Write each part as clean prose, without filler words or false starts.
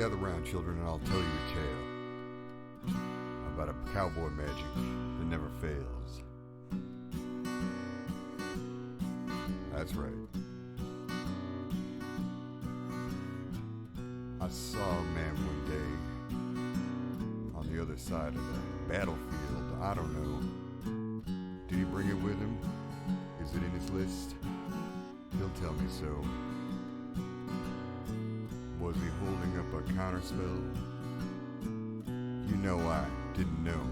Gather round, children, and I'll tell you a tale about a cowboy magic that never fails. That's right. I saw a man one day on the other side of the battlefield. I don't know. Did he bring it with him? Is it in his list? He'll tell me so. Was he holding up a counterspell? You know I didn't know.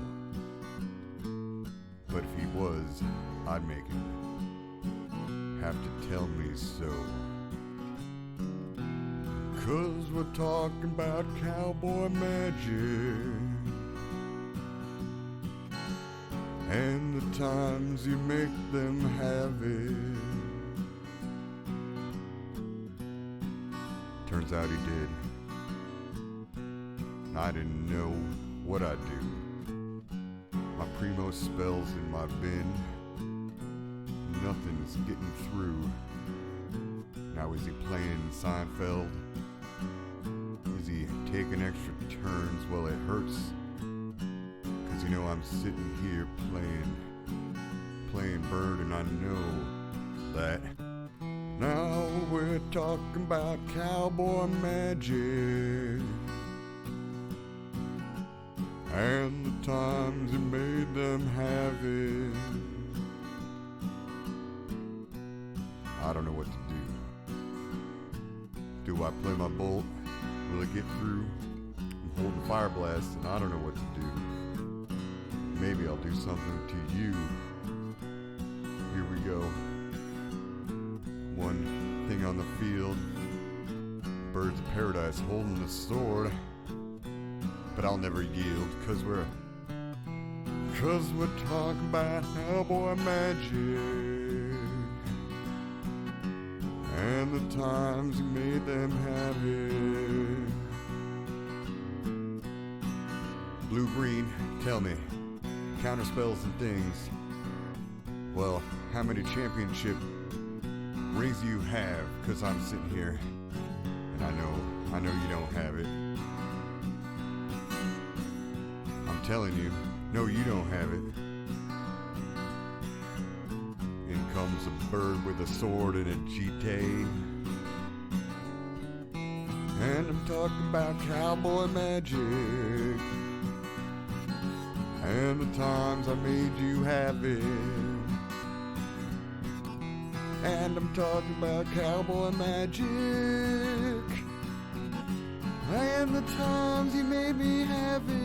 But if he was, I'd make him have to tell me so. 'Cause we're talking about cowboy magic and the times you make them have it. Turns out he did. And I didn't know what I'd do. My primo spells in my bin. Nothing's getting through. Now is he playing Seinfeld? Is he taking extra turns? Well, it hurts. 'Cause you know I'm sitting here playing bird, and I know that. Now we're talking about cowboy magic and the times you made them have it. I don't know what to do. Do I play my bolt? Will it get through? I'm holding fire blast and I don't know what to do. Maybe I'll do something to you. Here we go. One thing on the field, birds of paradise holding the sword. But I'll never yield, 'cause we're talking about cowboy magic and the times you made them have it. Blue, green, tell me, counterspells and things. Well, how many championship rings you have? 'Cause I'm sitting here and I know you don't have it. I'm telling you, no, you don't have it. In comes a bird with a sword and a GT. And I'm talking about cowboy magic and the times I made you have it. And I'm talking about cowboy magic and the times you made me have it.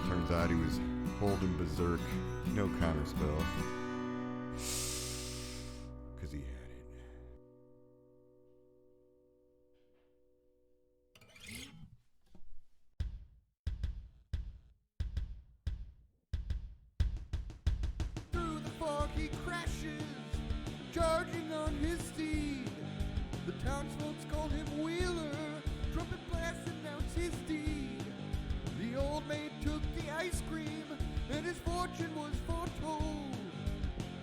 Turns out he was holding berserk, no counterspell, 'cause he had it. He crashes, charging on his steed. The townsfolk call him Wheeler, trumpet blasts announce his deed. The old maid took the ice cream, and his fortune was foretold.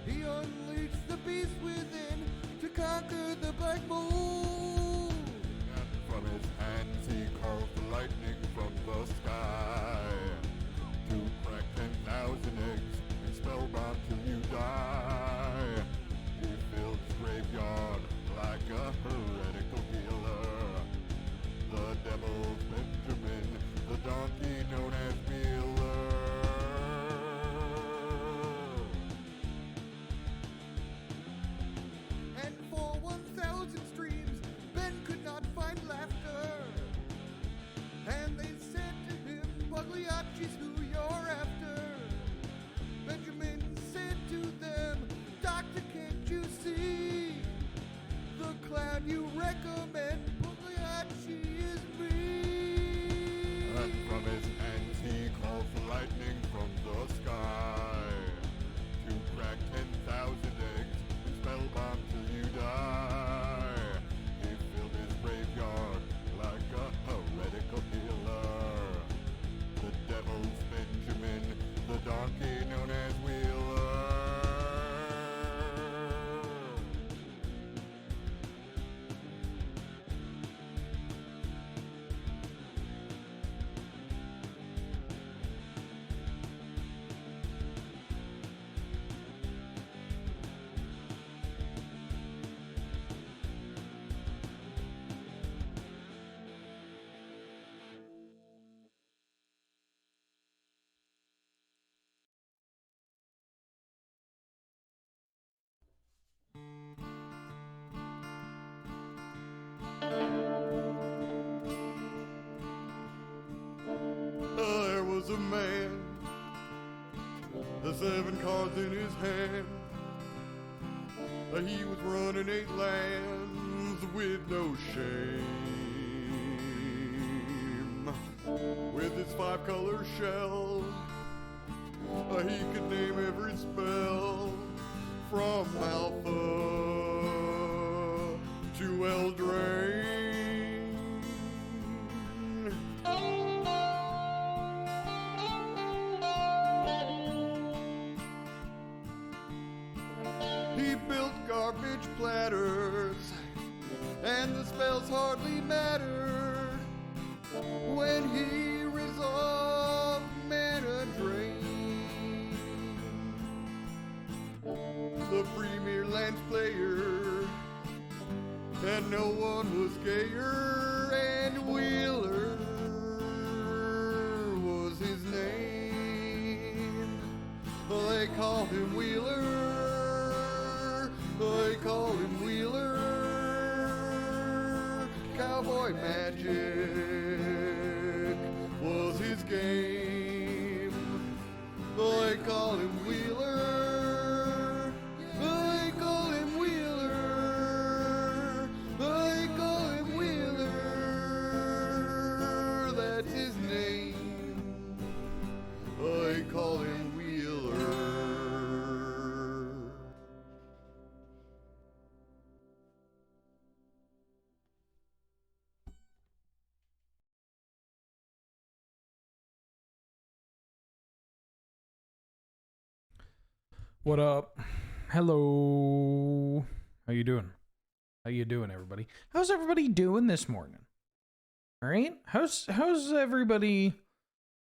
He unleashed the beast within to conquer the black mold. And from his hands he calls the lightning from the sky to crack 10,000 eggs and spellbound till you die. He fills his graveyard like a heretical healer. The devil's Benjamin, the donkey known as Wheeler. And for 1,000 streams, Ben could not find laughter. And they said to him, Pagliacci's who you're after. Benjamin said to them, Doctor, can't you see? The clown you recommend, Pagliacci is me. And from his hands he calls the lightning from the sky to crack 10,000 eggs and spellbound till you die. He filled his graveyard like a heretical healer. The devil's Benjamin, the donkey known as Wheeler. the 7 cards in his hand. He was running 8 lands with no shame. With his 5-color shell, he could name every spell from Alpha to Eldraine. He built garbage platters, and the spells hardly mattered when he resolved mana drain. The premier lands player, and no one was gayer, and Wheeler was his name. They call him Wheeler. They call him Wheeler. Cowboy magic was his game. They call him Wheeler. They call him Wheeler. They call him Wheeler. That's his name. They call him Wheeler. What up? Hello. How you doing? How you doing, everybody? How's everybody doing this morning? All right. How's everybody?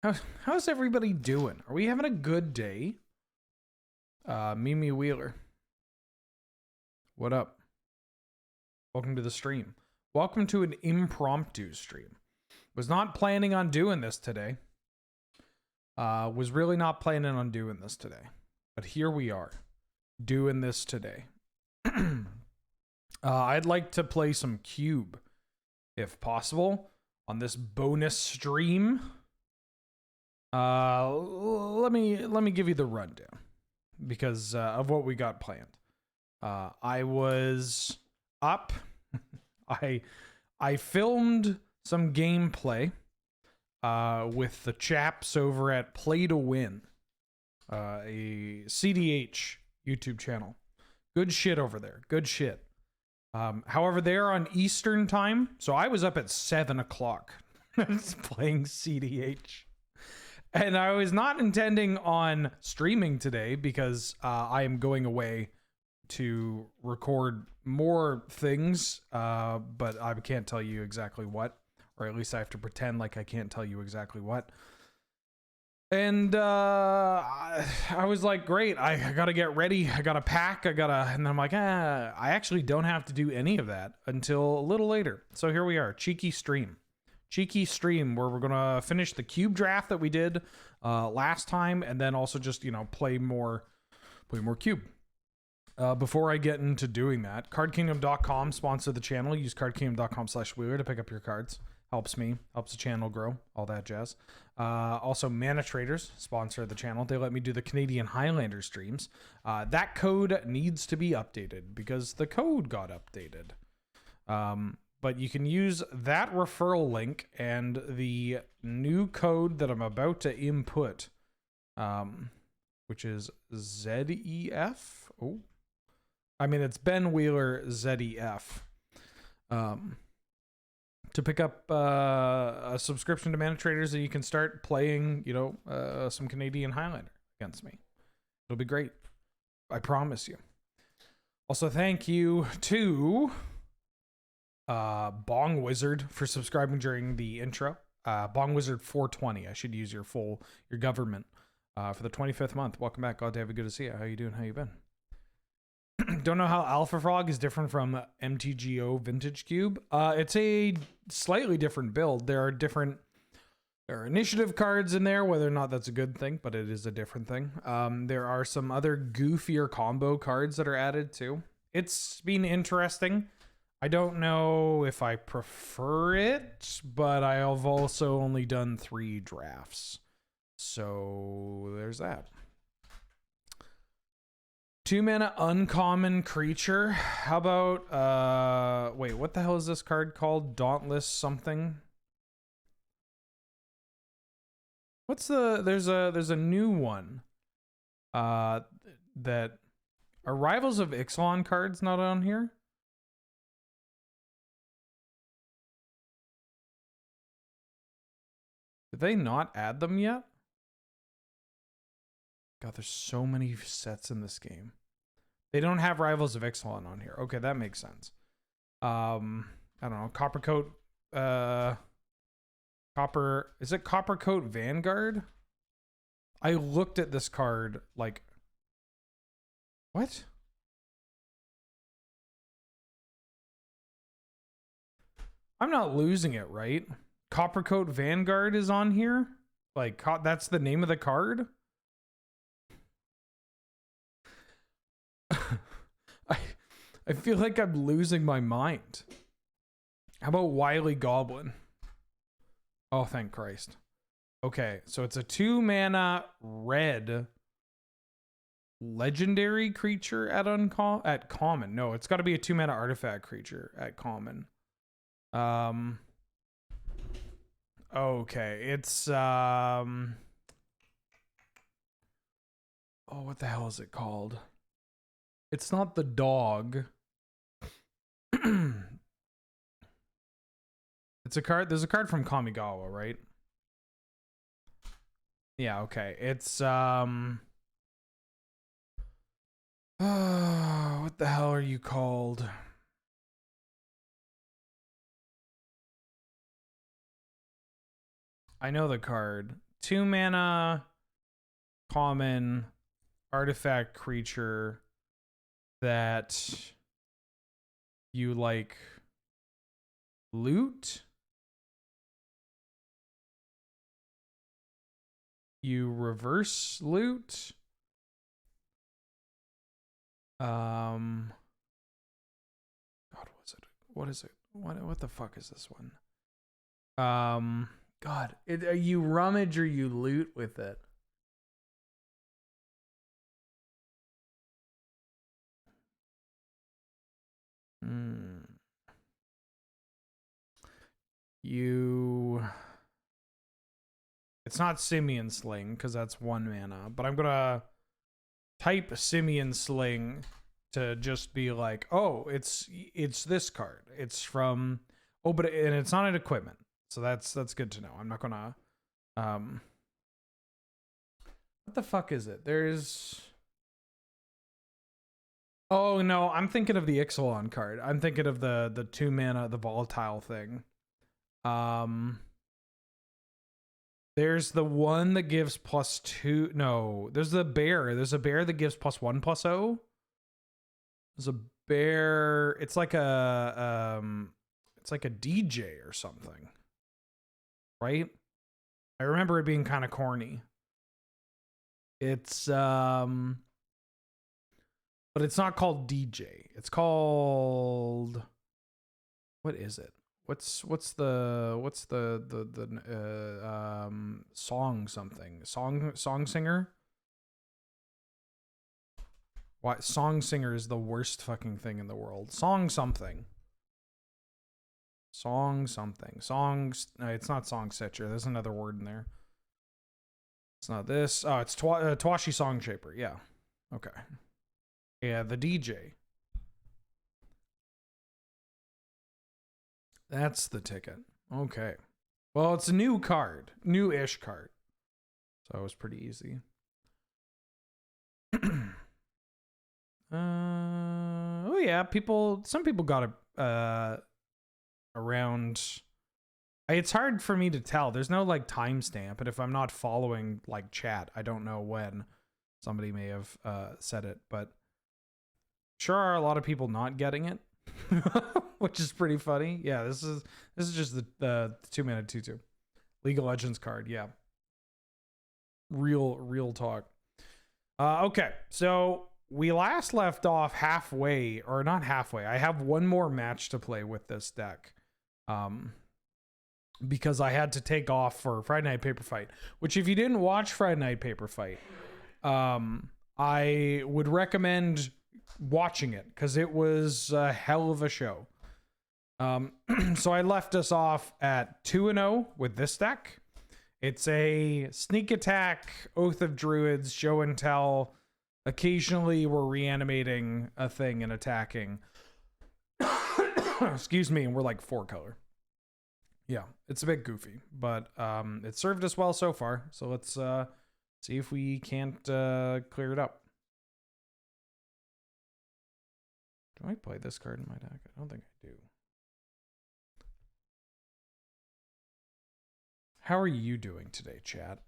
How's everybody doing? Are we having a good day? Mimi Wheeler. What up? Welcome to the stream. Welcome to an impromptu stream. Was not planning on doing this today. Was really not planning on doing this today. But here we are, doing this today. I'd like to play some Cube, if possible, on this bonus stream. Let me give you the rundown, because of what we got planned. I was up. I filmed some gameplay with the chaps over at Play to Win. A CDH YouTube channel. Good shit over there. Good shit. However, they're on Eastern time, so I was up at 7 o'clock playing CDH. And I was not intending on streaming today because I am going away to record more things, but I can't tell you exactly what, or at least I have to pretend like I can't tell you exactly what. And I was like, great, I gotta get ready, I gotta pack, and then I'm like, I actually don't have to do any of that until a little later. So here we are, cheeky stream where we're gonna finish the Cube draft that we did last time, and then also just, you know, play more Cube. Before I get into doing that, cardkingdom.com sponsor the channel. Use cardkingdom.com/Wheeler to pick up your cards. Helps me, helps the channel grow, all that jazz. Also, Mana Traders sponsor the channel. They let me do the Canadian Highlander streams. That code needs to be updated because the code got updated. But you can use that referral link and the new code that I'm about to input, which is ZEF. Oh, I mean, it's Ben Wheeler ZEF. To pick up a subscription to Mana Traders, that you can start playing, you know, some Canadian Highlander against me. It'll be great. I promise you. Also, thank you to Bong Wizard for subscribing during the intro. Bong Wizard 420. I should use your government for the 25th month. Welcome back. God, David, good to see you. How you doing? How you been? Don't know how AlphaFrog is different from MTGO Vintage Cube. It's a slightly different build. There are initiative cards in there, whether or not that's a good thing, but it is a different thing. There are some other goofier combo cards that are added too. It's been interesting. I don't know if I prefer it, but I have also only done 3 drafts. So there's that. 2-mana uncommon creature. How about wait, what the hell is this card called? Dauntless something. What's the there's a new one. That are Rivals of Ixalan cards not on here? Did they not add them yet? God, there's so many sets in this game. They don't have Rivals of Ixalan on here. Okay, that makes sense. I don't know. Coppercoat. Is it Coppercoat Vanguard? I looked at this card like, what? I'm not losing it, right? Coppercoat Vanguard is on here. Like, that's the name of the card. I feel like I'm losing my mind. How about Wily Goblin? Oh, thank Christ. Okay, so it's a 2-mana red legendary creature at common. No, it's got to be a 2-mana artifact creature at common. Okay, it's oh, what the hell is it called? It's not the dog. It's a card. There's a card from Kamigawa, right? Yeah, okay. It's what the hell are you called? I know the card. 2-mana common artifact creature that you like loot. You reverse loot. God, what's it? What is it? What the fuck is this one? God, you rummage or you loot with it. It's not Simian Sling because that's 1 mana, but I'm gonna type Simian Sling to just be like, oh, it's this card. It's from and it's not an equipment, so that's good to know. I'm not gonna what the fuck is it? Oh no, I'm thinking of the Ixalan card. I'm thinking of the 2-mana, the volatile thing. There's the one that gives +2. No, there's the bear. There's a bear that gives +1/+0. There's a bear. It's like a DJ or something, right? I remember it being kind of corny. It's but it's not called DJ. It's called, what is it? What's the song something? Song singer? What, song singer is the worst fucking thing in the world. Song something. Songs. No, it's not song stitcher. There's another word in there. It's not this. Oh, it's Twashi Song Shaper. Yeah. Okay. Yeah, the DJ. That's the ticket. Okay. Well, it's a new card. New-ish card. So it was pretty easy. Oh yeah, some people got it around. It's hard for me to tell. There's no like timestamp, and if I'm not following like chat, I don't know when. Somebody may have said it, but sure are a lot of people not getting it. Which is pretty funny. Yeah, this is just the 2-mana 2/2 League of Legends card. Yeah, real talk. Okay, so we last left off halfway, or not halfway. I have one more match to play with this deck, because I had to take off for Friday Night Paper Fight. Which, if you didn't watch Friday Night Paper Fight, I would recommend watching it because it was a hell of a show. So I left us off at 2-0 with this deck. It's a sneak attack, Oath of Druids, show and tell. Occasionally we're reanimating a thing and attacking. Excuse me, and we're like 4-color. Yeah, it's a bit goofy, but it served us well so far. So let's see if we can't clear it up. Do I play this card in my deck? I don't think I do. How are you doing today, chat?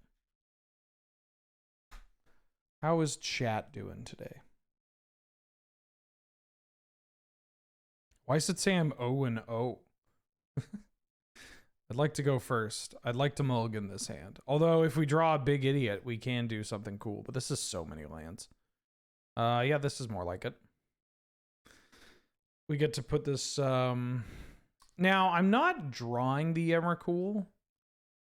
How is chat doing today? Why does it say I'm 0-0? I'd like to go first. I'd like to mulligan this hand. Although if we draw a big idiot, we can do something cool. But this is so many lands. Yeah, this is more like it. We get to put this... Now, I'm not drawing the Emrakul.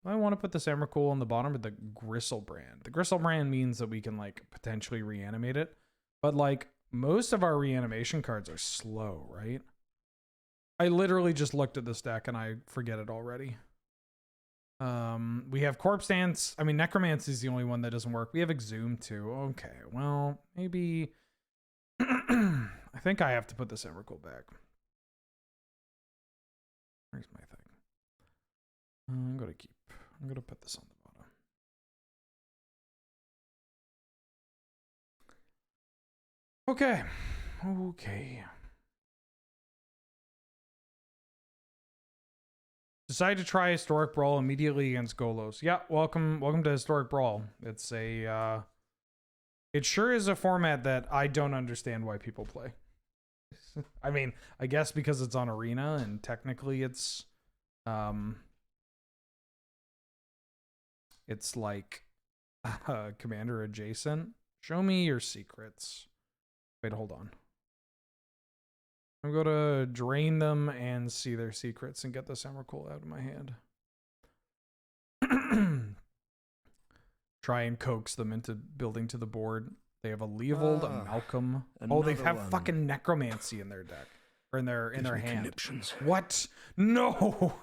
I want to put this Emrakul on the bottom of the Gristlebrand. The Gristlebrand means that we can, like, potentially reanimate it. But, like, most of our reanimation cards are slow, right? I literally just looked at this deck and I forget it already. We have Corpse Dance. I mean, Necromancy is the only one that doesn't work. We have Exhume too. Okay, well, maybe... I think I have to put this Emrakul back. Where's my thing? I'm going to put this on the bottom. Okay. Decide to try Historic Brawl immediately against Golos. Yeah, welcome to Historic Brawl. It's a it sure is a format that I don't understand why people play. I mean, I guess because it's on Arena and technically it's like Commander adjacent. Show me your secrets. Wait, hold on. I'm going to drain them and see their secrets and get this Emrakul out of my hand. Try and coax them into building to the board. They have a Leovold, a Malcolm. Oh, they have fucking Necromancy in their deck. Or in their hand. Conniptions. What? No!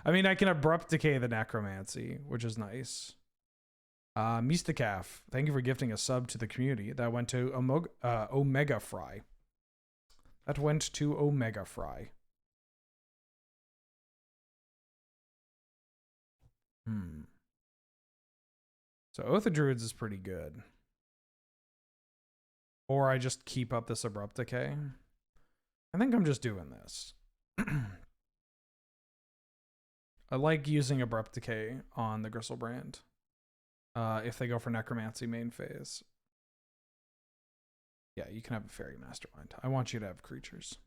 I mean, I can Abrupt Decay the Necromancy, which is nice. Mysticaf, thank you for gifting a sub to the community. That went to Omega Fry. That went to Omega Fry. So Oath of Druids is pretty good. Or I just keep up this Abrupt Decay. I think I'm just doing this. I like using Abrupt Decay on the Gristlebrand. If they go for Necromancy main phase. Yeah, you can have a Fairy Mastermind. I want you to have creatures.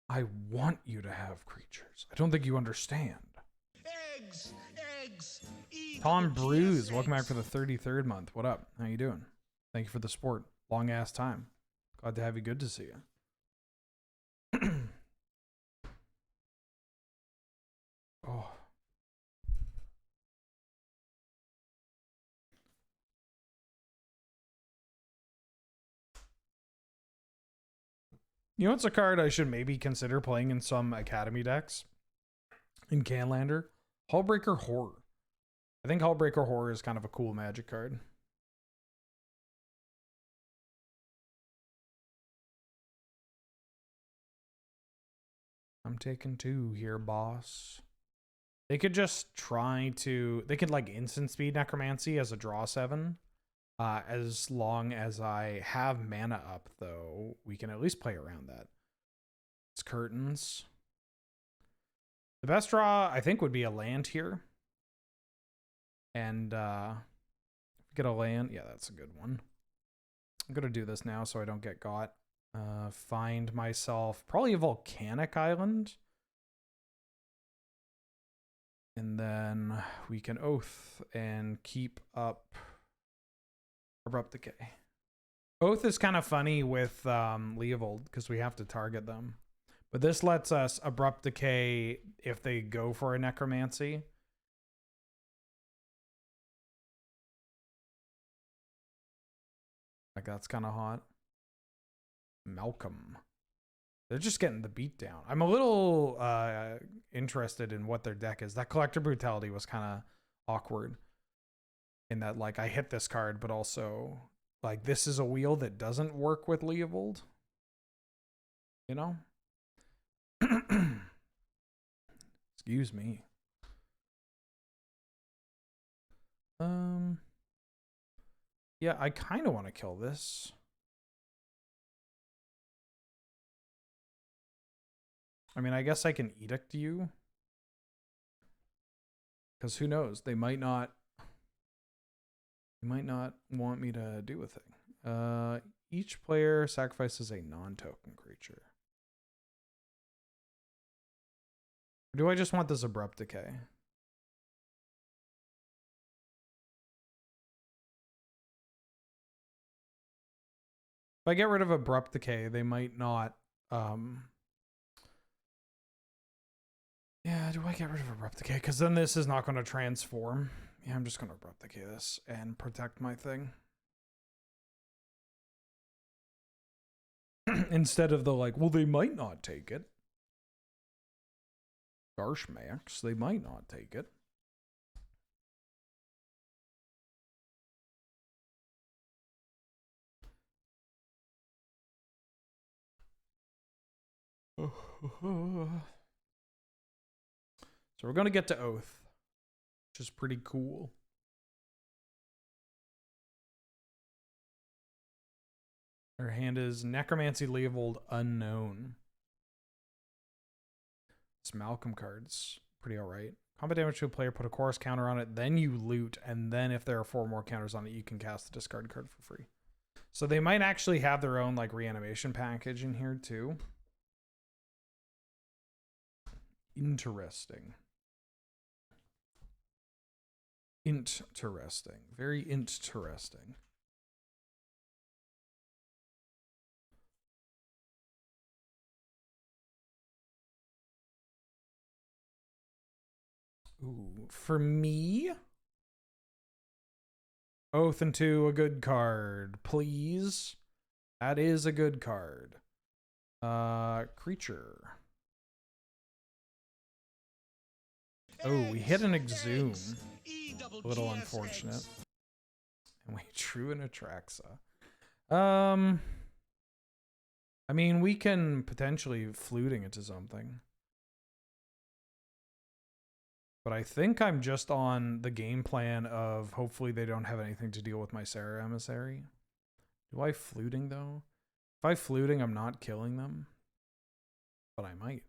I want you to have creatures. I don't think you understand. Eggs! Tom Bruise, welcome back for the 33rd month. What up? How you doing? Thank you for the support. Long ass time. Glad to have you. Good to see you. Oh. You know, it's a card I should maybe consider playing in some Academy decks. In Canlander. Hullbreaker Horror. I think Hullbreaker Horror is kind of a cool Magic card. I'm taking 2 here, boss. They could just try to... They could, like, instant speed Necromancy as a draw 7. As long as I have mana up, though, we can at least play around that. It's Curtains. The best draw, I think, would be a land here. And, get a land. Yeah, that's a good one. I'm going to do this now so I don't get got. Find myself probably a Volcanic Island. And then we can Oath and keep up Abrupt Decay. Oath is kind of funny with Leovold because we have to target them. But this lets us Abrupt Decay if they go for a Necromancy. Like, that's kind of hot. Malcolm. They're just getting the beat down. I'm a little interested in what their deck is. That Collector Brutality was kind of awkward. In that, like, I hit this card, but also, like, this is a wheel that doesn't work with Leovold. You know? Excuse me. Yeah, I kind of want to kill this. I mean, I guess I can edict you. Because who knows? They might not want me to do a thing. Each player sacrifices a non-token creature. Or do I just want this Abrupt Decay? If I get rid of Abrupt Decay, they might not... Yeah, do I get rid of Abrupt Decay? Because then this is not going to transform. Yeah, I'm just going to Abrupt Decay this and protect my thing. Instead of the, like, well, they might not take it. Garshmax, they might not take it. So we're going to get to Oath, which is pretty cool. Her hand is Necromancy Leovold Unknown. It's Malcolm cards. Pretty alright. Combat damage to a player, put a chorus counter on it, then you loot, and then if there are 4 more counters on it, you can cast the discard card for free. So they might actually have their own, like, reanimation package in here, too. Interesting. Interesting. Very interesting. Ooh, for me, Oath into a good card, please. That is a good card. Creature. Oh, we hit an Exhume. A little unfortunate. And we drew an Atraxa. I mean, we can potentially fluting into something. But I think I'm just on the game plan of hopefully they don't have anything to deal with my Sarah Emissary. Do I fluting, though? If I fluting, I'm not killing them. But I might.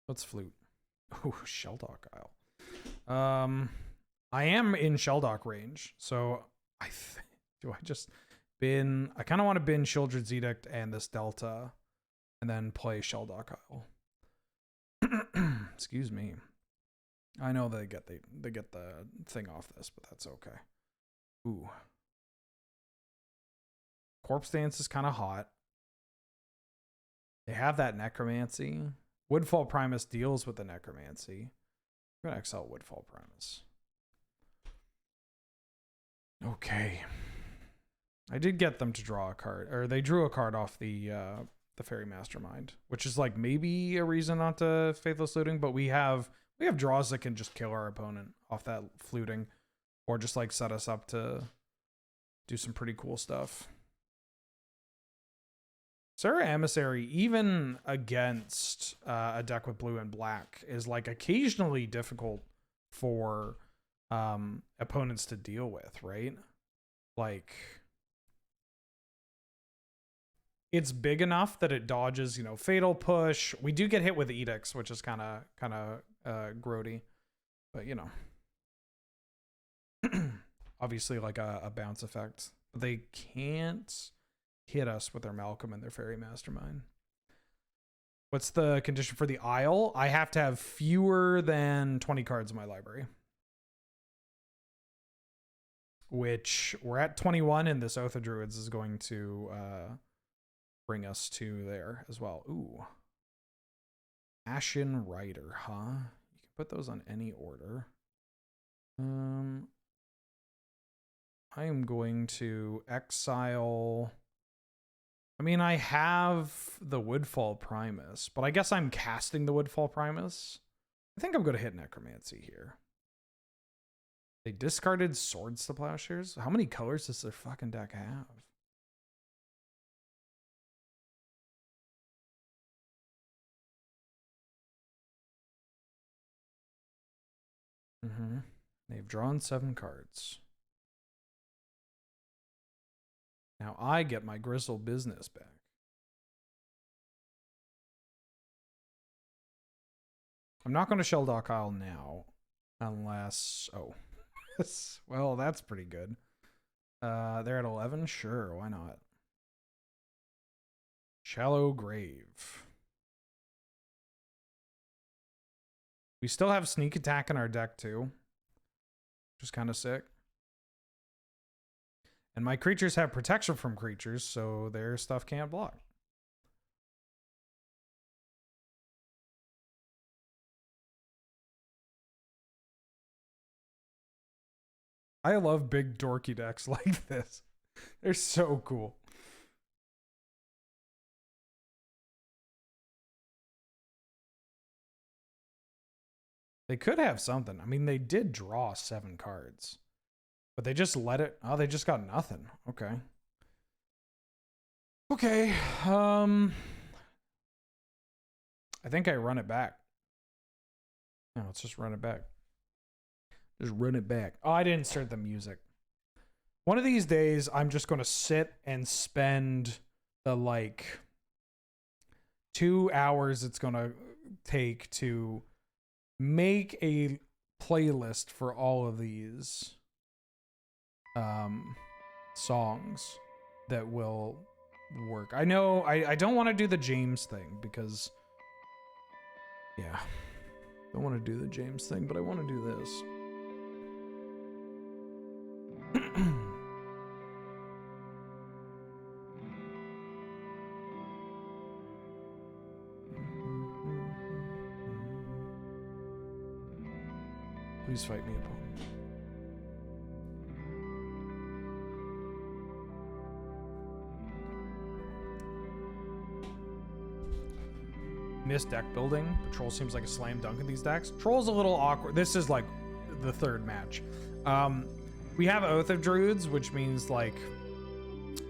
Let's flute. Oh, Shelldock Isle. I am in Shelldock range, so do I just bin? I kind of want to bin Children's Edict and this Delta, and then play Shelldock Isle. Excuse me. I know they get the thing off this, but that's okay. Ooh. Corpse Dance is kind of hot. They have that Necromancy. Woodfall Primus deals with the Necromancy. I'm gonna exile Woodfall Primus. Okay. I did get them to draw a card, or they drew a card off the Fairy Mastermind, which is like maybe a reason not to Faithless Looting, but we have draws that can just kill our opponent off that fluting, or just like set us up to do some pretty cool stuff. Sarah Emissary, even against a deck with blue and black, is like occasionally difficult for opponents to deal with, right? Like, it's big enough that it dodges, you know, Fatal Push. We do get hit with Edicts, which is kind of grody, but you know, obviously like a bounce effect. They can't hit us with their Malcolm and their Fairy Mastermind. What's the condition for the Isle? I have to have fewer than 20 cards in my library. Which, we're at 21, and this Oath of Druids is going to bring us to there as well. Ooh. Ashen Rider, huh? You can put those on any order. I am going to exile. I mean, I have the Woodfall Primus, but I guess I'm casting the Woodfall Primus. I think I'm going to hit Necromancy here. They discarded Swords to Plowshares. How many colors does their fucking deck have? They've drawn 7 cards. Now I get my Gristle Business back. I'm not going to Shelldock Isle now. Unless... Oh. Well, that's pretty good. They're at 11? Sure, why not? Shallow Grave. We still have Sneak Attack in our deck too, which is kind of sick. And my creatures have protection from creatures, so their stuff can't block. I love big dorky decks like this. They're so cool. They could have something. I mean, they did draw 7 cards. But they just let it... Oh, they just got nothing. Okay. Okay. I think I run it back. No, let's just run it back. Just run it back. Oh, I didn't start the music. One of these days, I'm just going to sit and spend the, like, 2 hours it's going to take to make a playlist for all of these songs that will work. I know I don't want to do the James thing because, yeah, I don't want to do the James thing, but I want to do this. Please fight me, opponent. Miss deck building. Patrol seems like a slam dunk in these decks. Troll's a little awkward. This is like the 3rd match. We have Oath of Druids, which means like,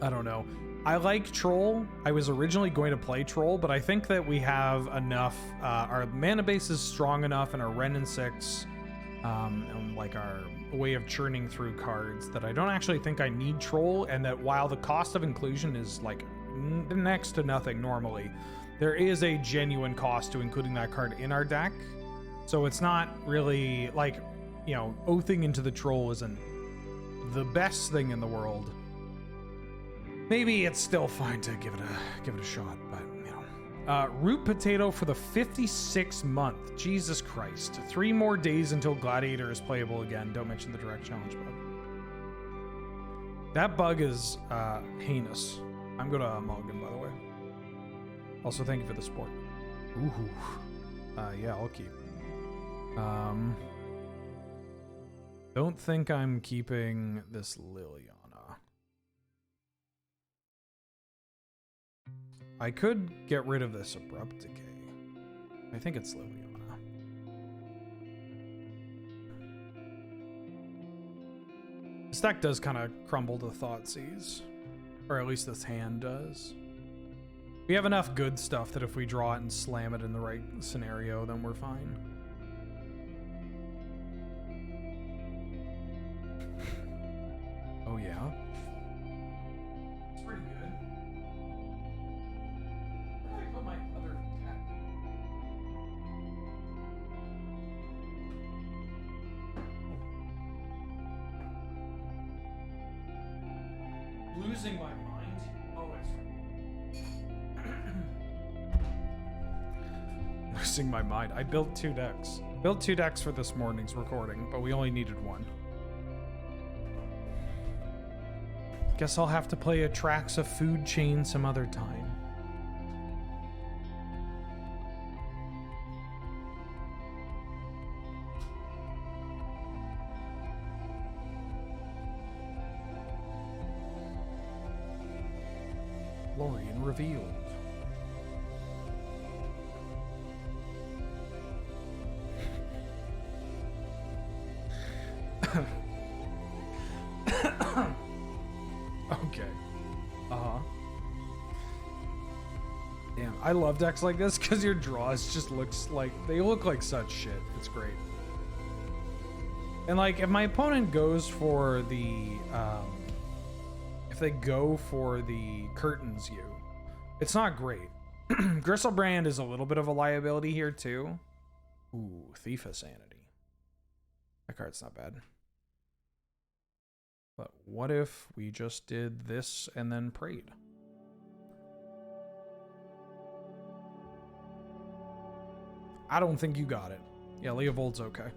I don't know. I like Troll. I was originally going to play Troll, but I think that we have enough. Our mana base is strong enough, and our Wrenn and 6, and like our way of churning through cards, that I don't actually think I need Troll, and that while the cost of inclusion is like next to nothing normally, there is a genuine cost to including that card in our deck. So it's not really like, you know, oathing into the Troll isn't the best thing in the world. Maybe it's still fine to give it a shot, but you know. Root Potato for the 56th month. Jesus Christ. 3 more days until Gladiator is playable again. Don't mention the direct challenge bug. That bug is heinous. I'm gonna mulligan, by the way. Also, thank you for the support. Ooh. Yeah, I'll keep. Don't think I'm keeping this Liliana. I could get rid of this Abrupt Decay. I think it's Liliana. This deck does kind of crumble to Thoughtseize. Or at least this hand does. We have enough good stuff that if we draw it and slam it in the right scenario, then we're fine. Oh yeah? It's pretty good. Where did I put my other cat? Losing my mind? Oh, it's losing my mind. I built 2 decks. Built 2 decks for this morning's recording, but we only needed 1. Guess I'll have to play Atraxa Food Chain some other time. revealed. Okay. Uh-huh. Damn, I love decks like this because your draws just they look like such shit. It's great. And like, if my opponent goes for the, if they go for the Curtains You, it's not great. Gristlebrand is a little bit of a liability here too. Ooh, Thief of Sanity. That card's not bad. But what if we just did this and then prayed? I don't think you got it. Yeah, Leovold's okay.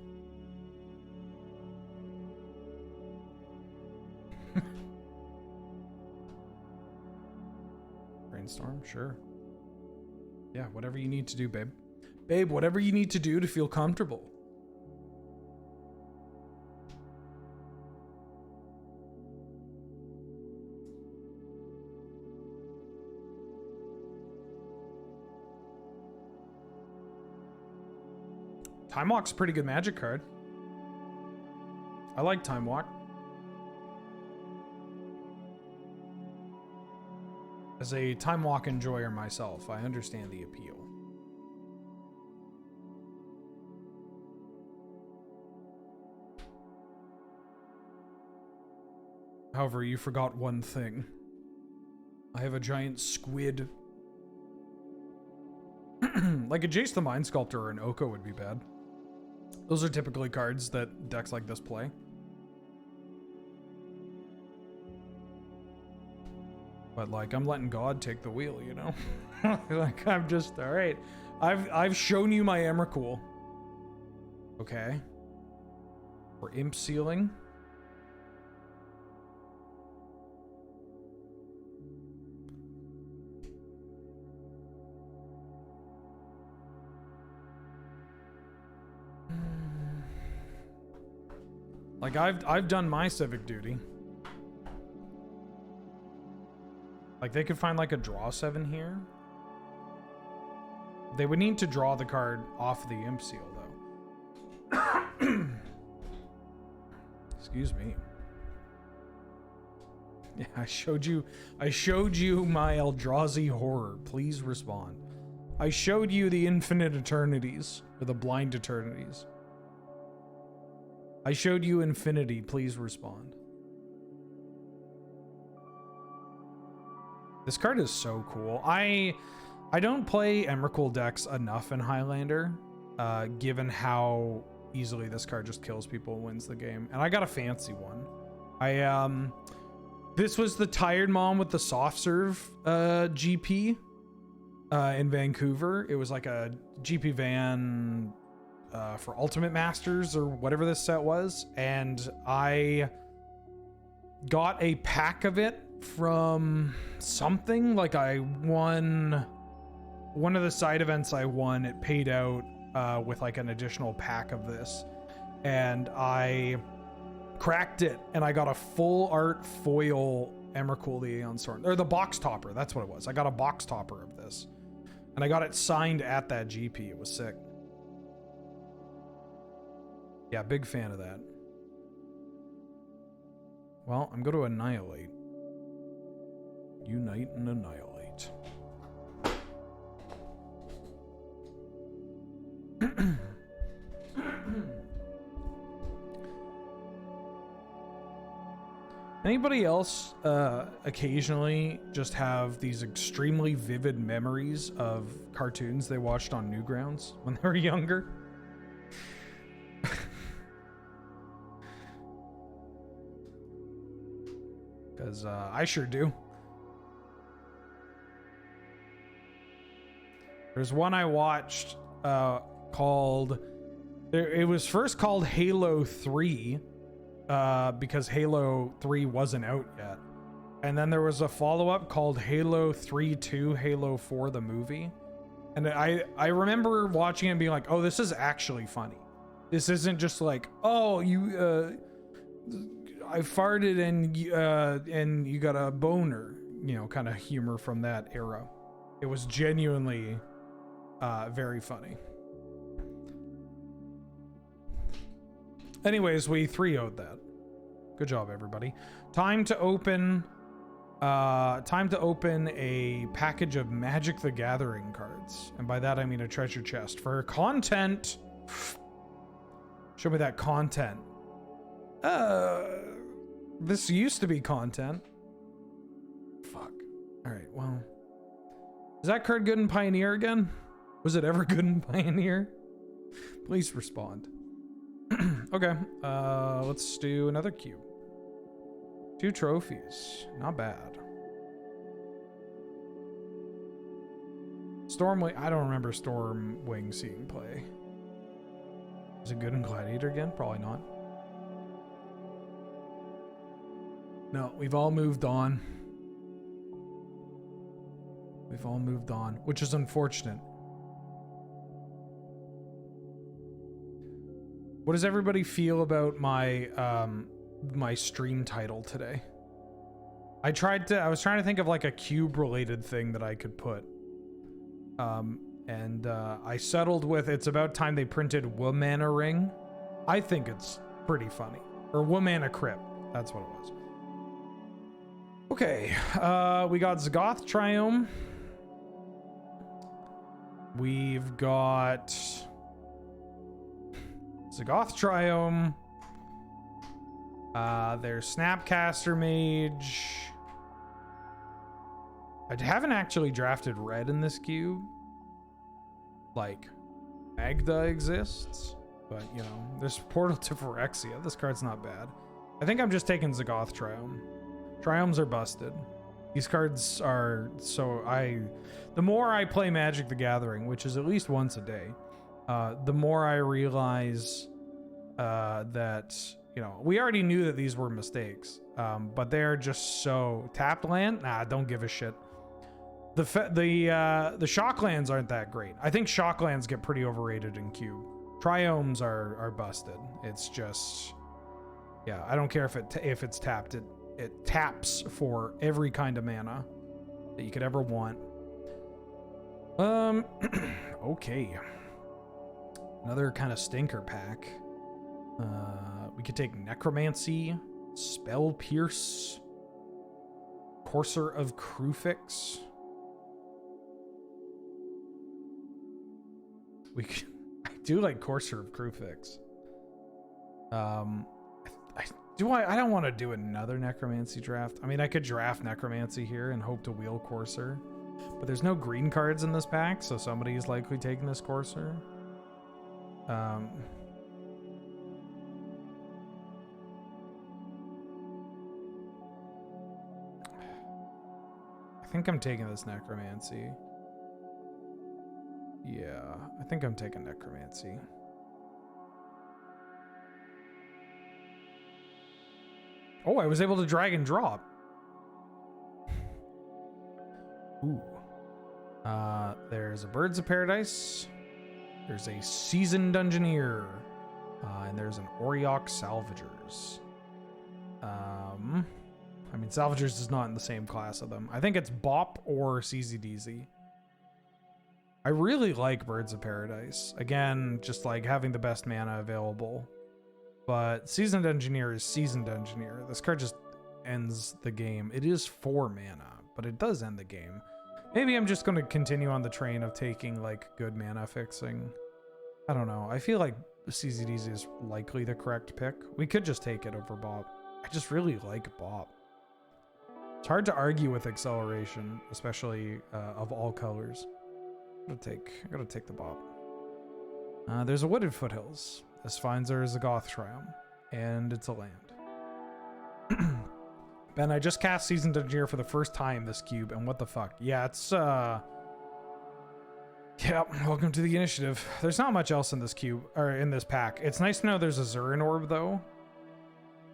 Brainstorm, sure. Yeah, whatever you need to do, babe. Babe, whatever you need to do to feel comfortable. Time Walk's a pretty good Magic card. I like Time Walk. As a Time Walk enjoyer myself, I understand the appeal. However, you forgot one thing. I have a giant squid. Like a Jace the Mind Sculptor or an Oko would be bad. Those are typically cards that decks like this play. But like, I'm letting God take the wheel, you know? Like, I'm just, all right. I've shown you my Emrakul. Okay. We're imp sealing. Like, I've done my civic duty. Like, they could find like a draw 7 here. They would need to draw the card off the imp seal though. Excuse me. Yeah, I showed you my Eldrazi horror. Please respond. I showed you the infinite eternities, or the blind eternities. I showed you infinity. Please respond. This card is so cool. I don't play Emrakul decks enough in Highlander, given how easily this card just kills people and wins the game. And I got a fancy one. This was the Tired Mom with the soft serve GP in Vancouver. It was like a GP van for Ultimate Masters or whatever this set was, and I got a pack of it from something. Like, I won one of the side events. I won, it paid out with like an additional pack of this, and I cracked it and I got a full art foil Emrakul the Aeon Sword, or the box topper. That's what it was. I got a box topper of this and I got it signed at that GP. It was sick. Yeah, big fan of that. Well, I'm going to annihilate. Unite and annihilate. Anybody else occasionally just have these extremely vivid memories of cartoons they watched on Newgrounds when they were younger? Because I sure do. There's one I watched called... It was first called Halo 3 because Halo 3 wasn't out yet. And then there was a follow-up called Halo 3-2, Halo 4 the movie. And I remember watching it and being like, oh, this is actually funny. This isn't just like, oh, you... I farted and you got a boner. you know, kind of humor from that era. It was genuinely very funny. Anyways, we 3-0'd that. Good job, everybody. Time to open a package of Magic the Gathering cards. And by that I mean a treasure chest for content. Show me that content. This used to be content. Fuck. Alright, well. Is that card good in Pioneer again? Was it ever good in Pioneer? Please respond. Okay, let's do another cube. 2 trophies. Not bad. Stormwing. I don't remember Stormwing seeing play. Is it good in Gladiator again? Probably not. No, we've all moved on. We've all moved on, which is unfortunate. What does everybody feel about my my stream title today? I was trying to think of like a cube related thing that I could put. I settled with it's about time they printed Womana Ring. I think it's pretty funny. Or Womana Crypt. That's what it was. Okay, we got Zagoth Triome. We've got Zagoth Triome. There's Snapcaster Mage. I haven't actually drafted red in this cube. Like, Magda exists, but you know, there's Portal to Phyrexia. This card's not bad. I think I'm just taking Zagoth Triome. Triomes are busted. These cards are the more I play Magic the Gathering, which is at least once a day, the more I realize that, you know, we already knew that these were mistakes, but they're just so tapped land. Nah, don't give a shit. The shock lands aren't that great. I think shock lands get pretty overrated in cube. Triomes are busted. It's just, yeah, I don't care if it's tapped. It taps for every kind of mana that you could ever want. Okay. Another kind of stinker pack. We could take Necromancy, Spell Pierce, Courser of Krufix. I do like Courser of Krufix. I don't want to do another Necromancy draft. I mean, I could draft Necromancy here and hope to wheel Courser, but there's no green cards in this pack, so somebody's likely taking this Courser. I think I'm taking this Necromancy. Yeah, I think I'm taking Necromancy. Oh, I was able to drag and drop. Ooh. There's a Birds of Paradise. There's a Seasoned Dungeoneer. And there's an Oriok Salvagers. I mean, Salvagers is not in the same class of them. I think it's Bop or CZDZ. I really like Birds of Paradise. Again, just like having the best mana available. But Seasoned Engineer is Seasoned Engineer. This card just ends the game. It is 4 mana, but it does end the game. Maybe I'm just going to continue on the train of taking like good mana fixing. I don't know. I feel like CZDZ is likely the correct pick. We could just take it over Bop. I just really like Bop. It's hard to argue with Acceleration, especially of all colors. I gotta take the Bop. There's a Wooded Foothills. This finds there is a Goth Triumph, and it's a land. Ben, I just cast Seasoned Engineer for the first time this cube, and what the fuck? Yeah, it's yeah, welcome to the initiative. There's not much else in this cube, or in this pack. It's nice to know there's a Zurin Orb, though.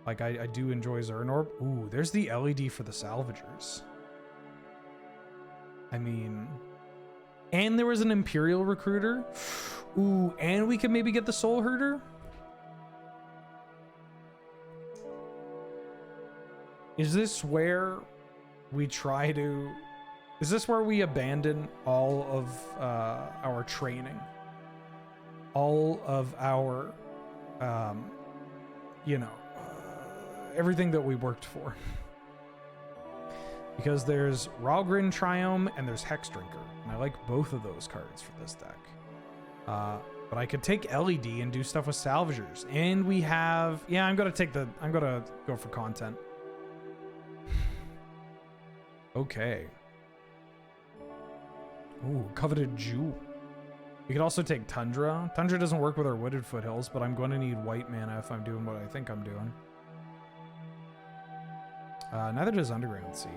Like, I do enjoy Zurin Orb. Ooh, there's the LED for the Salvagers. I mean... And there was an Imperial Recruiter. Ooh, and we could maybe get the Soul Herder. Is this where we try to... Is this where we abandon all of our training? All of our, everything that we worked for. Because there's Ralgrin Triome and there's Hex Drinker. And I like both of those cards for this deck. But I could take LED and do stuff with Salvagers. And we have... Yeah, I'm going to go for content. Okay. Ooh, Coveted Jewel. We could also take Tundra. Tundra doesn't work with our Wooded Foothills, but I'm going to need white mana if I'm doing what I think I'm doing. Neither does Underground Sea.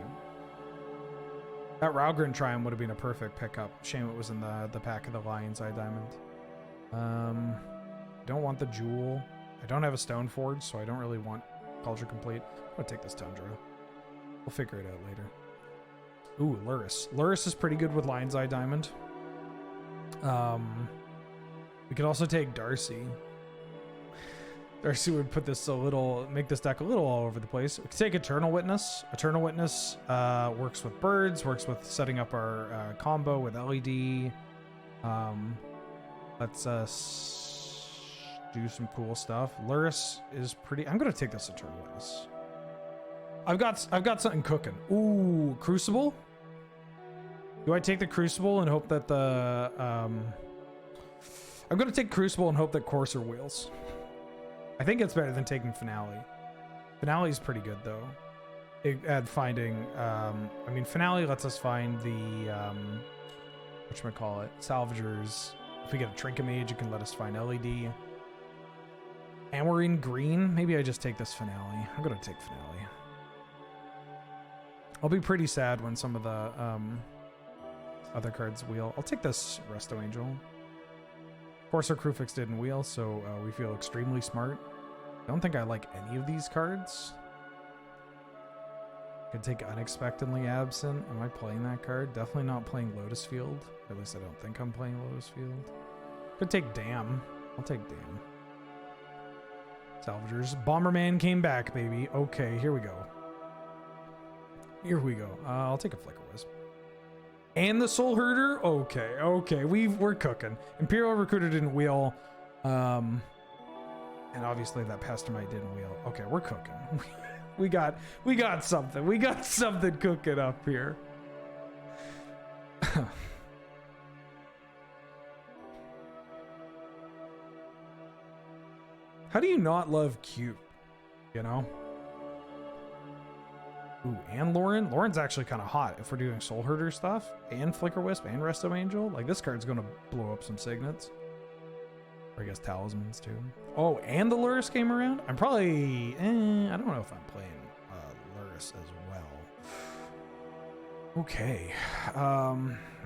That Ralgrin Triumph would have been a perfect pickup. Shame it was in the pack of the Lion's Eye Diamond. Don't want the Jewel. I don't have a Stone Forge, so I don't really want Culture Complete. I'm going to take this Tundra. We'll figure it out later. Ooh, Luris. Luris is pretty good with Lion's Eye Diamond. We could also take Darcy. Darcy would put this make this deck a little all over the place. We could take Eternal Witness. Eternal Witness works with birds, works with setting up our combo with LED. Lets us do some cool stuff. Luris is pretty... I'm gonna take this Eternal Witness. I've got something cooking. Ooh, Crucible? Do I take the Crucible and hope that the... I'm going to take Crucible and hope that Courser wheels. I think it's better than taking Finale. Finale is pretty good, though. At finding... I mean, Finale lets us find the... whatchamacallit? Salvagers. If we get a Trinket Mage, it can let us find LED. And we're in green. Maybe I just take this Finale. I'm going to take Finale. I'll be pretty sad when some of the other cards wheel. I'll take this Resto Angel. Courser Crufix didn't wheel, so we feel extremely smart. I don't think I like any of these cards. Could take Unexpectedly Absent. Am I playing that card? Definitely not playing Lotus Field. Or at least I don't think I'm playing Lotus Field. Could take Dam. I'll take Dam. Salvagers. Bomberman came back, baby. Okay, here we go. Here we go. I'll take a Flicker Wisp. And the Soul Herder? Okay. We're cooking. Imperial Recruiter didn't wheel. And obviously that Pastormite didn't wheel. Okay, we're cooking. we got something. We got something cooking up here. How do you not love Cube? You know? Ooh, and Lauren? Lauren's actually kind of hot if we're doing Soul Herder stuff, and Flicker Wisp, and Resto Angel. Like, this card's going to blow up some signets. Or I guess Talismans, too. Oh, and the Luris came around? I'm probably... I don't know if I'm playing Luris as well. Okay.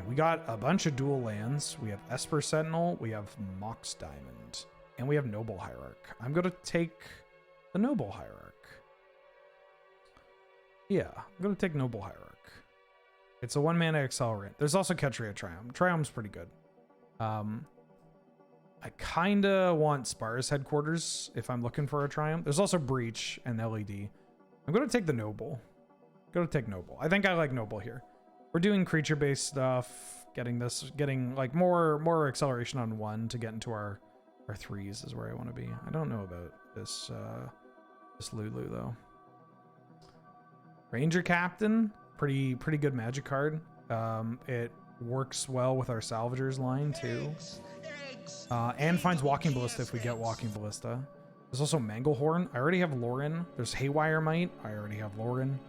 We got a bunch of dual lands. We have Esper Sentinel, we have Mox Diamond, and we have Noble Hierarch. I'm going to take the Noble Hierarch. Yeah, I'm going to take Noble Hierarch. It's a 1-mana accelerant. There's also Ketria Triumph. Triumph's pretty good. I kind of want Spar's Headquarters if I'm looking for a Triumph. There's also Breach and LED. I'm going to take the Noble. I'm going to take Noble. I think I like Noble here. We're doing creature-based stuff. Getting like more acceleration on 1 to get into our 3s is where I want to be. I don't know about this Lulu, though. Ranger Captain, pretty good magic card. It works well with our Salvagers line too. And finds Walking Ballista if we get Walking Ballista. There's also Manglehorn. I already have Lauren. There's Haywire Might. I already have Lauren.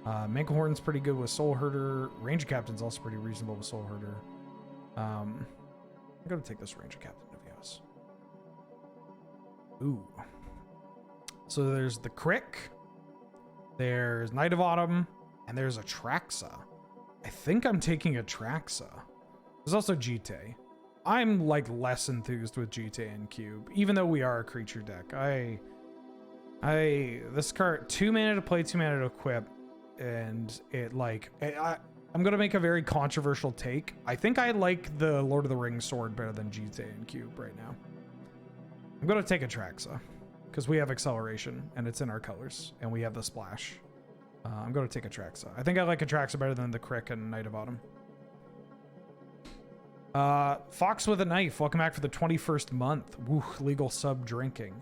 Manglehorn's pretty good with Soul Herder. Ranger Captain's also pretty reasonable with Soul Herder. I'm gonna take this Ranger Captain of yes. Ooh. So there's the Crick. There's Knight of Autumn, and there's Atraxa. I think I'm taking Atraxa. There's also Jite. I'm like less enthused with Jite and Cube, even though we are a creature deck. This card, 2 mana to play, 2 mana to equip, and it like I'm gonna make a very controversial take. I think I like the Lord of the Rings sword better than Jite and Cube right now. I'm gonna take Atraxa. Because we have acceleration, and it's in our colors, and we have the splash. I'm going to take Atraxa. I think I like Atraxa better than the Crick and Knight of Autumn. Fox with a Knife, welcome back for the 21st month. Woo, legal sub drinking.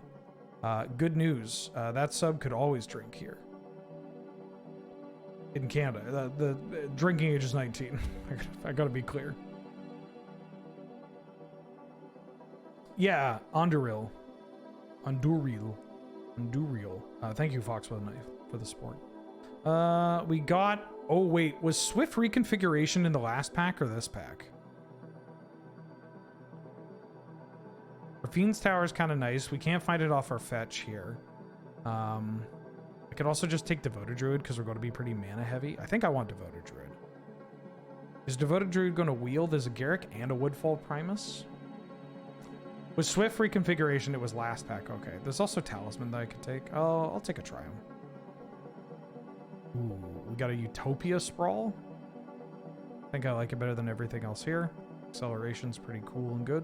Good news, that sub could always drink here. In Canada. The drinking age is 19. I gotta be clear. Yeah, Anduril. Thank you, Fox with a Knife, for the support. We got... Oh, wait. Was Swift Reconfiguration in the last pack or this pack? Fiend's Tower is kind of nice. We can't find it off our fetch here. I could also just take Devoted Druid because we're going to be pretty mana heavy. I think I want Devoted Druid. Is Devoted Druid going to wield? There's a Garruk and a Woodfall Primus. With Swift Reconfiguration, it was last pack. Okay. There's also Talisman that I could take. Oh, I'll take a Triumph. Ooh, we got a Utopia Sprawl. I think I like it better than everything else here. Acceleration's pretty cool and good.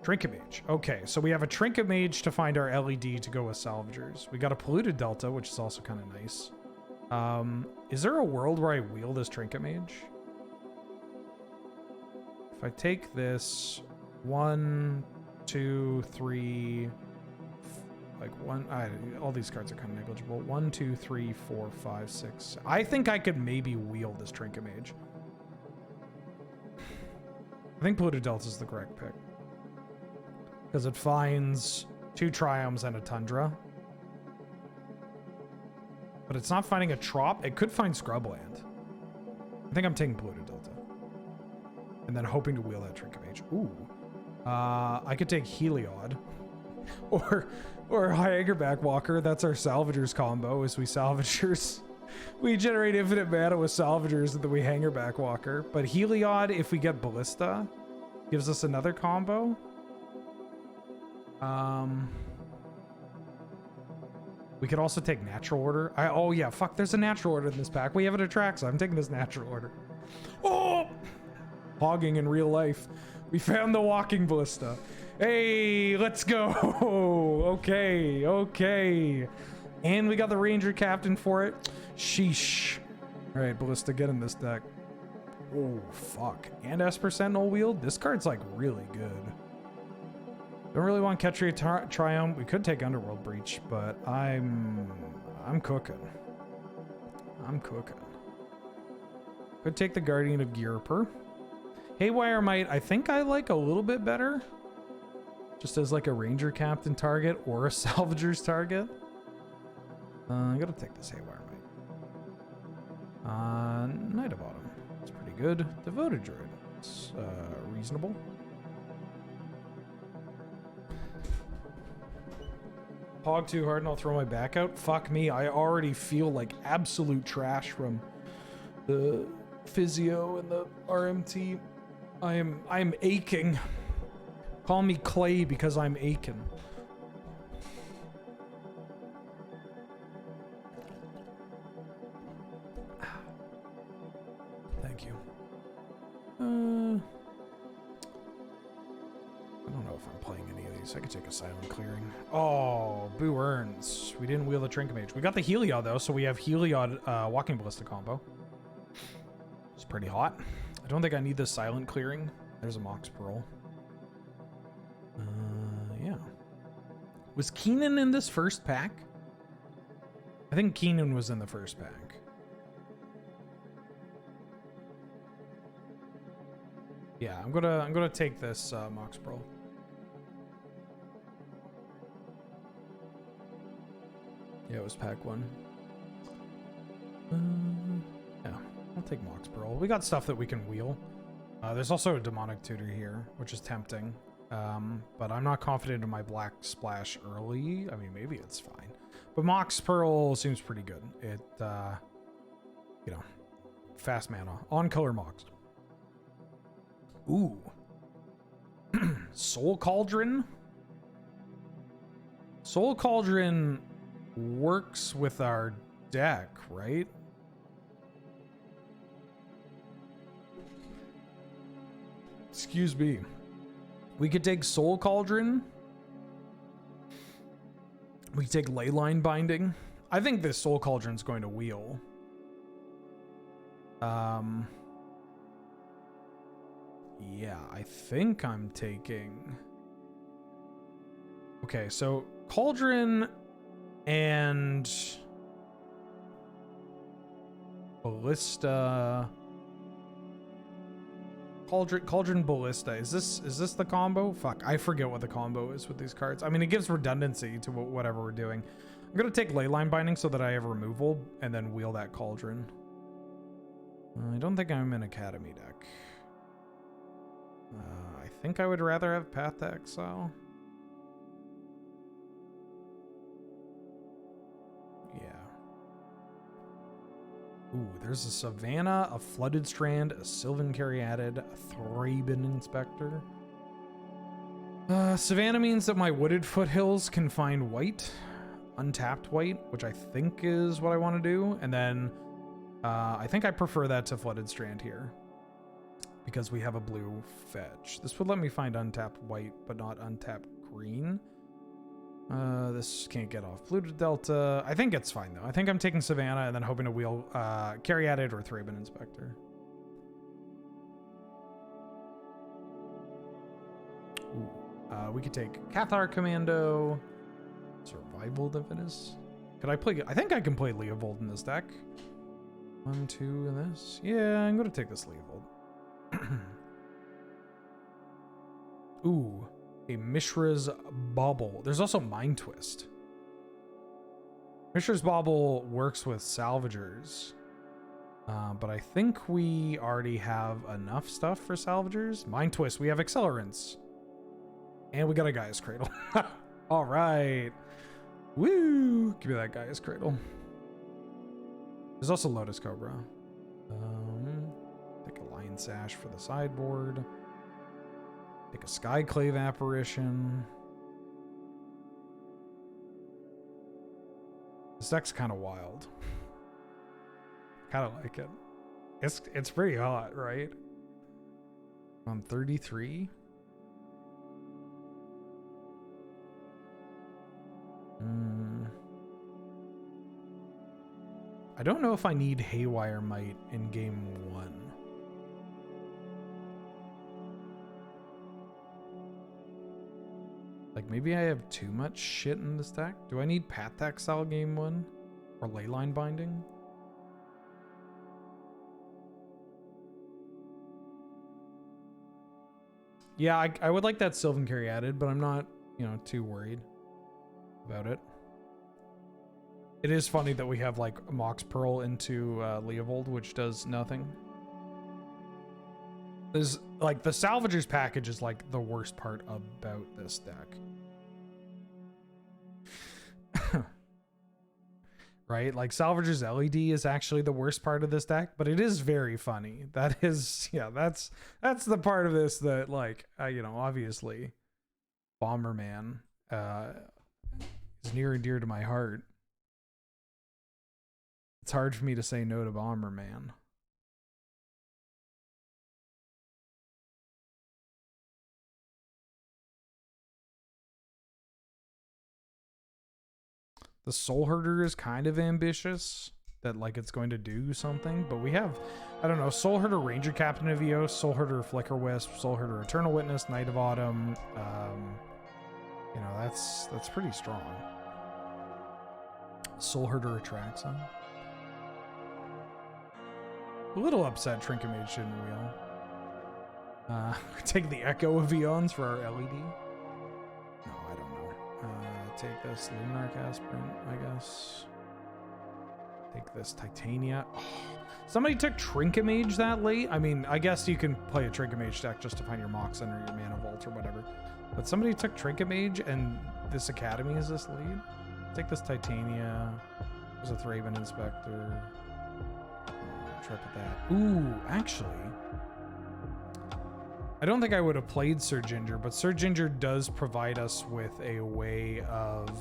Trinket Mage. Okay, so we have a Trinket Mage to find our LED to go with Salvagers. We got a Polluted Delta, which is also kind of nice. Is there a world where I wield this Trinket Mage? If I take this 1, 2, 3, like all these cards are kind of negligible. 1, 2, 3, 4, 5, 6. I think I could maybe wield this Trinket Mage. I think Polluted Delta is the correct pick. Because it finds 2 Triumphs and a Tundra. But it's not finding a Trop. It could find Scrubland. I think I'm taking Polluted Delta. And then hoping to wheel that Trinket Mage. Ooh. I could take Heliod. Or Hyagerback Walker. That's our Salvagers combo, is we Salvagers. We generate infinite mana with Salvagers and then we Hangerback Walker. But Heliod, if we get Ballista, gives us another combo. We could also take Natural Order. Oh yeah, fuck, there's a Natural Order in this pack. We have an Atraxa. I'm taking this Natural Order. Oh! Hogging in real life. We found the Walking Ballista. Hey, let's go. Okay. And we got the Ranger Captain for it. Sheesh. All right, Ballista, get in this deck. Oh, fuck. And Esper Sentinel wield? This card's like really good. Don't really want Ketria Triumph. We could take Underworld Breach, but I'm cooking. Could take the Guardian of Gyruper. Haywire Might, I think I like a little bit better. Just as like a Ranger Captain target or a Salvagers target. I gotta take this Haywire Might. Knight of Autumn. It's pretty good. Devoted Druid. It's reasonable. Hog too hard and I'll throw my back out. Fuck me, I already feel like absolute trash from the physio and the RMT. I'm aching. Call me Clay because I'm aching. Thank you. I don't know if I'm playing any of these. I could take a Silent Clearing. Oh, Boo Earns. We didn't wheel the Trinket Mage. We got the Heliod though, so we have Heliod Walking Ballista combo. It's pretty hot. I don't think I need the Silent Clearing. There's a Mox Pearl. Yeah. Was Keenan in this first pack? I think Keenan was in the first pack. Yeah, I'm gonna take this Mox Pearl. Yeah, it was pack 1. Yeah, I'll take Mox Pearl. We got stuff that we can wheel. There's also a Demonic Tutor here, which is tempting. But I'm not confident in my Black Splash early. I mean, maybe it's fine. But Mox Pearl seems pretty good. It, you know, fast mana. On color Mox. Ooh. Soul Cauldron? Soul Cauldron works with our deck, right? Excuse me. We could take Soul Cauldron. We could take Leyline Binding. I think this Soul Cauldron's going to wheel. Yeah, I think I'm taking... Okay, so Cauldron and Ballista. Cauldron Ballista. Is this the combo? Fuck, I forget what the combo is with these cards. I mean, it gives redundancy to whatever we're doing. I'm gonna take Leyline Binding so that I have removal and then wheel that Cauldron. I don't think I'm in Academy deck. I think I would rather have Path to Exile. Yeah. Ooh, there's a Savannah, a Flooded Strand, a Sylvan Caryatid, a Thraben Inspector. Savannah means that my Wooded Foothills can find white, untapped white, which I think is what I want to do. And then I think I prefer that to Flooded Strand here because we have a blue fetch. This would let me find untapped white, but not untapped green. This can't get off Polluted Delta. I think it's fine though. I think I'm taking Savannah and then hoping to wheel Caryatid or Thraben Inspector. Ooh. We could take Cathar Commando, Survival Divinus. Could I play? I think I can play Leovold in this deck. 1, 2 in this. Yeah, I'm gonna take this Leovold. Ooh. A Mishra's Bauble. There's also Mind Twist. Mishra's Bauble works with Salvagers. But I think we already have enough stuff for Salvagers. Mind Twist, we have Accelerants. And we got a Gaia's Cradle. All right. Woo! Give me that Gaia's Cradle. There's also Lotus Cobra. Take a Lion Sash for the sideboard. Take a Skyclave Apparition. This deck's kind of wild. Kind of like it. It's pretty hot, right? On 33. I don't know if I need Haywire Might in game 1. Like, maybe I have too much shit in this deck. Do I need Path to Exile game 1? Or Leyline Binding? Yeah, I would like that Sylvan Caryatid, but I'm not, too worried about it. It is funny that we have, like, Mox Pearl into Leovold, which does nothing. There's, like, the Salvagers package is, like, the worst part about this deck. Right? Like, Salvagers LED is actually the worst part of this deck, but it is very funny. That is, yeah, that's the part of this that, like, obviously, Bomberman is near and dear to my heart. It's hard for me to say no to Bomberman. The Soul Herder is kind of ambitious, that like it's going to do something, but we have, I don't know, Soul Herder Ranger Captain of Eos, Soul Herder Flicker Wisp, Soul Herder Eternal Witness, Knight of Autumn. That's pretty strong. Soul Herder Atraxa. A little upset Trinket Mage didn't wheel. Take the Echo of Eons for our LED. No, I don't know. Take this Luminarch Aspirant, I guess. Take this Titania. Oh, somebody took Trinket Mage that late? I mean, I guess you can play a Trinket Mage deck just to find your Moxen or your Mana Vault or whatever. But somebody took Trinket Mage and this Academy is this lead? Take this Titania. There's a Thraben Inspector. Trip at that. Ooh, actually, I don't think I would have played Sir Ginger, but Sir Ginger does provide us with a way of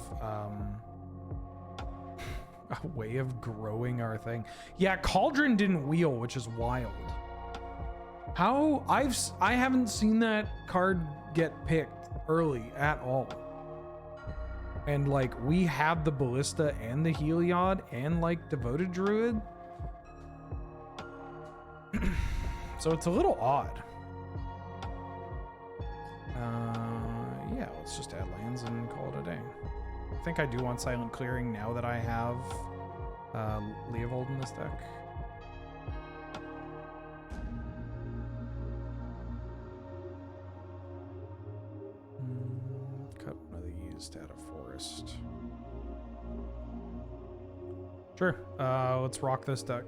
growing our thing. Yeah, Cauldron didn't wheel, which is wild. How I haven't seen that card get picked early at all. And like we have the Ballista and the Heliod and like Devoted Druid. So it's a little odd. Yeah, let's just add lands and call it a day. I think I do want Silent Clearing now that I have Leovold in this deck. Cut one of these to add a forest. Sure. Let's rock this deck.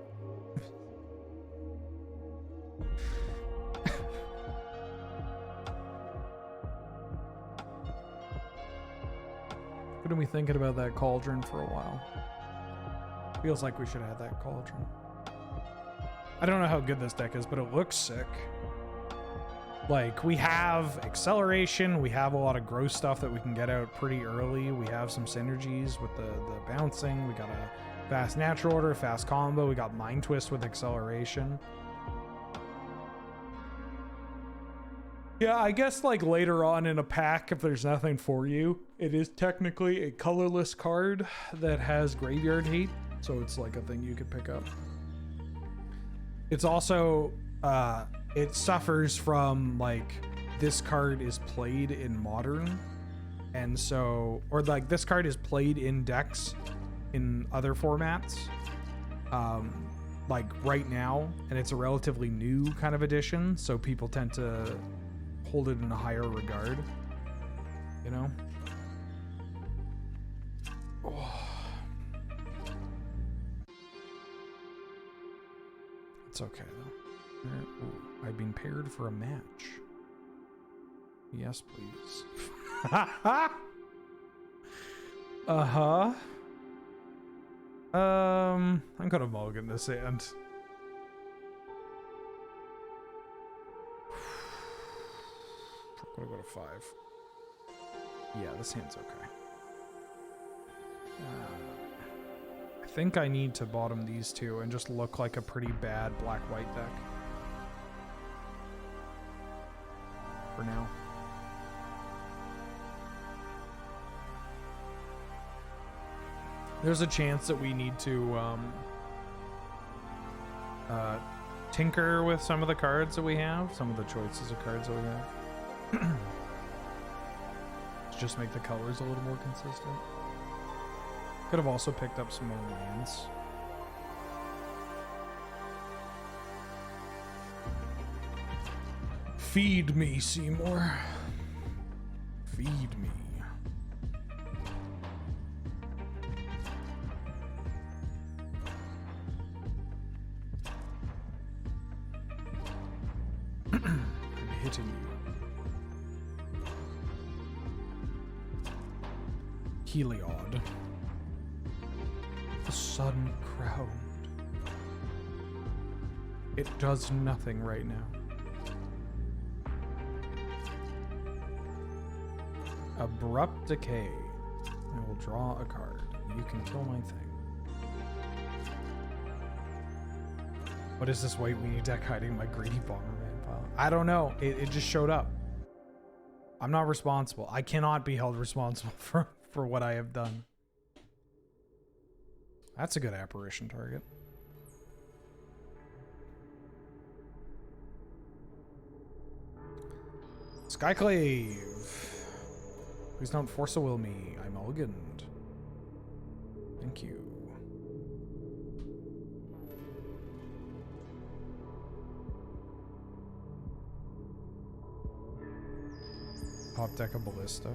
Been we thinking about that cauldron for a while. Feels like we should have that cauldron. I don't know how good this deck is, but it looks sick. Like, we have acceleration, we have a lot of gross stuff that we can get out pretty early. We have some synergies with the bouncing. We got a fast natural order, fast combo. We got Mind Twist with acceleration. Yeah, I guess like later on in a pack, if there's nothing for you, it is technically a colorless card that has graveyard hate. So it's like a thing you could pick up. It's also, it suffers from like, this card is played in modern. And so, or like this card is played in decks in other formats. Like right now, and it's a relatively new kind of edition. So people tend to hold it in a higher regard, you know? Oh. It's okay though. Ooh, I've been paired for a match. Yes, please. Uh-huh. I'm gonna mulligan this hand. I'm gonna go to 5. Yeah, this hand's okay. I think I need to bottom these two and just look like a pretty bad black-white deck. For now. There's a chance that we need to tinker with some of the cards that we have, some of the choices of cards that we have. To just make the colors a little more consistent. Could have also picked up some more lands. Feed me, Seymour. Feed me. I'm hitting you. Heliod. The sun crowned. It does nothing right now. Abrupt Decay. I will draw a card. You can kill my thing. What is this white weenie deck hiding my greedy Bomberman pile? I don't know. It just showed up. I'm not responsible. I cannot be held responsible for what I have done. That's a good apparition target. Skyclave. Please don't force a will me. I'm mulliganed. Thank you. Pop deck a Ballista.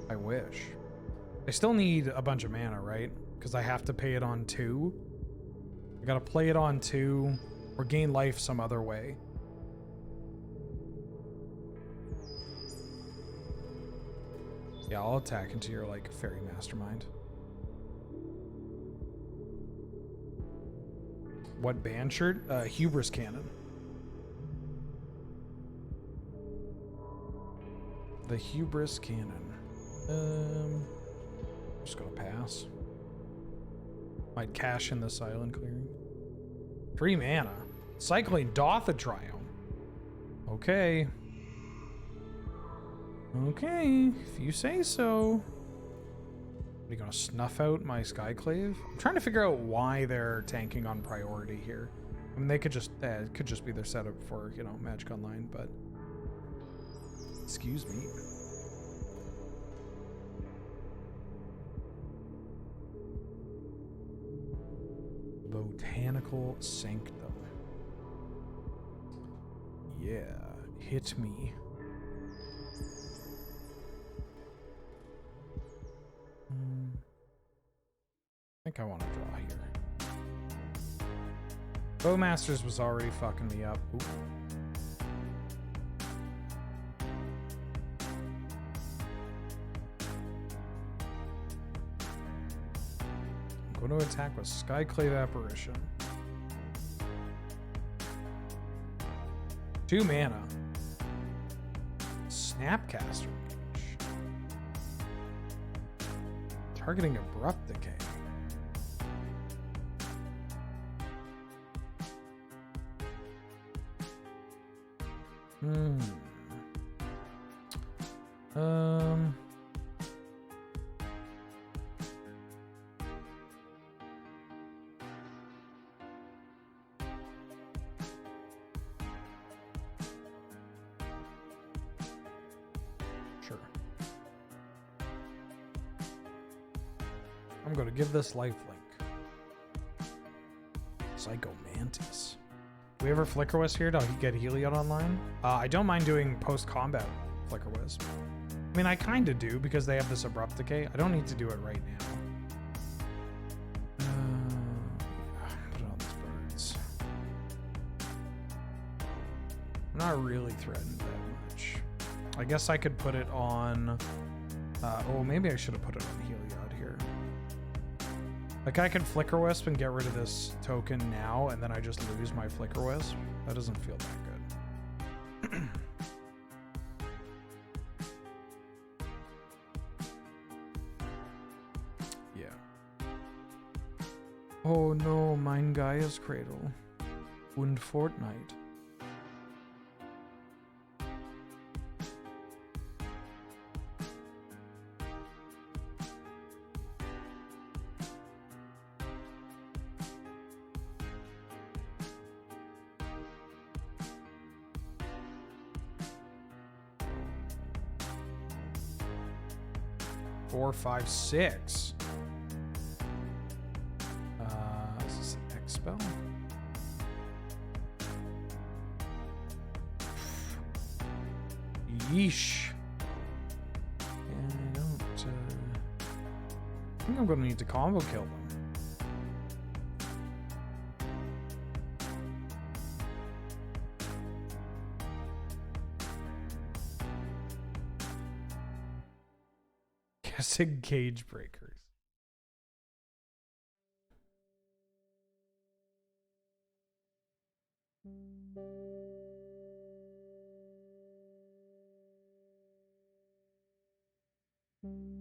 I wish. I still need a bunch of mana, right? Because I have to pay it on 2. I gotta play it on 2 or gain life some other way. Yeah, I'll attack into your, like, fairy mastermind. What band shirt? Hubris Cannon. The Hubris Cannon. Just gonna pass. Might cash in the Silent Clearing. 3 mana. Cycling Dothatriome. Okay. Okay, if you say so. Are you gonna snuff out my Skyclave? I'm trying to figure out why they're tanking on priority here. I mean, they could just, it could just be their setup for, you know, Magic Online, but... Excuse me. Botanical Sanctum. Yeah, hit me. I think I want to draw here. Bowmasters was already fucking me up. Ooh. I'm going to attack with Skyclave Apparition. 2 mana. Snapcaster Mage. Targeting Abrupt Decay. Sure. I'm going to give this lifelink. Psycho Mantis. Do we ever Flicker Wisp here to get Heliod online? I don't mind doing post-combat Flicker Wisp. I mean, I kind of do because they have this Abrupt Decay. I don't need to do it right now. Put it on these birds. I'm not really threatened that much. I guess I could put it on... oh, maybe I should have put it on Heliod here. Like, I could Flicker Wisp and get rid of this token now, and then I just lose my Flicker Wisp. That doesn't feel that good. Yeah. Oh no, mein Gaia's Cradle. Und Fortnite. Four, five, six. Is this an X spell? Yeesh. And I don't. I think I'm gonna need to combo kill them. Guessing Cage Breakers.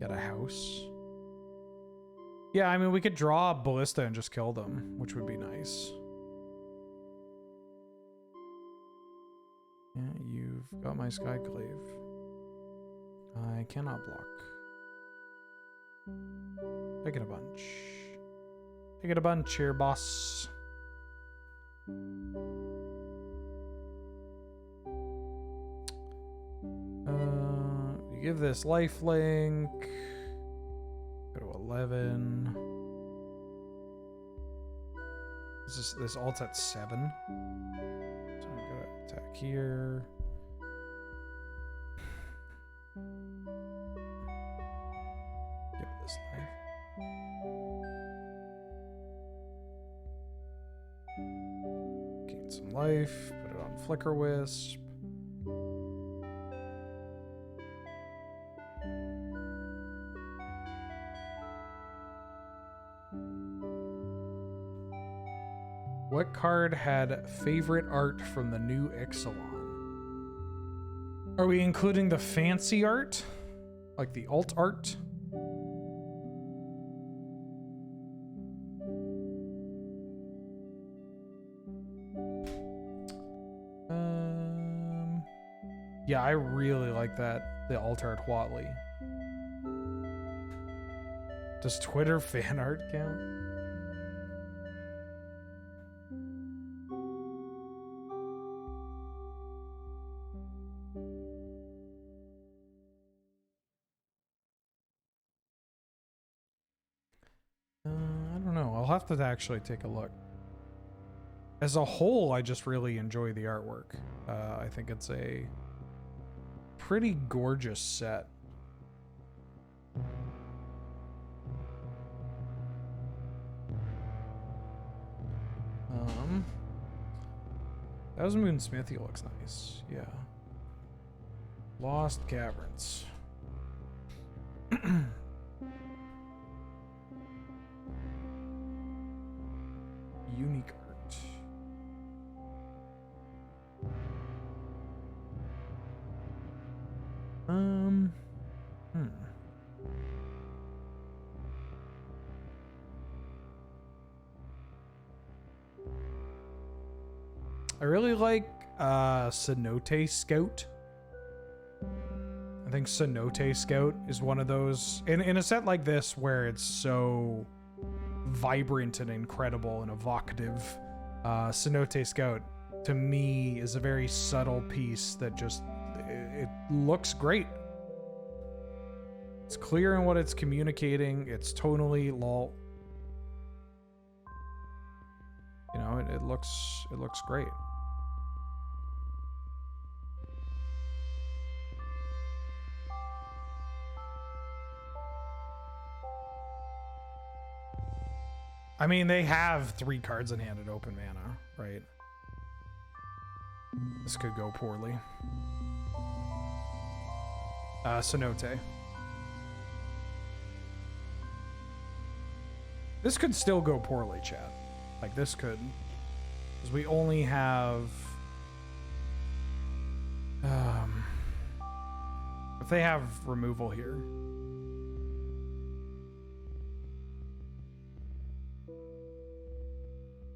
Get a house. Yeah, I mean, we could draw a Ballista and just kill them, which would be nice. Yeah, you've got my Skyclave. I cannot block. Take it a bunch. Take it a bunch here, boss. You give this lifelink. Go to 11. This alt's at 7. So I'm gonna attack here. Give it this life. Gain some life. Put it on Flicker Wisp. What card had favorite art from the new Ixalan? Are we including the fancy art? Like the alt art? Yeah, I really like that the altered Watley. Does Twitter fan art count? I don't know. I'll have to actually take a look. As a whole, I just really enjoy the artwork. I think it's a pretty gorgeous set. Thousand Moon Smithy looks nice. Yeah. Lost Caverns. Unique art. I really like Cenote Scout. I think Cenote Scout is one of those in a set like this where it's so vibrant and incredible and evocative. Cenote Scout to me is a very subtle piece that just it looks great. It's clear in what it's communicating. It's tonally lol. You know, it looks great. I mean, they have 3 cards in hand at open mana, right? This could go poorly. Cenote. This could still go poorly, chat. Like, this could. Because we only have... if they have removal here...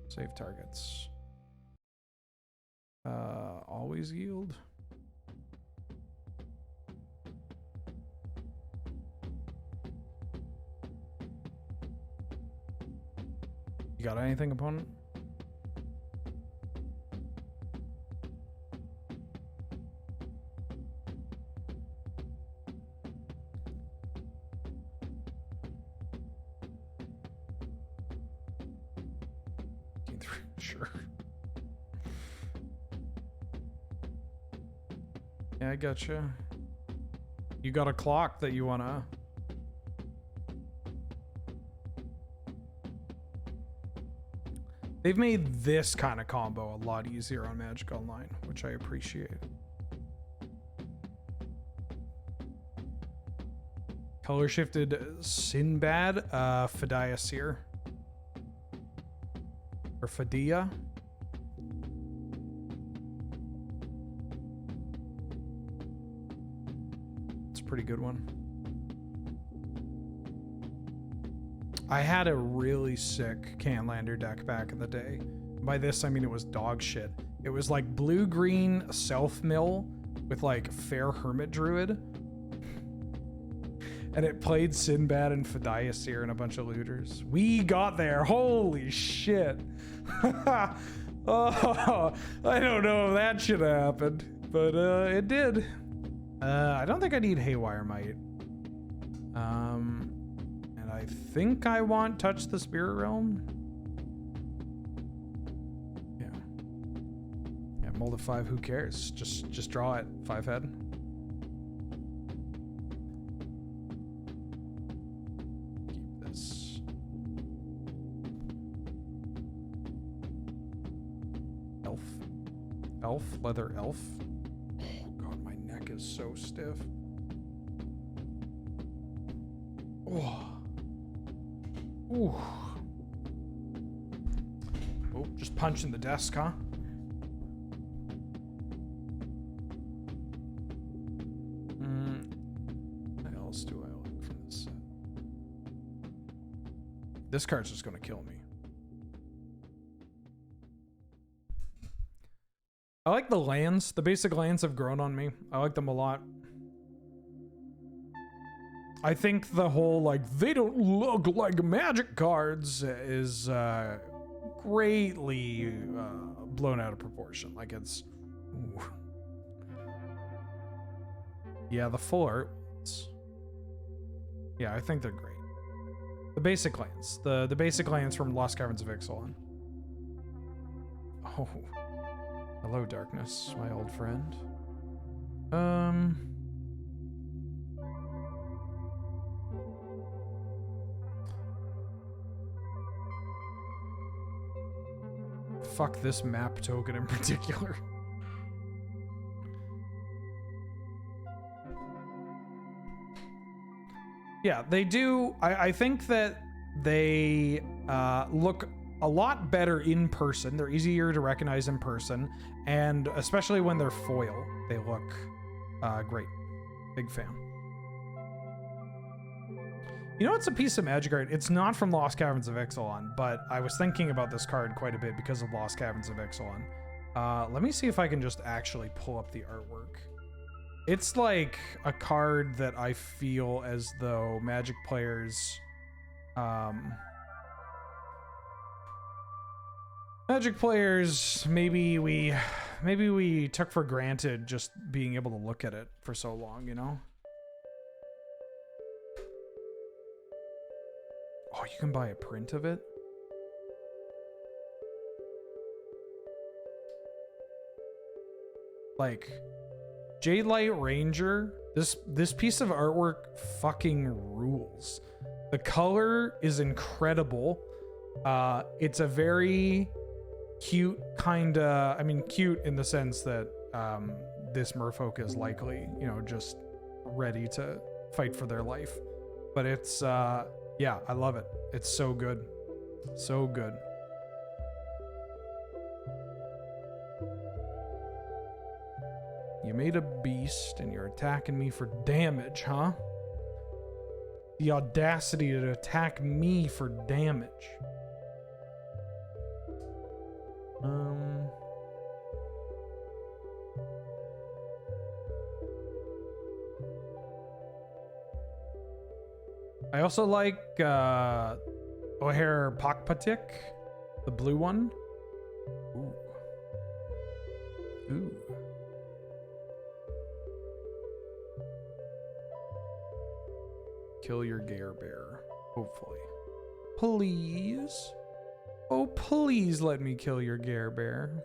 Save targets. Always yield. You got anything, opponent? Sure. Yeah, I gotcha. You got a clock that you wanna... They've made this kind of combo a lot easier on Magic Online, which I appreciate. Color shifted Sinbad, Fadia Seer. Or Fadia. It's a pretty good one. I had a really sick Canlander deck back in the day. By this, I mean it was dog shit. It was like blue-green self-mill with like Fair Hermit Druid. And it played Sinbad and Fadia Seer and a bunch of looters. We got there. Holy shit. Oh, I don't know if that should have happened, but it did. I don't think I need Haywire Might. And I think I want Touch the Spirit Realm. Yeah. Yeah, Mold of 5, who cares? Just draw it. 5 head. Keep this. Elf? Leather elf? Oh god, my neck is so stiff. Oh. Ooh. Oh, just punching the desk, huh? What else do I like from this set? This card's just gonna kill me. I like the lands. The basic lands have grown on me. I like them a lot. I think the whole, like, they don't look like magic cards is greatly blown out of proportion. Like, it's... Ooh. Yeah, the full art ones. Yeah, I think they're great. The basic lands. The basic lands from Lost Caverns of Ixalan. Oh. Hello, darkness, my old friend. Fuck this map token in particular. Yeah, they do. I think that they look a lot better in person. They're easier to recognize in person, and especially when they're foil, they look great. Big fan. You know, it's a piece of magic art. It's not from Lost Caverns of Ixalan, but I was thinking about this card quite a bit because of Lost Caverns of Ixalan. Let me see if I can just actually pull up the artwork. It's like a card that I feel as though Magic players, maybe we took for granted just being able to look at it for so long, you know? Oh, you can buy a print of it? Like, Jadelight Ranger, this piece of artwork fucking rules. The color is incredible. It's a very cute kinda, I mean, cute in the sense that this merfolk is likely, you know, just ready to fight for their life. But it's, yeah, I love it. It's so good. So good. You made a beast and you're attacking me for damage, huh? The audacity to attack me for damage. I also like O'Hare Pakpatik, the blue one. Ooh. Ooh. Kill your Gare Bear, hopefully. Please. Oh, please let me kill your Gare Bear.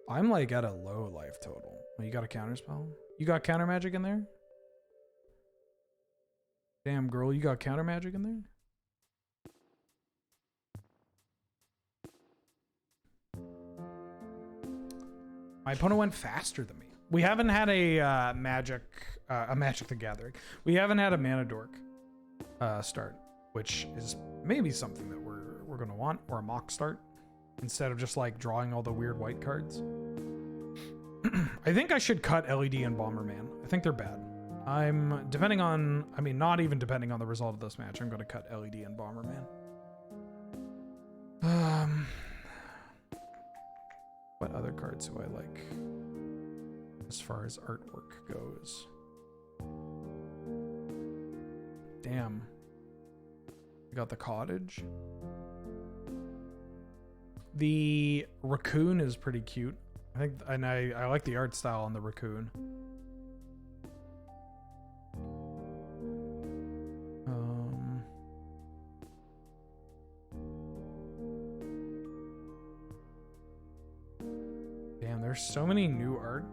I'm like at a low life total. Oh, you got a counter spell? You got counter magic in there? Damn, girl, you got counter magic in there? My opponent went faster than me. We haven't had a Magic the Gathering. We haven't had a Mana Dork start, which is maybe something that we're gonna want, or a mock start, instead of just like drawing all the weird white cards. I think I should cut LED and Bomberman. I think they're bad. I'm depending on, I mean, not even depending on the result of this match, I'm gonna cut LED and Bomberman. What other cards do I like as far as artwork goes? Damn. We got the cottage. The raccoon is pretty cute. I think, and I like the art style on the raccoon. Damn, there's so many new art,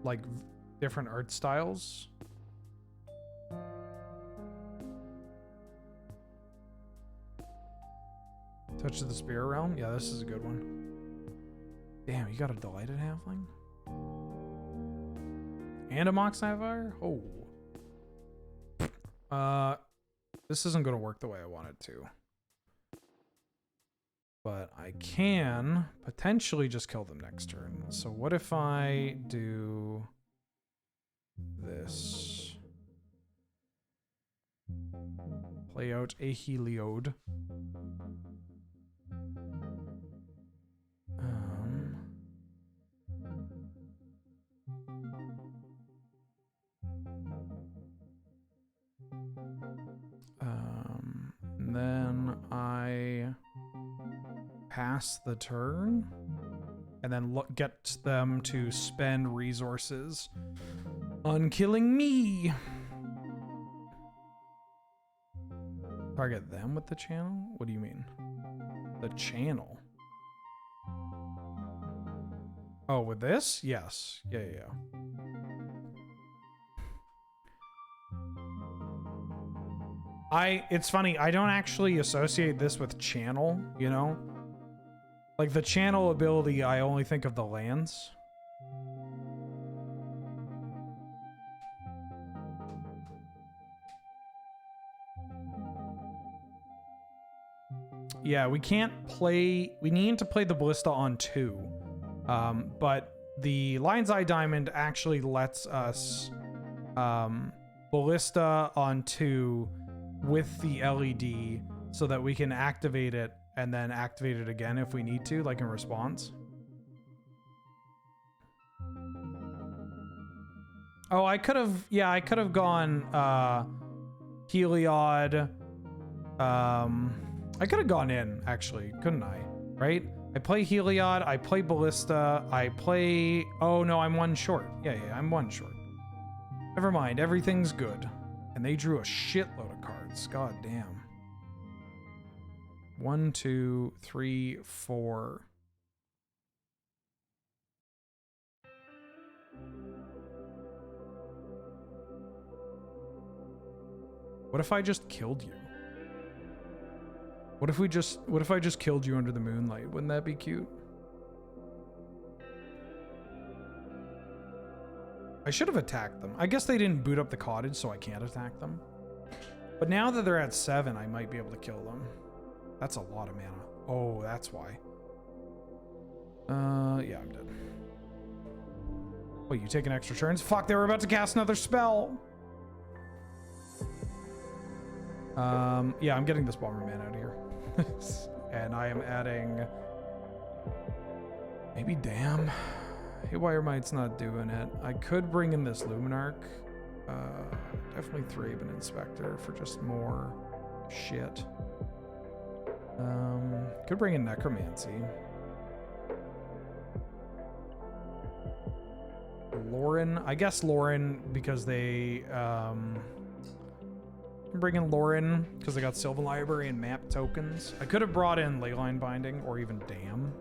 like different art styles. Touch of the Spirit Realm? Yeah, this is a good one. Damn, you got a Delighted Halfling? And a Mox Sapphire? Oh. This isn't going to work the way I want it to. But I can potentially just kill them next turn. So what if I do this? Play out a Heliode. pass the turn and then get them to spend resources on killing me. Target them with the channel? What do you mean? The channel? Oh, with this? Yes. Yeah. It's funny, I don't actually associate this with channel, you know? Like the channel ability, I only think of the lands. Yeah, we can't play, we need to play the Ballista on 2. But the Lion's Eye Diamond actually lets us Ballista on 2 with the LED so that we can activate it and then activate it again if we need to, like in response. Oh, I could have gone Heliod. I could have gone in, actually, couldn't I? Right? I play Heliod, I play Ballista, I play... Oh, no, I'm one short. Yeah, I'm one short. Never mind, everything's good. And they drew a shitload of cards. God damn. 1, 2, 3, 4. What if I just killed you? What if I just killed you under the moonlight? Wouldn't that be cute? I should have attacked them. I guess they didn't boot up the cottage, so I can't attack them. But now that they're at 7, I might be able to kill them. That's a lot of mana. Oh, that's why. Yeah, I'm dead. Wait, you taking extra turns? Fuck, they were about to cast another spell. Yeah, I'm getting this Bomberman out of here. And I am adding... Maybe Damn. Haywire Might's not doing it. I could bring in this Luminarch. Definitely Thraben Inspector for just more shit. Could bring in Necromancy. Lauren. I guess Lauren because they... bring in Lauren because I got Sylvan Library and map tokens. I could have brought in Leyline Binding or even Dam.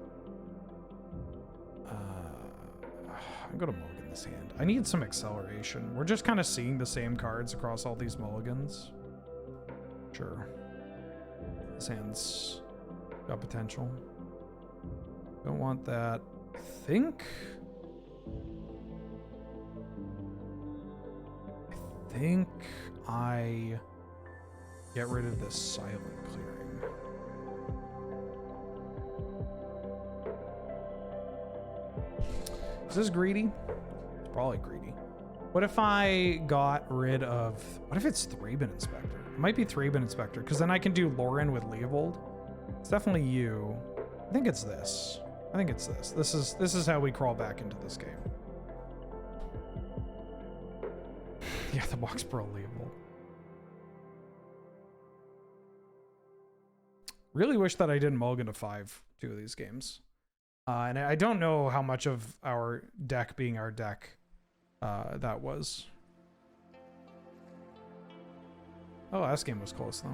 I'm gonna mulligan this hand. I need some acceleration. We're just kind of seeing the same cards across all these mulligans. Sure. This hand's got potential. Don't want that. I think I get rid of this silent clearing. Is this greedy? It's probably greedy. What if I got rid of... What if it's Thraben Inspector? It might be Thraben Inspector, because then I can do Lauren with Leovold. It's definitely you. I think it's this. I think it's this. This is how we crawl back into this game. Yeah, the box pro Leovold. Really wish that I didn't mulligan to 2 of these games. And I don't know how much of our deck being our deck that was. Oh, last game was close though.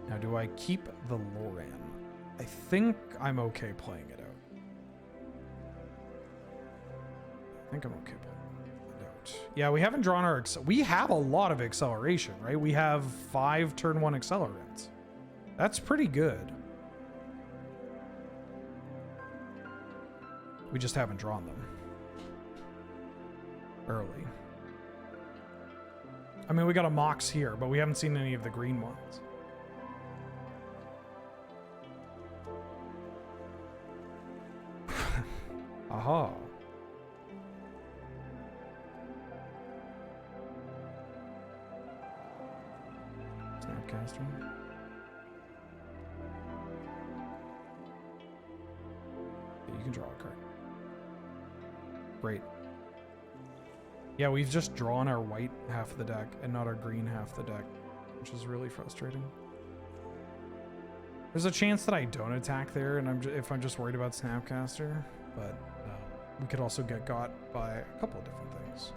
Now, do I keep the Loran? I think I'm okay playing it out. I think I'm okay playing it out. Yeah, we haven't drawn our... We have a lot of acceleration, right? We have 5 turn 1 accelerants. That's pretty good. We just haven't drawn them early. I mean, we got a Mox here, but we haven't seen any of the green ones. Aha. Snapcaster. Yeah, you can draw a card. Great. Yeah, we've just drawn our white half of the deck and not our green half of the deck, which is really frustrating. There's a chance that I don't attack there, and if I'm just worried about Snapcaster, but we could also get got by a couple of different things.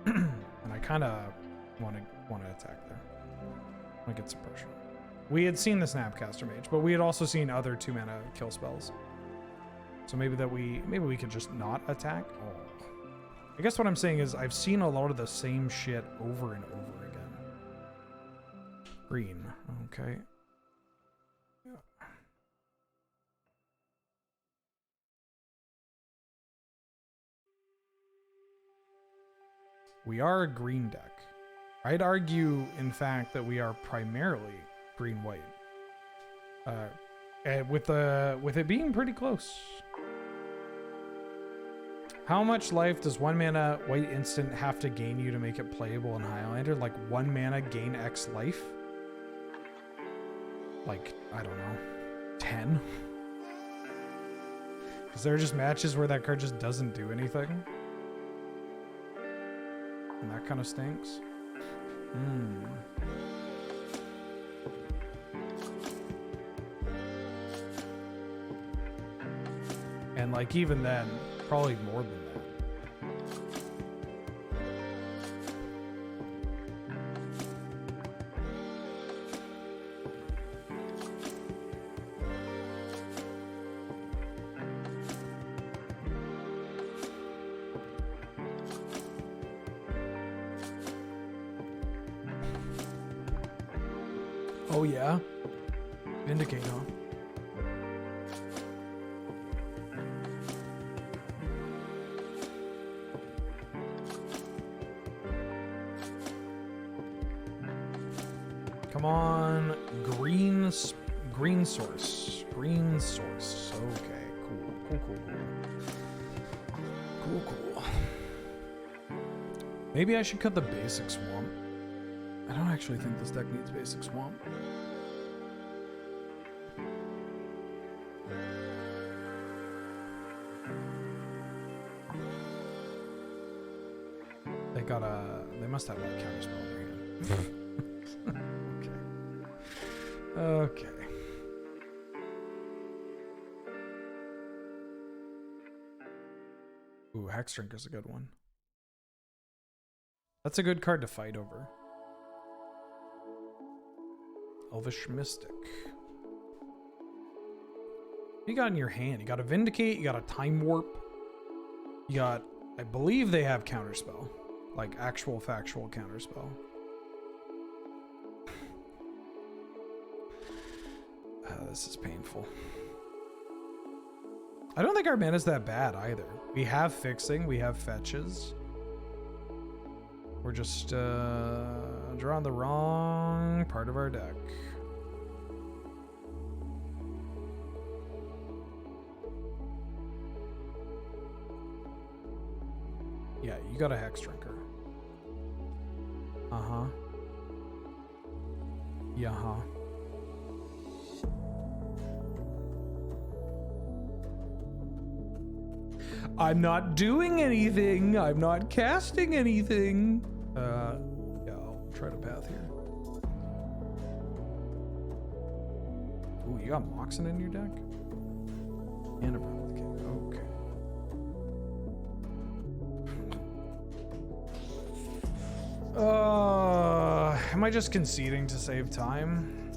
And I kind of want to attack there. I want to get some pressure. We had seen the Snapcaster Mage, but we had also seen other 2-mana kill spells. So maybe we could just not attack. Oh. I guess what I'm saying is I've seen a lot of the same shit over and over again. Green, okay. Yeah. We are a green deck. I'd argue, in fact, that we are primarily green-white. With it being pretty close. How much life does 1 mana white instant have to gain you to make it playable in Highlander? Like 1 mana gain X life? Like, I don't know, 10? Because there are just matches where that card just doesn't do anything. And that kind of stinks. And like even then, probably more than that. Oh yeah? Vindicate, huh? Come on, green source. Green source. Okay, cool. Maybe I should cut the basic swamp. I don't actually think this deck needs basic swamp. They must have like counterspell in their hand. Okay. Ooh, Hexdrink is a good one. That's a good card to fight over. Elvish Mystic. What you got in your hand? You got a Vindicate, you got a Time Warp. You got, I believe they have Counterspell. Like actual factual Counterspell. This is painful. I don't think our mana's that bad either. We have Fixing, we have Fetches. We're just drawing the wrong part of our deck. Yeah, you got a Hex Drinker. Uh-huh. Yeah-huh. I'm not doing anything. I'm not casting anything. Yeah, I'll try to path here. Ooh, you got Moxen in your deck? And a Breath of the King. Okay. Am I just conceding to save time?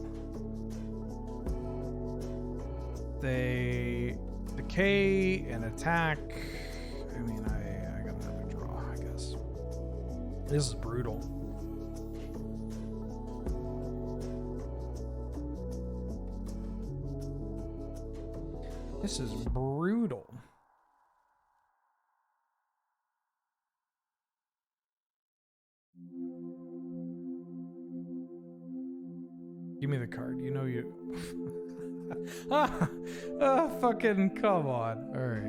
They decay and attack. I mean, I got another draw, I guess. This is brutal. This is brutal. Give me the card. You know you... fucking come on. All right.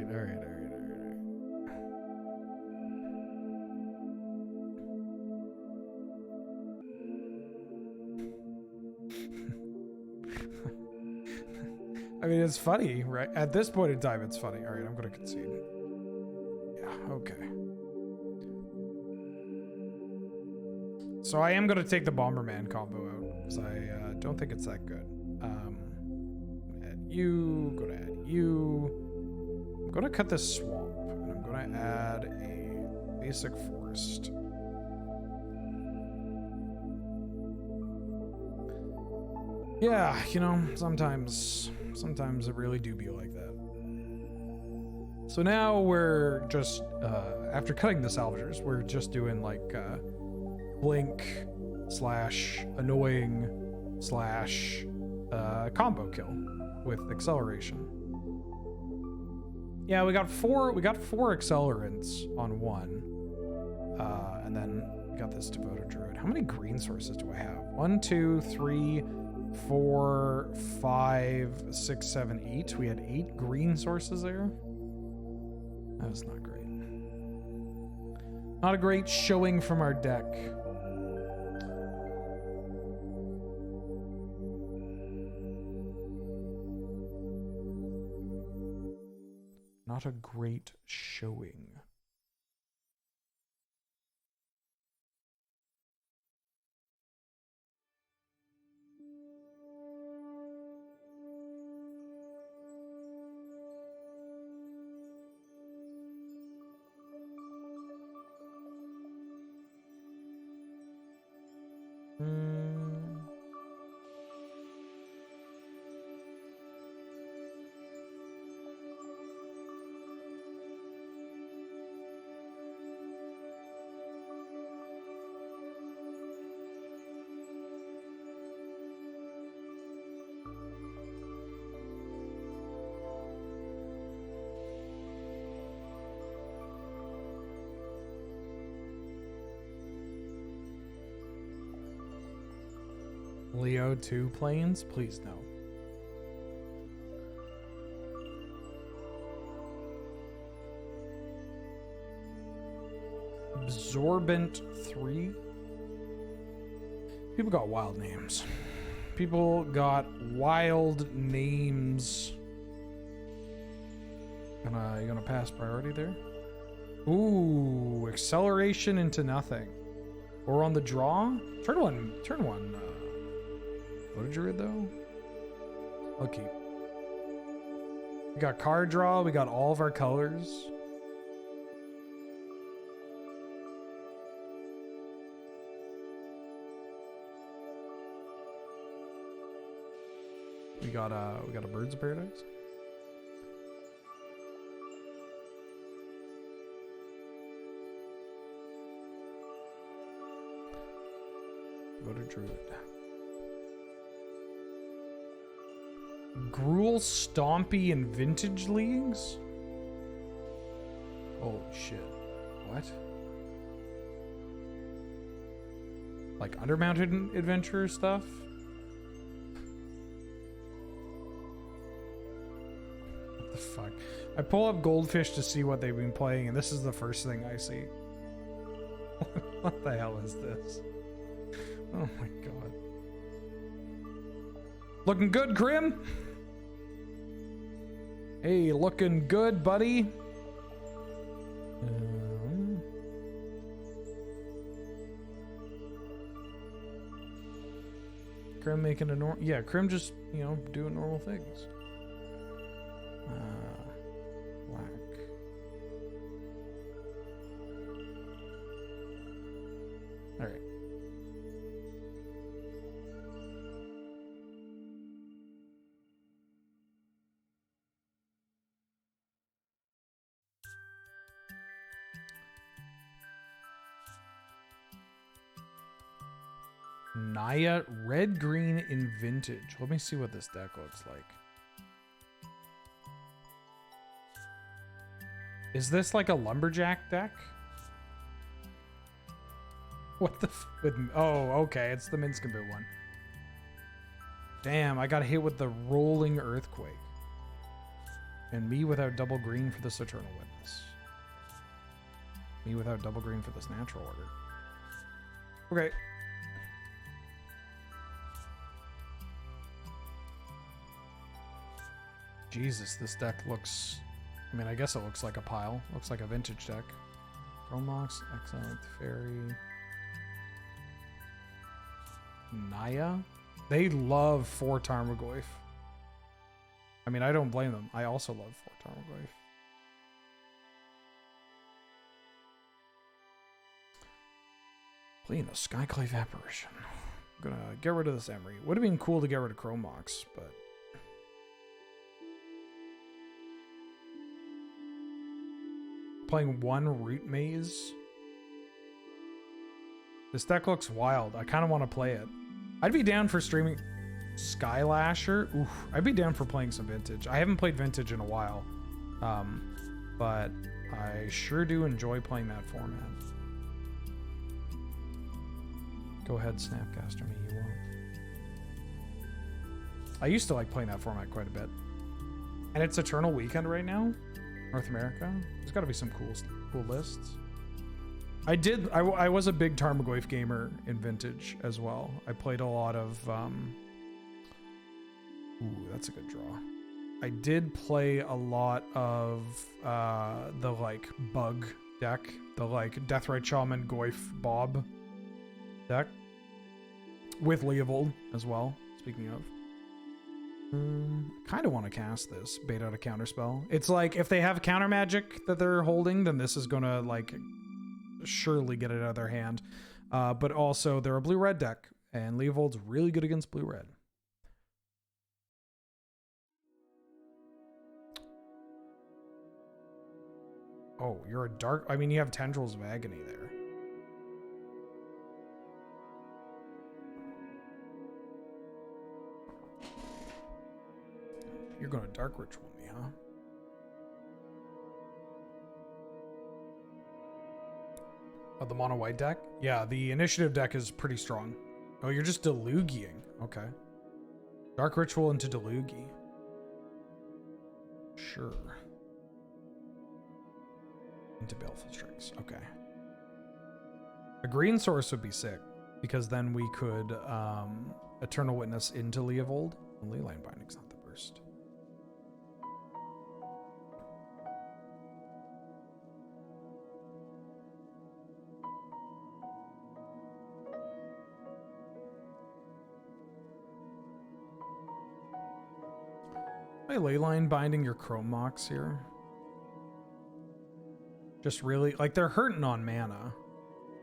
I mean, it's funny, right? At this point in time, it's funny. All right, I'm going to concede. Okay. So I am going to take the Bomberman combo out because I don't think it's that good. Add you, go to add you. I'm going to cut this swamp and I'm going to add a basic forest. Yeah, you know, sometimes it really do be like that. So now we're just, after cutting the salvagers, we're just doing like, blink / annoying / combo kill with acceleration. Yeah, we got four accelerants on one. And then we got this devoted druid. How many green sources do I have? 1, 2, 3, 4, 5, 6, 7, 8. We had 8 green sources there. That was not great. Not a great showing from our deck. Not a great showing. Leo 2 planes? Please no. Absorbent 3? People got wild names. People got wild names. You gonna pass priority there? Ooh, acceleration into nothing. Or on the draw? Turn one. What did you read though? Okay. We got card draw. We got all of our colors. We got a Birds of Paradise. Go to Druid. Gruul, Stompy, and Vintage Leagues? Holy shit. What? Like undermounted adventure stuff? What the fuck? I pull up Goldfish to see what they've been playing, and this is the first thing I see. What the hell is this? Oh my god. Looking good, Grim? Hey, looking good, buddy. Grim making a normal... Yeah, Grim just, you know, doing normal things. Black. Alright. Naya, red, green, in vintage. Let me see what this deck looks like. Is this like a lumberjack deck? What the oh, okay, it's the Minskaboo one. Damn, I got hit with the rolling earthquake. And me without double green for this Eternal Witness. Me without double green for this Natural Order. Okay. Jesus, this deck looks... I mean, I guess it looks like a pile. Looks like a vintage deck. Chromox, Exiled Fairy. Naya? They love 4 Tarmogoyf. I mean, I don't blame them. I also love 4 Tarmogoyf. Playing a Skyclave Apparition. I'm gonna get rid of this Emery. Would have been cool to get rid of Chromox, but... Playing 1 Root Maze. This deck looks wild. I kind of want to play it. I'd be down for streaming Skylasher. Oof, I'd be down for playing some Vintage. I haven't played Vintage in a while. But I sure do enjoy playing that format. Go ahead, Snapcaster me, you won't. I used to like playing that format quite a bit. And it's Eternal Weekend right now. North America. There's got to be some cool lists. I was a big Tarmogoyf gamer in Vintage as well. I played a lot of ooh, that's a good draw. I did play a lot of the like bug deck, the like Deathrite Shaman Goyf Bob deck with Leovold as well, speaking of. Kind of want to cast this, bait out a counterspell. It's like if they have counter magic that they're holding, then this is gonna like surely get it out of their hand. But also they're a blue-red deck, and Leovold's really good against blue-red. Oh, you're a dark... I mean, you have Tendrils of Agony there. You're going to Dark Ritual me, huh? Oh, the mono white deck? Yeah, the initiative deck is pretty strong. Oh, you're just Delugiing. Okay. Dark Ritual into Delugi. Sure. Into Baleful Strikes. Okay. A green source would be sick, because then we could Eternal Witness into Leovold. Leyline Binding's not the burst. Am I Leyline Binding your Chromox here? Just really, like, they're hurting on mana.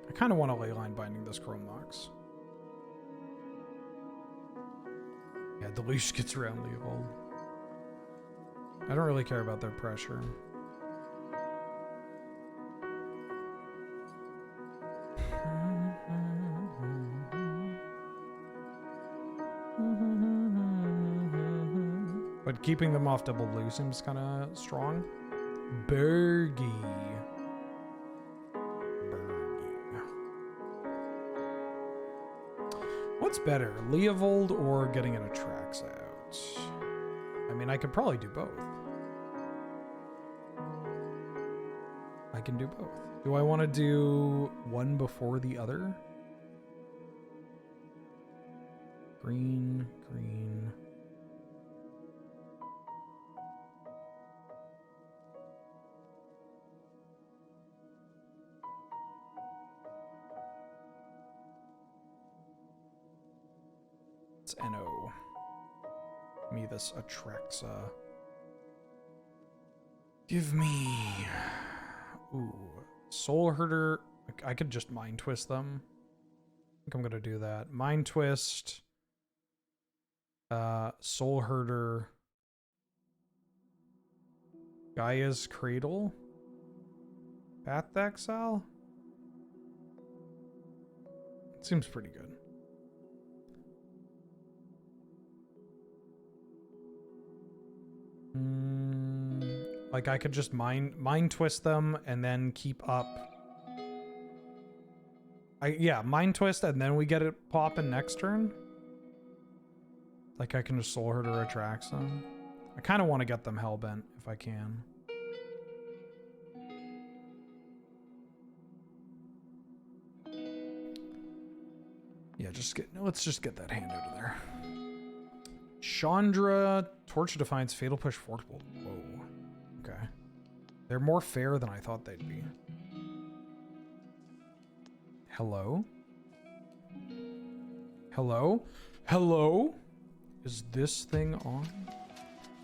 I kind of want to Leyline Binding this Chromox. Yeah, Deluge gets around Leovold. I don't really care about their pressure. But keeping them off double blue seems kind of strong. Bergie. What's better, Leovold or getting an Atrax out? I mean, I could probably do both. I can do both. Do I want to do one before the other? Green, green. It's NO. Give me this Atraxa. Give me... Ooh. Soul Herder. I could just Mind Twist them. I think I'm going to do that. Mind Twist. Soul Herder. Gaia's Cradle. Path to Exile. Seems pretty good. Like I could just mind twist them and then keep up. Yeah, mind twist and then we get it popping next turn. Like I can just Soul Herder or Atrax them. I kind of want to get them Hellbent if I can. Yeah, let's just get that hand out of there. Chandra, Torch of Defiance, Fatal Push, Forked. Whoa. Okay. They're more fair than I thought they'd be. Hello? Hello? Hello? Is this thing on?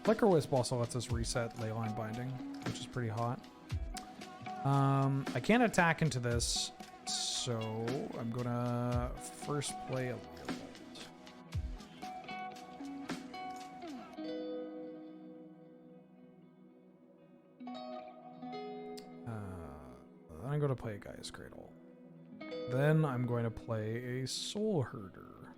Flicker Wisp also lets us reset leyline binding, which is pretty hot. I can't attack into this, so I'm gonna first play a Leobold. Then I'm gonna play a Gaia's Cradle. Then I'm going to play a Soul Herder.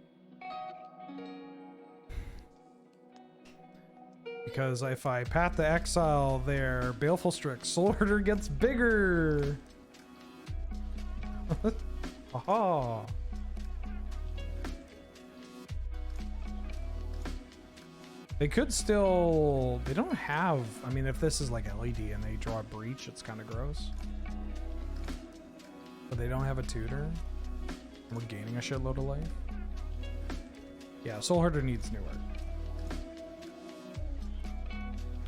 Because if I Path to Exile there, Baleful Strix, Soul Herder gets bigger! Aha! They could still... They don't have... I mean, if this is like LED and they draw a Breach, it's kind of gross. But they don't have a tutor. We're gaining a shitload of life. Yeah, Soul Herder needs new art.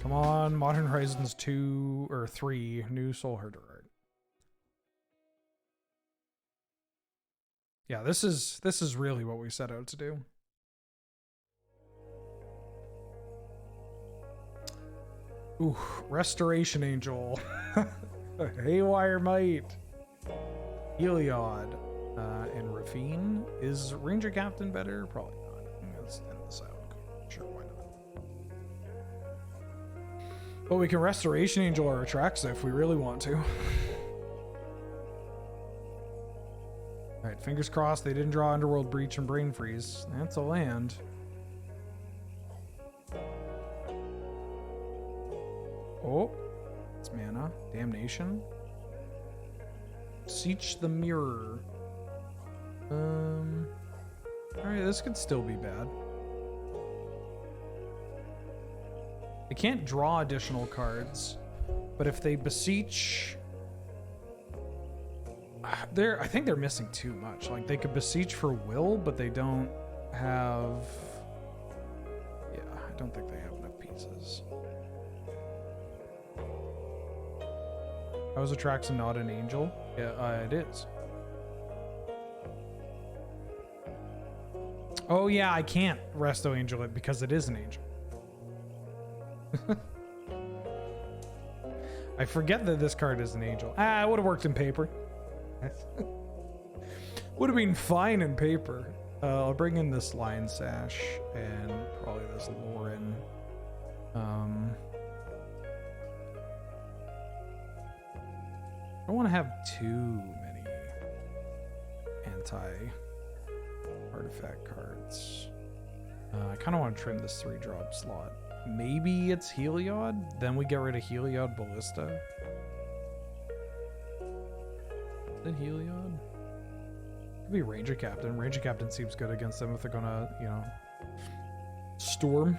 Come on, Modern Horizons 2 or 3, new Soul Herder art. Yeah, this is really what we set out to do. Ooh, Restoration Angel. Haywire Might. Heliod. And Ravine. Is Ranger Captain better? Probably not. Let's end this out. Sure, why not? But we can Restoration Angel our Atraxa if we really want to. Alright, fingers crossed they didn't draw Underworld Breach and Brain Freeze. That's a land. Oh, it's mana. Damnation. Seach the Mirror. Alright, this could still be bad. They can't draw additional cards, but if they beseech... I think they're missing too much. Like, they could beseech for will, but they don't have... Yeah, I don't think they have enough pieces. How is Atraxa not an angel? Yeah, it is. Oh yeah, I can't Resto Angel it because it is an angel. I forget that this card is an angel. Ah, it would have worked in paper. Would have been fine in paper. I'll bring in this Lion Sash and probably this Lauren. I don't want to have too many anti-artifact cards. I kind of want to trim this 3-drop slot. Maybe it's Heliod? Then we get rid of Heliod Ballista. Is it Heliod? Could be Ranger Captain. Ranger Captain seems good against them if they're gonna, you know, storm.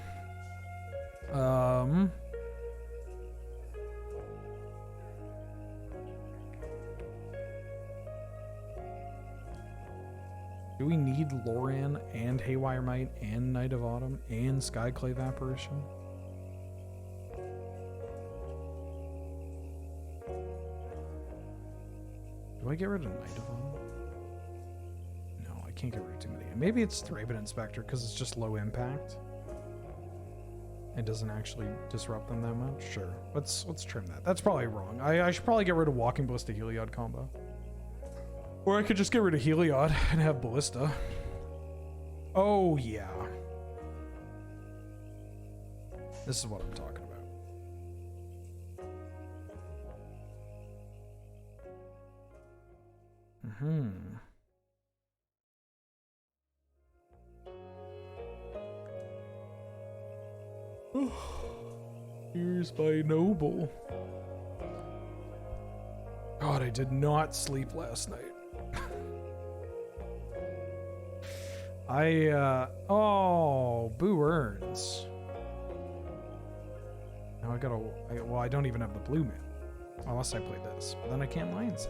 Do we need Loran and Haywire Might and Knight of Autumn and Skyclave Apparition? Do I get rid of Knight of Autumn? No, I can't get rid of too many. Maybe it's Thraben Inspector because it's just low impact. It doesn't actually disrupt them that much. Sure, let's trim that. That's probably wrong. I should probably get rid of Walking Ballista Heliod combo. Or I could just get rid of Heliod and have Ballista. Oh, yeah. This is what I'm talking about. Here's my noble. God, I did not sleep last night. Oh, Boo Earns. Now well, I don't even have the blue man. Unless I play this. But then I can't Lion Sash.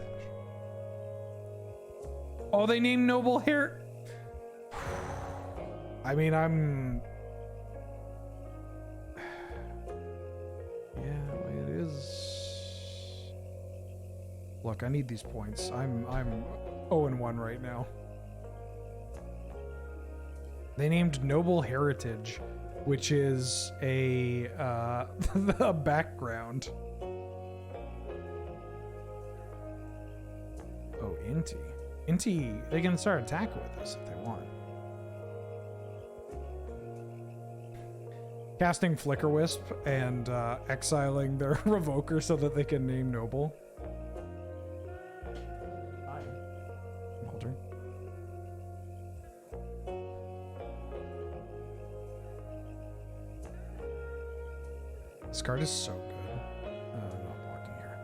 Oh, they named Noble here? I mean, yeah, it is. Look, I need these points. I'm 0-1 right now. They named Noble Heritage, which is a a background. Oh, Inti. Inti, they can start attacking with us if they want. Casting Flicker Wisp and exiling their Revoker so that they can name Noble. Hi. Mulder. This card is so good. I'm not blocking here.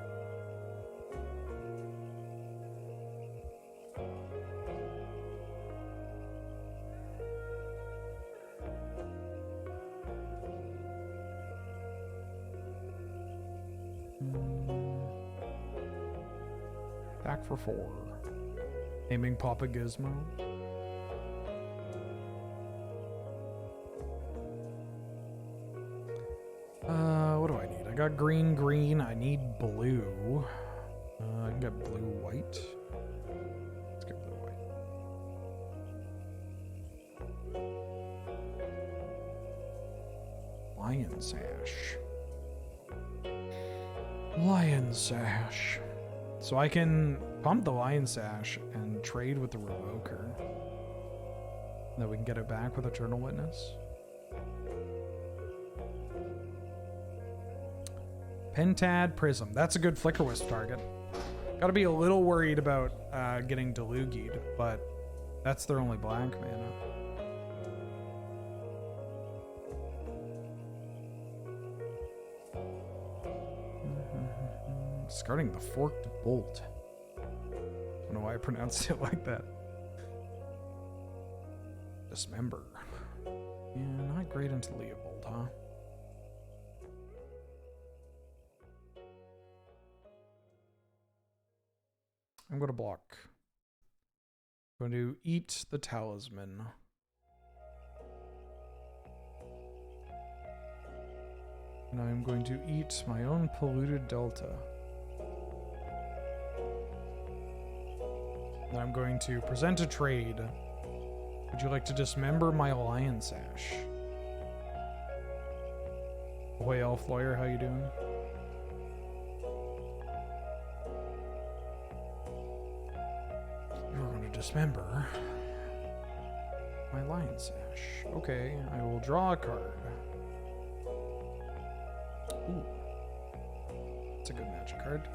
Back for 4. Aiming Papa Gizmo. What do I need? I got green. I need blue. I can get blue white. Let's get blue white. Lion Sash. Lion Sash. So I can pump the Lion Sash and trade with the Revoker. Then we can get it back with Eternal Witness. Pentad Prism. That's a good Flicker Wisp target. Gotta be a little worried about getting Delugied, but that's their only black mana. Discarding the Forked Bolt. I don't know why I pronounced it like that. Dismember. Yeah, not great into Leopold, huh? I'm going to block. I'm going to eat the Talisman. And I'm going to eat my own Polluted Delta. And I'm going to present a trade. Would you like to dismember my Lion Sash? Ahoy, Elf Lawyer, how you doing? You're going to dismember my Lion Sash. Okay, I will draw a card. Ooh. That's a good magic card.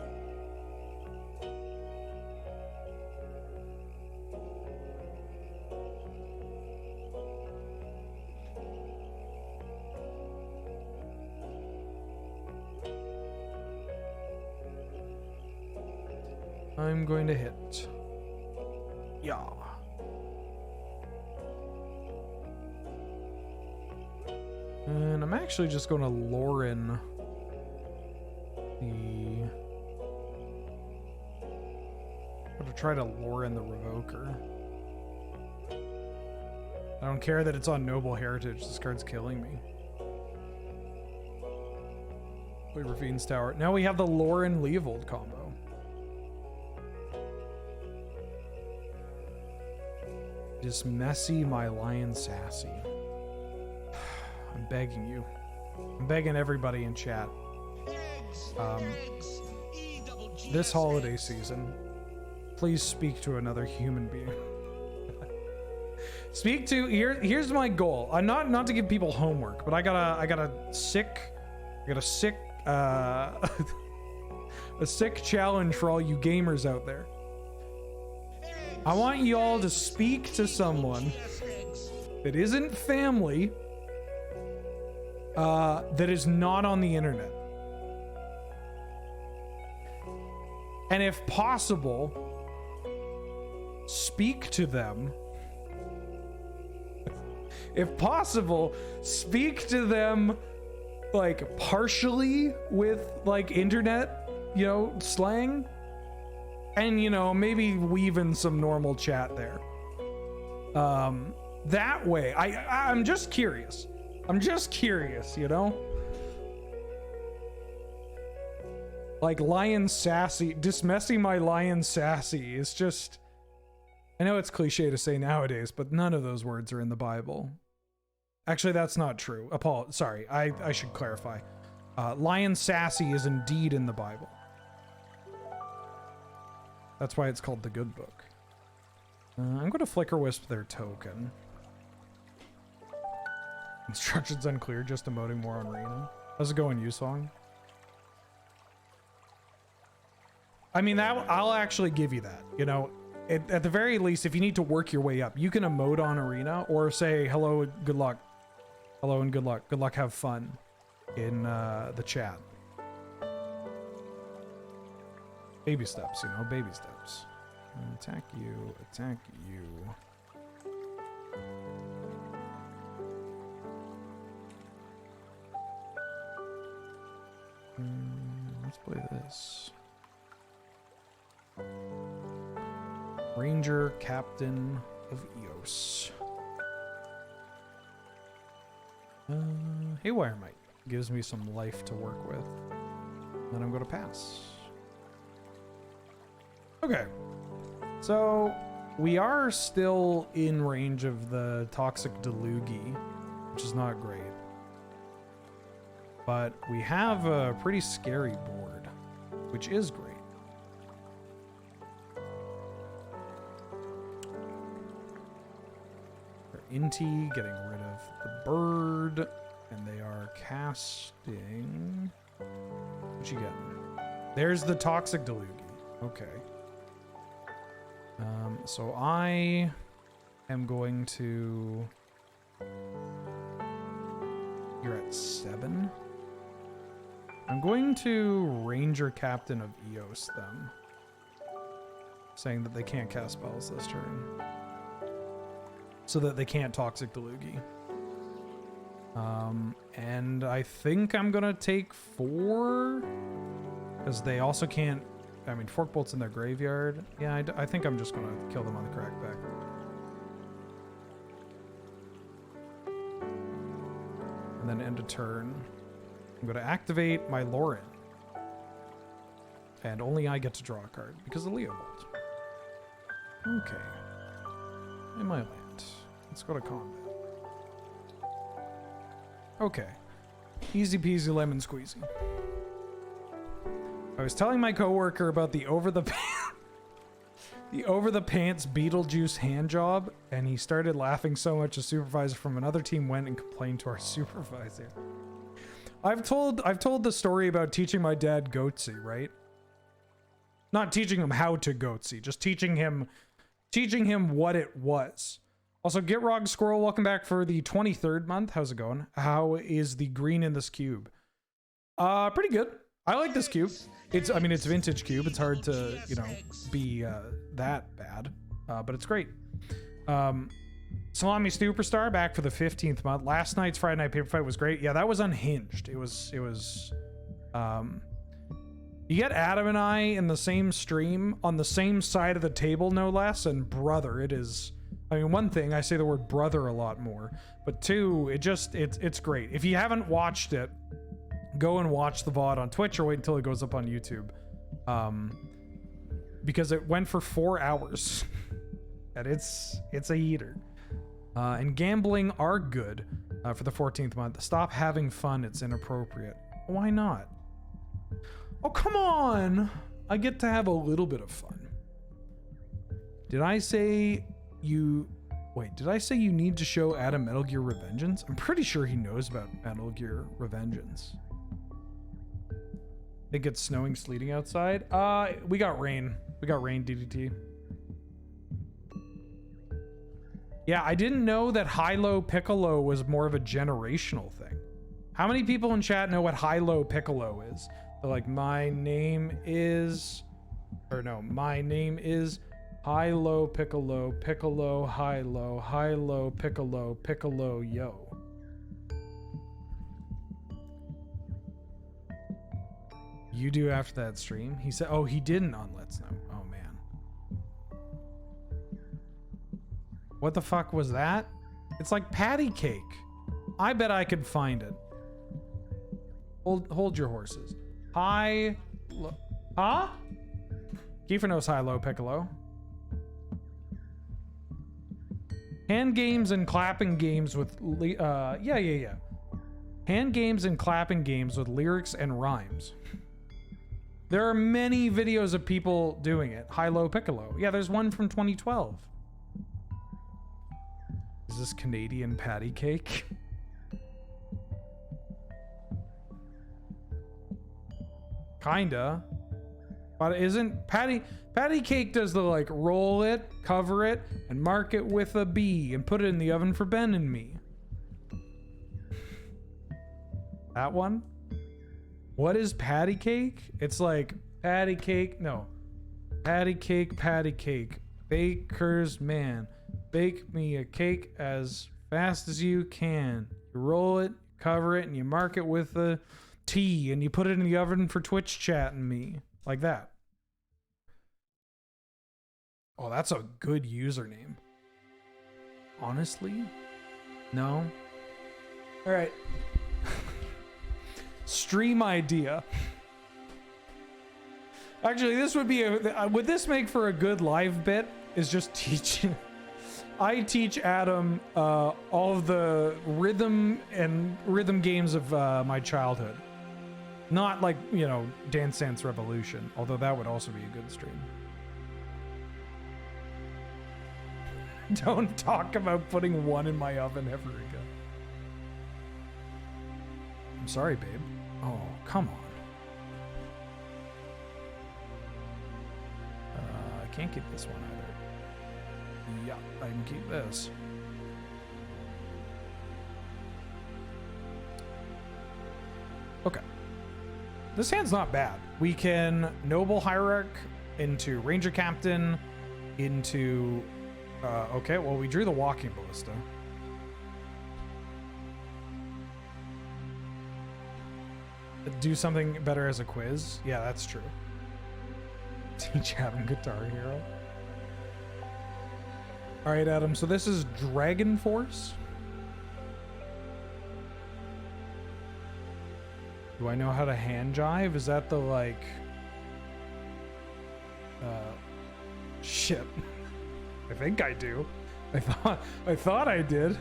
I'm going to hit. Yeah. And I'm actually just going to lure in the... I'm going to try to lure in the Revoker. I don't care that it's on Noble Heritage. This card's killing me. Play Ravine's Tower. Now we have the Lauren Leovold combo. Just messy my Lion Sassy. I'm begging you. I'm begging everybody in chat. This holiday season, please speak to another human being. Speak to here's my goal. I'm not to give people homework, but I got a sick a sick challenge for all you gamers out there. I want you all to speak to someone that isn't family, that is not on the internet. And if possible, speak to them. If possible, speak to them like partially with like internet, slang. And, maybe weave in some normal chat there. That way, I'm just curious. Like Lion Sassy, dismessing my Lion Sassy is just, I know it's cliche to say nowadays, but none of those words are in the Bible. Actually, that's not true. Sorry, I should clarify. Lion sassy is indeed in the Bible. That's why it's called the good book. I'm going to flicker wisp their token. Instructions unclear, just emoting more on Rena. How's it going, Yusong? I mean, that I'll actually give you that. You know, at the very least, if you need to work your way up, you can emote on Arena or say hello, good luck. Hello and good luck. Good luck, have fun in the chat. Baby steps, you know, baby steps. Attack you, attack you. Let's play this. Ranger, Captain of Eos. Haywire Mite gives me some life to work with. Then I'm going to pass. Okay. So, we are still in range of the Toxic Delugi, which is not great. But we have a pretty scary board, which is great. Inti getting rid of the bird, and they are casting. What you getting? There's the Toxic Delugi. Okay. So I am going to. You're at 7. I'm going to Ranger Captain of Eos them, saying that they can't cast spells this turn. So that they can't Toxic Delugi. And I think I'm gonna take 4, because they also can't. I mean, Fork Bolt's in their graveyard. Yeah, I think I'm just gonna kill them on the crackback. And then end a turn. I'm gonna activate my Lauren. And only I get to draw a card because of Leobold. Okay. In my land. Let's go to combat. Okay. Easy peasy lemon squeezy. I was telling my coworker about the over the pants Beetlejuice hand job, and he started laughing so much a supervisor from another team went and complained to our supervisor. I've told the story about teaching my dad Goatsy, right? Not teaching him how to Goatsy, just teaching him what it was. Also, Get Rog Squirrel, welcome back for the 23rd month. How's it going? How is the green in this cube? Pretty good. I like this cube. It's vintage cube. It's hard to, be that bad, but it's great. Salami Superstar back for the 15th month. Last night's Friday Night Paper Fight was great. Yeah, that was unhinged. It was you get Adam and I in the same stream on the same side of the table, no less, and brother, it is. I mean, one thing, I say the word brother a lot more, but two, it's great. If you haven't watched it, go and watch the VOD on Twitch or wait until it goes up on YouTube. Because it went for 4 hours. And it's a heater. And gambling are good for the 14th month. Stop having fun, it's inappropriate. Why not? Oh, come on! I get to have a little bit of fun. Did I say you need to show Adam Metal Gear Revengeance? I'm pretty sure he knows about Metal Gear Revengeance. Think it's snowing, sleeting outside? We got rain. We got rain, DDT. Yeah, I didn't know that High-Low Piccolo was more of a generational thing. How many people in chat know what High-Low Piccolo is? They're like, my name is High-Low Piccolo, Piccolo, High-Low Piccolo, Piccolo, yo. You do after that stream? He said, oh, he didn't on Let's Know. Oh, man. What the fuck was that? It's like patty cake. I bet I could find it. Hold your horses. Huh? Kiefer knows High-Low Piccolo. Hand games and clapping games with yeah. Hand games and clapping games with lyrics and rhymes. There are many videos of people doing it. High-low piccolo. Yeah, there's one from 2012. Is this Canadian patty cake? Kinda. But isn't patty cake does the like roll it, cover it, and mark it with a B and put it in the oven for Ben and me. That one? What is patty cake? It's like patty cake. No. Patty cake. Baker's man. Bake me a cake as fast as you can. You roll it, cover it, and you mark it with a T, and you put it in the oven for Twitch chat and me. Like that. Oh, that's a good username. Honestly? No? Alright. Stream idea. Actually, this would be would this make for a good live bit? Is just teaching. I teach Adam all of the rhythm games of my childhood. Not like, you know, Dance Dance Revolution, although that would also be a good stream. Don't talk about putting one in my oven ever again. I'm sorry, babe. Oh, come on. I can't keep this one either. Yeah, I can keep this. Okay. This hand's not bad. We can Noble Hierarch into Ranger Captain into... okay, well, we drew the Walking Ballista. Do something better as a quiz? Yeah, that's true. Teach Adam Guitar Hero. All right, Adam, so this is Dragon Force. Do I know how to hand jive? Is that the, like... shit. I think I do. I thought I did.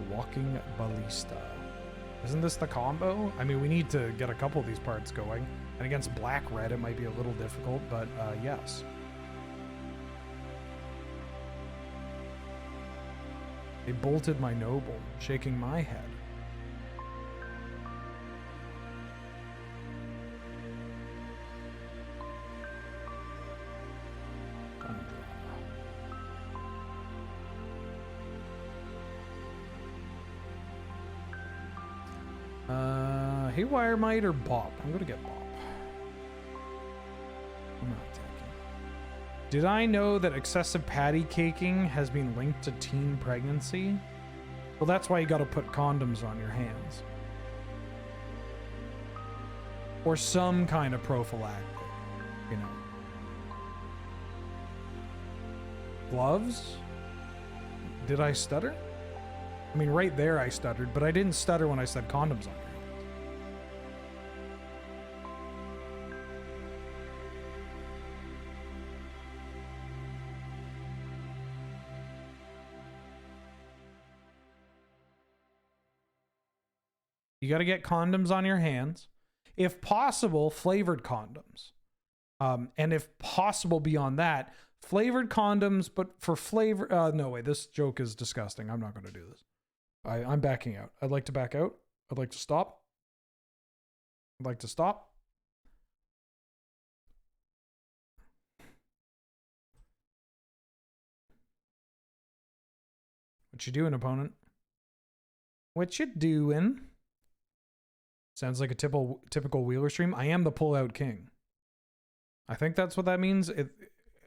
Walking Ballista. Isn't this the combo? I mean, we need to get a couple of these parts going. And against black-red, it might be a little difficult, but yes. They bolted my noble, shaking my head. Haywire Might or Bop? I'm gonna get Bop. I'm not taking. Did I know that excessive patty caking has been linked to teen pregnancy? Well, that's why you gotta put condoms on your hands. Or some kind of prophylactic, you know. Gloves? Did I stutter? I mean, right there I stuttered, but I didn't stutter when I said condoms on your hands. You got to get condoms on your hands. If possible, flavored condoms. And if possible beyond that, flavored condoms, but for flavor... no way, this joke is disgusting. I'm not going to do this. I'm backing out. I'd like to back out. I'd like to stop. I'd like to stop. What you doing, opponent? What you doing? Sounds like a typical Wheeler stream. I am the pull-out king. I think that's what that means.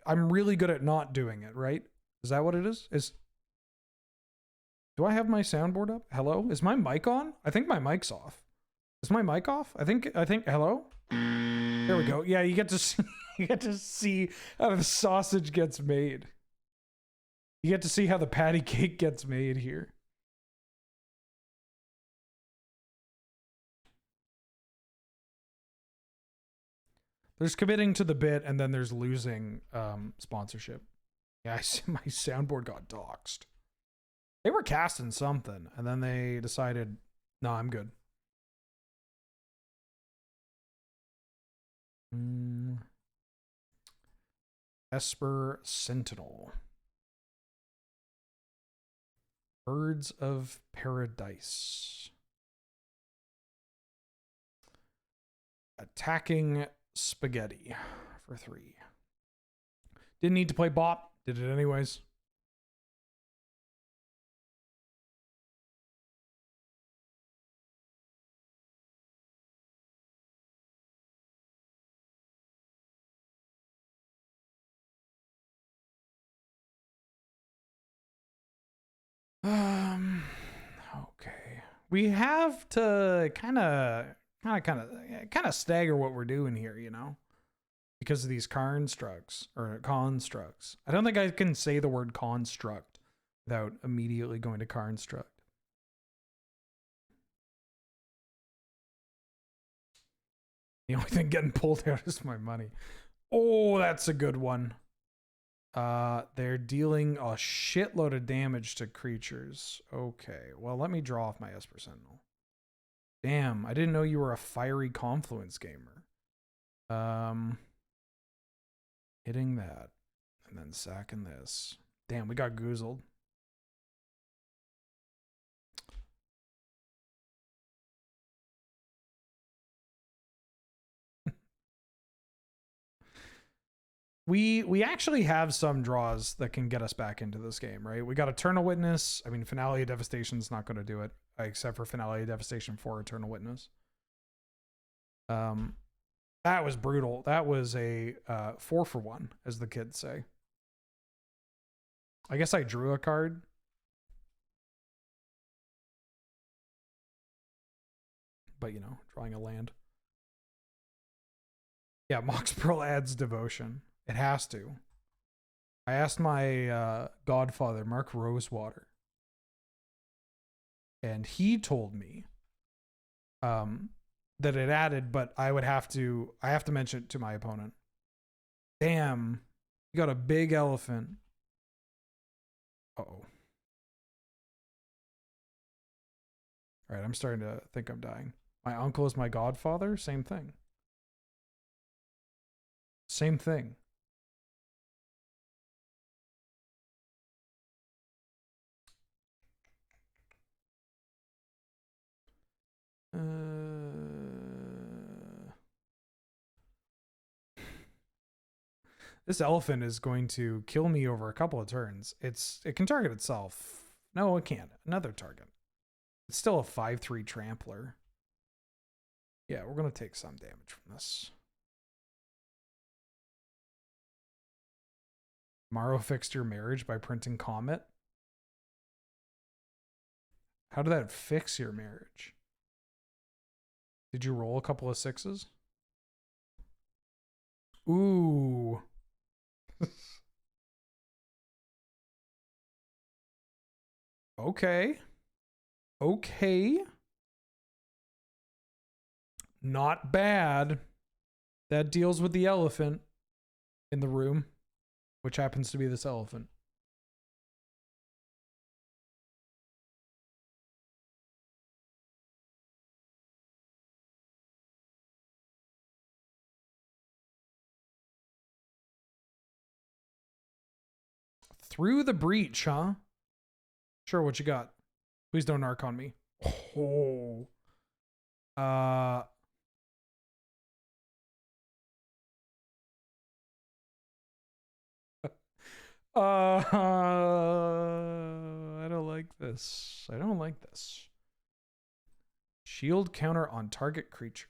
I'm really good at not doing it, right? Is that what it is? Do I have my soundboard up? Hello? Is my mic on? I think my mic's off. Is my mic off? I think, hello? There we go. Yeah, you get to see, you get to see how the sausage gets made. You get to see how the patty cake gets made here. There's committing to the bit, and then there's losing sponsorship. Yeah, I see my soundboard got doxxed. They were casting something, and then they decided, no, I'm good. Esper Sentinel. Birds of Paradise. Attacking Spaghetti for 3. Didn't need to play Bop. Did it anyways. Okay. We have to kind of stagger what we're doing here, you know, because of these constructs. I don't think I can say the word construct without immediately going to construct. The only thing getting pulled out is my money. Oh, that's a good one. They're dealing a shitload of damage to creatures. Okay, well, let me draw off my Esper Sentinel. Damn, I didn't know you were a fiery confluence gamer. Hitting that, and then sacking this. Damn, we got goozled. We actually have some draws that can get us back into this game, right? We got Eternal Witness. I mean, Finale of Devastation's not going to do it, except for Finale of Devastation for Eternal Witness. That was brutal. That was a 4-for-1, as the kids say. I guess I drew a card. But, you know, drawing a land. Yeah, Mox Pearl adds devotion. It has to. I asked my godfather, Mark Rosewater, and he told me that it added, but I have to mention it to my opponent. Damn, you got a big elephant. Uh-oh. All right, I'm starting to think I'm dying. My uncle is my godfather? Same thing. Same thing. This elephant is going to kill me over a couple of turns. It can target itself. No, it can't. Another target. It's still a 5/3 trampler. Yeah, we're going to take some damage from this. Morrow fixed your marriage by printing Comet. How did that fix your marriage? Did you roll a couple of 6s? Ooh. Okay. Okay. Not bad. That deals with the elephant in the room, which happens to be this elephant. Through the breach, huh? Sure, what you got? Please don't narc on me. Oh. I don't like this. I don't like this. Shield counter on target creature.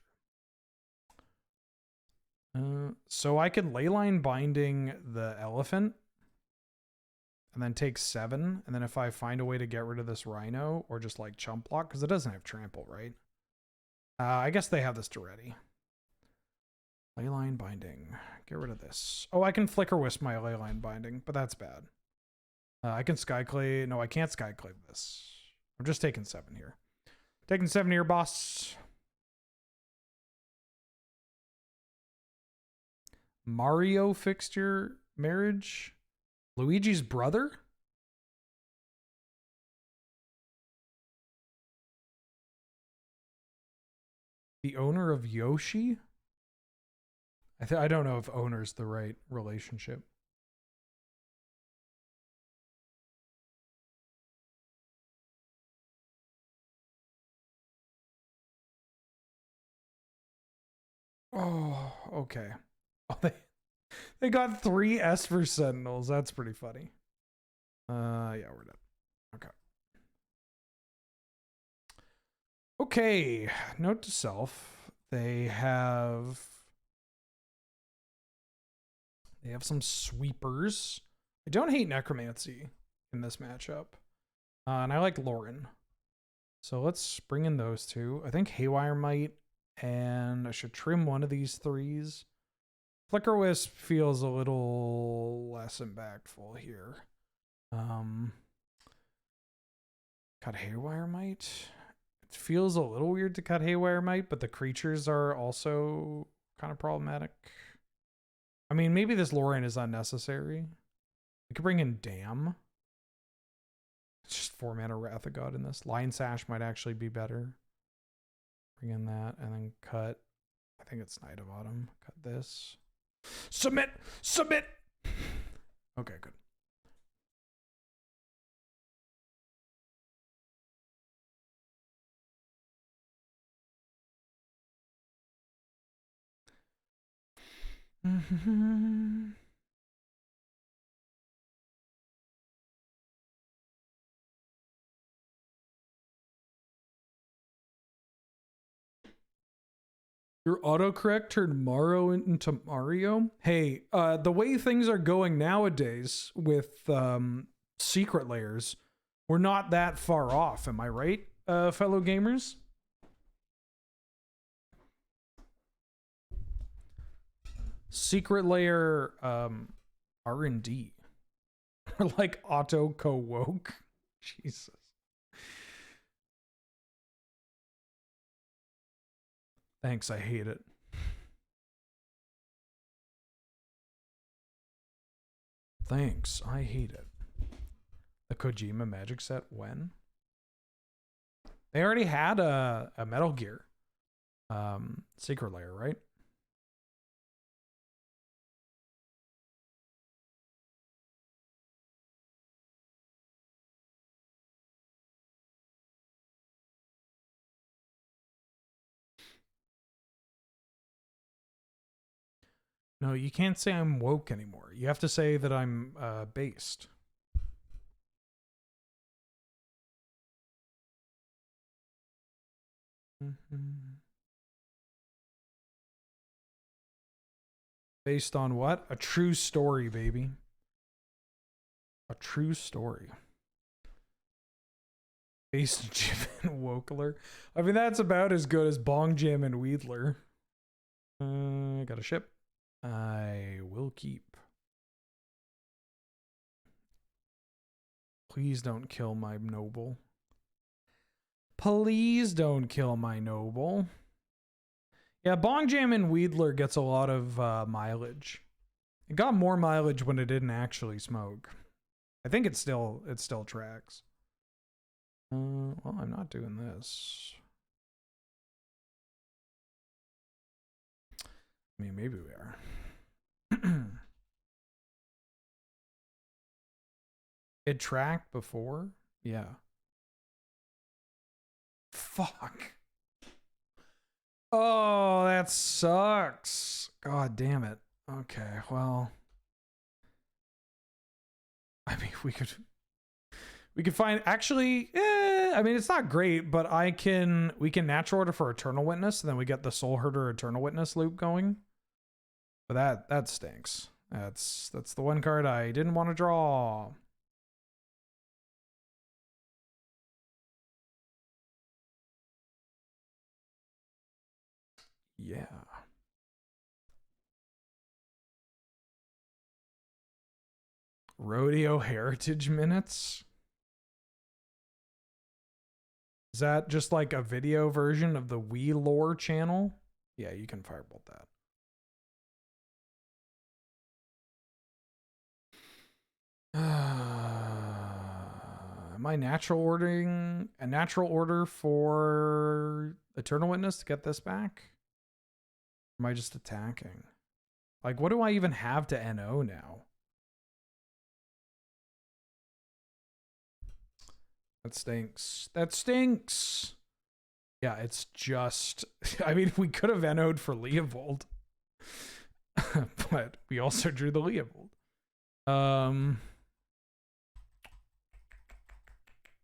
So I can leyline binding the elephant and then take 7. And then if I find a way to get rid of this rhino or just like chump block, because it doesn't have trample, right? I guess they have this to ready. Leyline binding. Get rid of this. Oh, I can flicker wisp my leyline binding, but that's bad. I can skyclave. No, I can't skyclave this. I'm just taking 7 here. Taking 7 here, boss. Mario fixed your marriage? Luigi's brother? The owner of Yoshi? I don't know if owner's the right relationship. Oh, okay. Oh, they got 3 Esper Sentinels. That's pretty funny. Yeah, we're done. Okay. Okay. Note to self. They have some sweepers. I don't hate necromancy in this matchup. And I like Lauren. So let's bring in those two. I think Haywire might, and I should trim one of these 3s. Flicker Wisp feels a little less impactful here. Cut Haywire Might. It feels a little weird to cut Haywire Might, but the creatures are also kind of problematic. I mean, maybe this Lauren is unnecessary. We could bring in Dam. It's just 4 mana Wrath of God in this. Lion Sash might actually be better. Bring in that and then cut. I think it's Knight of Autumn. Cut this. Submit! Submit! Okay, good. Your autocorrect turned Maro into Mario? Hey, the way things are going nowadays with secret layers, we're not that far off, am I right, fellow gamers? Secret layer R&D. Or like auto co-woke. Jesus. Thanks, I hate it. Thanks, I hate it. The Kojima Magic set, when? They already had a Metal Gear secret layer, right? No, you can't say I'm woke anymore. You have to say that I'm based. Based on what? A true story, baby. A true story. Based Jim and Wokler. I mean, that's about as good as Bong Jam and Weedler. Got a ship. I will keep. Please don't kill my noble. Please don't kill my noble. Yeah, Bong Jam and Weedler gets a lot of mileage. It got more mileage when it didn't actually smoke. I think it still tracks. Well, I'm not doing this. I mean, maybe we are. It tracked before? Yeah. Fuck. Oh, that sucks. God damn it. Okay, well. I mean, we could find, actually, I mean, it's not great, but we can natural order for Eternal Witness, and then we get the Soul Herder Eternal Witness loop going. But that stinks. That's the one card I didn't want to draw. Yeah. Rodeo Heritage Minutes? Is that just like a video version of the Wii Lore channel? Yeah, you can firebolt that. Am I natural ordering a natural order for Eternal Witness to get this back? Or am I just attacking? Like, what do I even have to NO now? That stinks. That stinks. Yeah, it's just... I mean, we could have NO'd for Leovold. But we also drew the Leovold.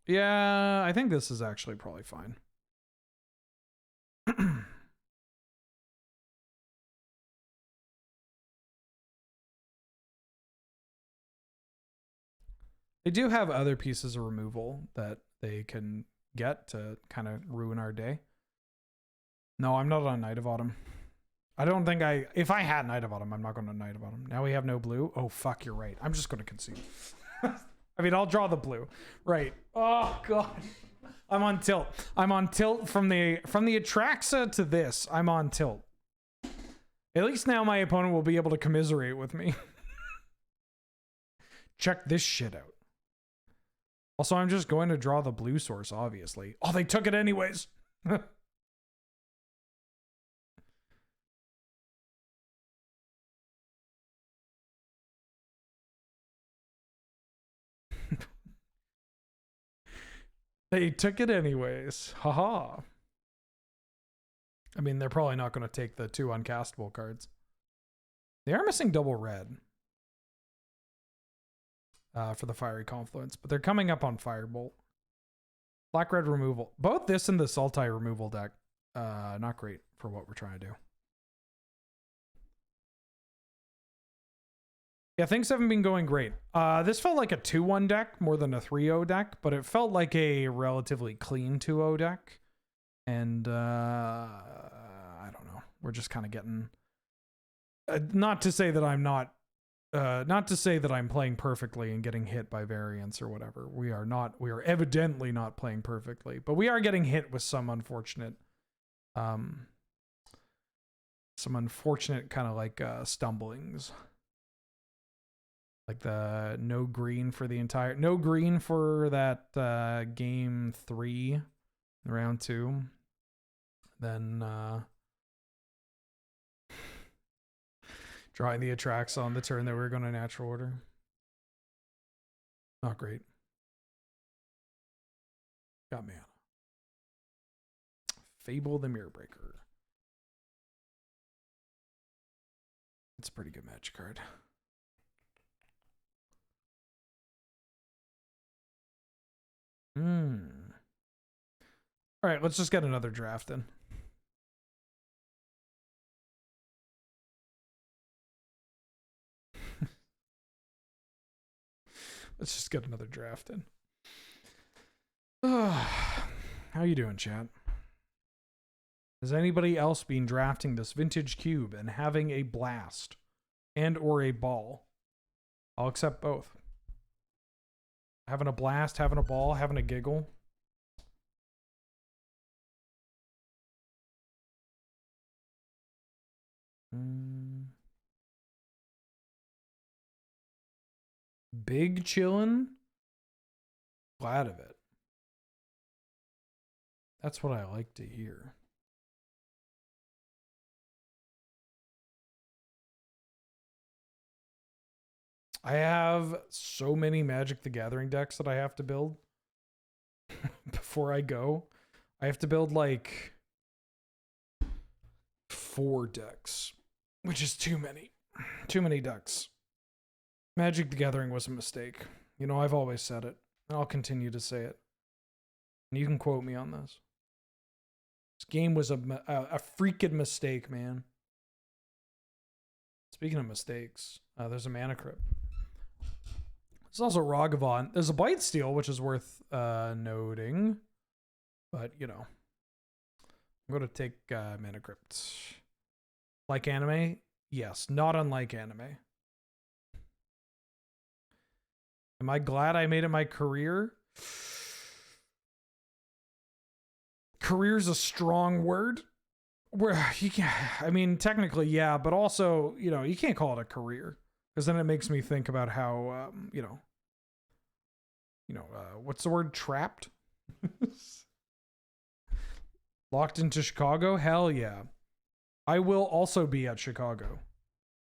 Yeah, I think this is actually probably fine. They do have other pieces of removal that they can get to kind of ruin our day. No, I'm not on Knight of Autumn. I don't think if I had Knight of Autumn, I'm not going to Knight of Autumn. Now we have no blue. Oh, fuck, you're right. I'm just going to concede. I mean, I'll draw the blue. Right. Oh, God. I'm on tilt. I'm on tilt from the Atraxa to this. I'm on tilt. At least now my opponent will be able to commiserate with me. Check this shit out. Also, I'm just going to draw the blue source, obviously. Oh, they took it anyways. They took it anyways. Haha. I mean, they're probably not going to take the 2 uncastable cards. They are missing double red. For the Fiery Confluence, but they're coming up on Firebolt. Black-red removal. Both this and the Sultai removal deck, not great for what we're trying to do. Yeah, things haven't been going great. This felt like a 2-1 deck more than a 3-0 deck, but it felt like a relatively clean 2-0 deck. And I don't know. We're just kind of getting... not to say that I'm not to say that I'm playing perfectly and getting hit by variants or whatever. We are evidently not playing perfectly, but we are getting hit with some unfortunate kind of like stumblings. Like the no green for that game 3, round 2. Then drawing the Atraxa on the turn that we were going to natural order. Not great. Got mana. Fable the Mirror Breaker. It's a pretty good match card. Alright, let's just get another draft in. Let's just get another draft in. How you doing, chat? Has anybody else been drafting this vintage cube and having a blast and or a ball? I'll accept both. Having a blast, having a ball, having a giggle. Big chillin'. Glad of it. That's what I like to hear. I have so many Magic the Gathering decks that I have to build before I go. I have to build like 4 decks, which is too many. Too many decks. Magic the Gathering was a mistake. You know, I've always said it. And I'll continue to say it. And you can quote me on this. This game was a freaking mistake, man. Speaking of mistakes, there's a Mana Crypt. There's also Ragavan. There's a Bite Steal, which is worth noting. But, you know. I'm going to take Mana Crypt. Like anime? Yes, not unlike anime. Am I glad I made it my career? Career's a strong word. Where you can, I mean, technically, yeah, but also, you know, you can't call it a career because then it makes me think about how, you know, what's the word? Trapped? Locked into Chicago? Hell yeah. I will also be at Chicago.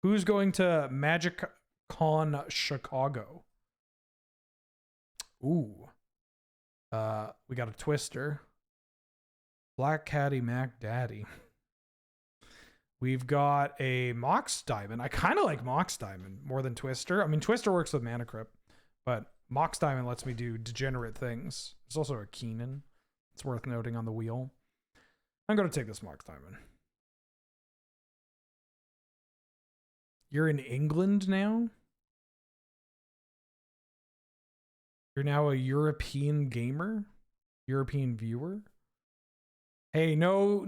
Who's going to Magic Con Chicago? Ooh. We got a Twister. Black Caddy Mac Daddy. We've got a Mox Diamond. I kind of like Mox Diamond more than Twister. I mean, Twister works with Mana Crypt, but Mox Diamond lets me do degenerate things. There's also a Keenan. It's worth noting on the wheel. I'm going to take this Mox Diamond. You're in England now? You're now a European gamer? European viewer? Hey, no,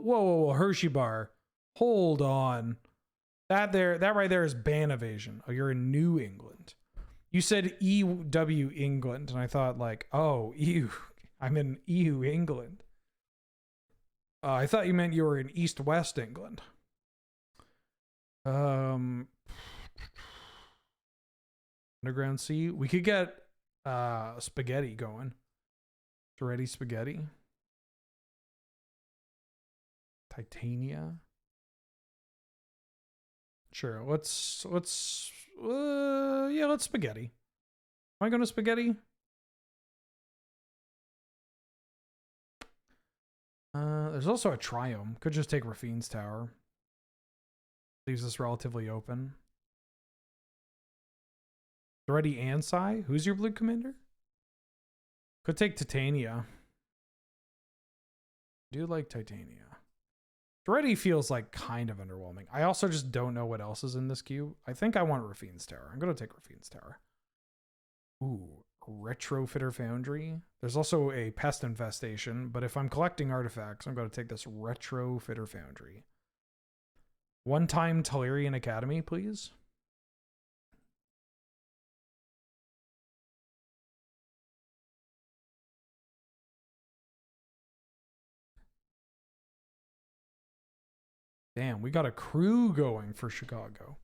whoa, Hershey bar. Hold on. That right there is ban evasion. Oh, you're in New England. You said EW England, and I thought like, oh, EU. I'm in EU England. I thought you meant you were in East-West England. Underground Sea. We could get spaghetti going. Ready spaghetti. Titania. Sure, let's spaghetti. Am I going to spaghetti? There's also a Triome. Could just take Rafine's Tower. Leaves us relatively open. Ready Ansai? Who's your blue commander? Could take Titania. Do like Titania. Ready feels like kind of underwhelming. I also just don't know what else is in this queue. I think I want Rafine's Tower. I'm going to take Rafine's Tower. Ooh, Retrofitter Foundry. There's also a Pest Infestation, but if I'm collecting artifacts, I'm going to take this Retrofitter Foundry. One-time Tellurian Academy, please. Damn, we got a crew going for Chicago.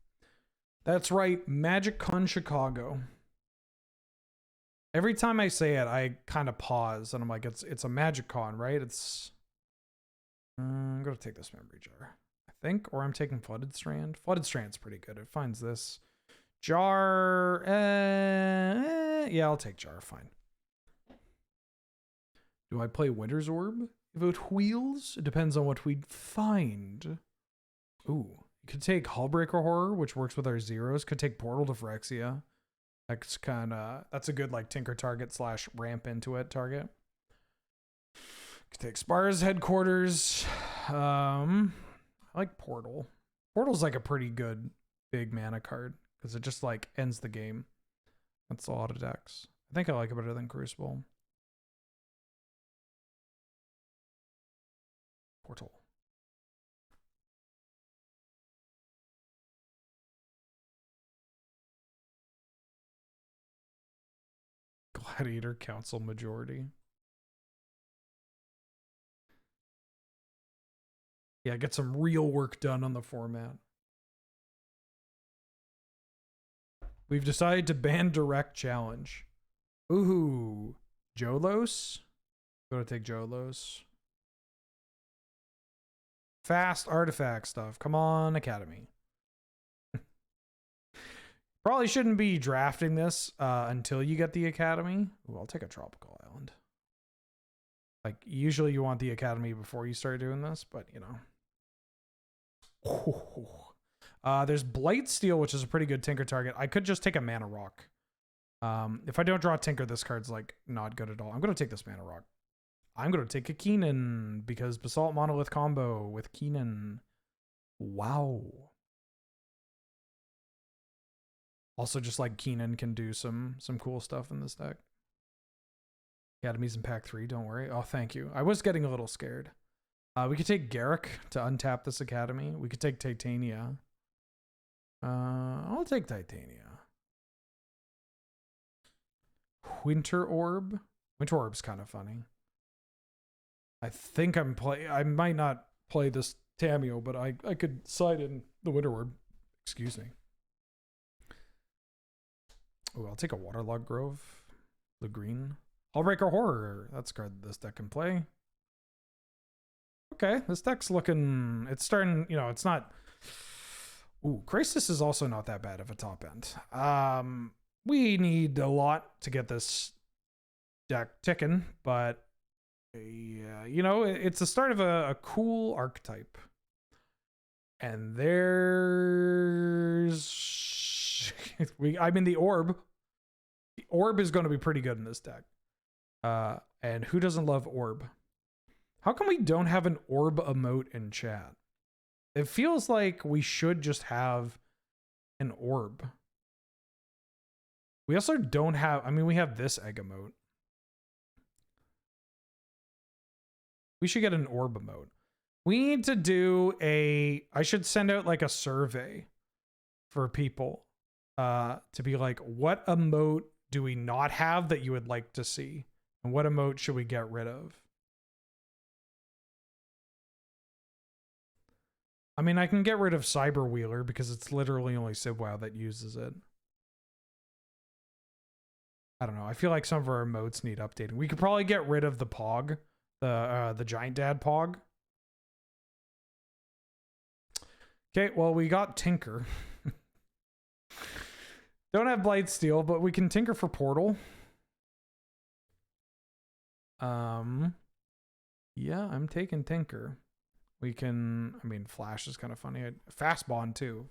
That's right, Magic Con Chicago. Every time I say it, I kind of pause, and I'm like, it's a Magic Con, right? I'm going to take this memory jar, I think, or I'm taking Flooded Strand. Flooded Strand's pretty good. It finds this. Jar, yeah, I'll take jar, fine. Do I play Winter's Orb? If it wheels, it depends on what we'd find. Ooh, you could take Hullbreaker Horror, which works with our zeros. Could take Portal to Phyrexia. That's a good like tinker target / ramp into it target. Could take Spar's Headquarters. I like Portal. Portal's like a pretty good big mana card because it just like ends the game. That's a lot of decks. I think I like it better than Crucible. Portal. Gladiator Council Majority. Yeah, get some real work done on the format. We've decided to ban Direct Challenge. Ooh, Jolos? Gotta take Jolos. Fast artifact stuff. Come on, Academy. Probably shouldn't be drafting this until you get the Academy. Ooh, I'll take a Tropical Island. Like, usually you want the Academy before you start doing this, but, you know. There's Blightsteel, which is a pretty good Tinker target. I could just take a Mana Rock. If I don't draw Tinker, this card's, like, not good at all. I'm going to take this Mana Rock. I'm going to take a Keenan, because Basalt Monolith combo with Keenan. Wow. Also, just like Keenan can do some cool stuff in this deck. Academy's in pack 3, don't worry. Oh, thank you. I was getting a little scared. We could take Garrick to untap this Academy. We could take Titania. I'll take Titania. Winter Orb. Winter Orb's kind of funny. I think I might not play this Tameo, but I could side in the Winter Orb. Excuse me. Oh, I'll take a Waterlogged Grove. Blue green. Hullbreaker Horror. That's a card that this deck can play. Okay, this deck's looking... It's starting... You know, it's not... Ooh, Crisis is also not that bad of a top end. We need a lot to get this deck ticking, but... Yeah, you know, it's the start of a cool archetype. And there's... I mean, the Orb. The Orb is going to be pretty good in this deck. And who doesn't love Orb? How come we don't have an Orb emote in chat? It feels like we should just have an Orb. We also don't have... I mean, we have this egg emote. We should get an Orb emote. We need to do a... I should send out like a survey for people to be like, what emote do we not have that you would like to see? And what emote should we get rid of? I mean, I can get rid of Cyber Wheeler because it's literally only SibWow that uses it. I don't know. I feel like some of our emotes need updating. We could probably get rid of the Pog, the Giant Dad Pog. Okay, well, we got Tinker. Don't have Blightsteel, but we can Tinker for Portal. Yeah, I'm taking Tinker. We can... I mean, Flash is kind of funny. Fast Bond, too.